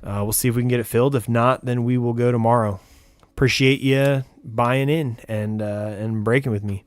we'll see if we can get it filled. If not, then we will go tomorrow. Appreciate you buying in and breaking with me.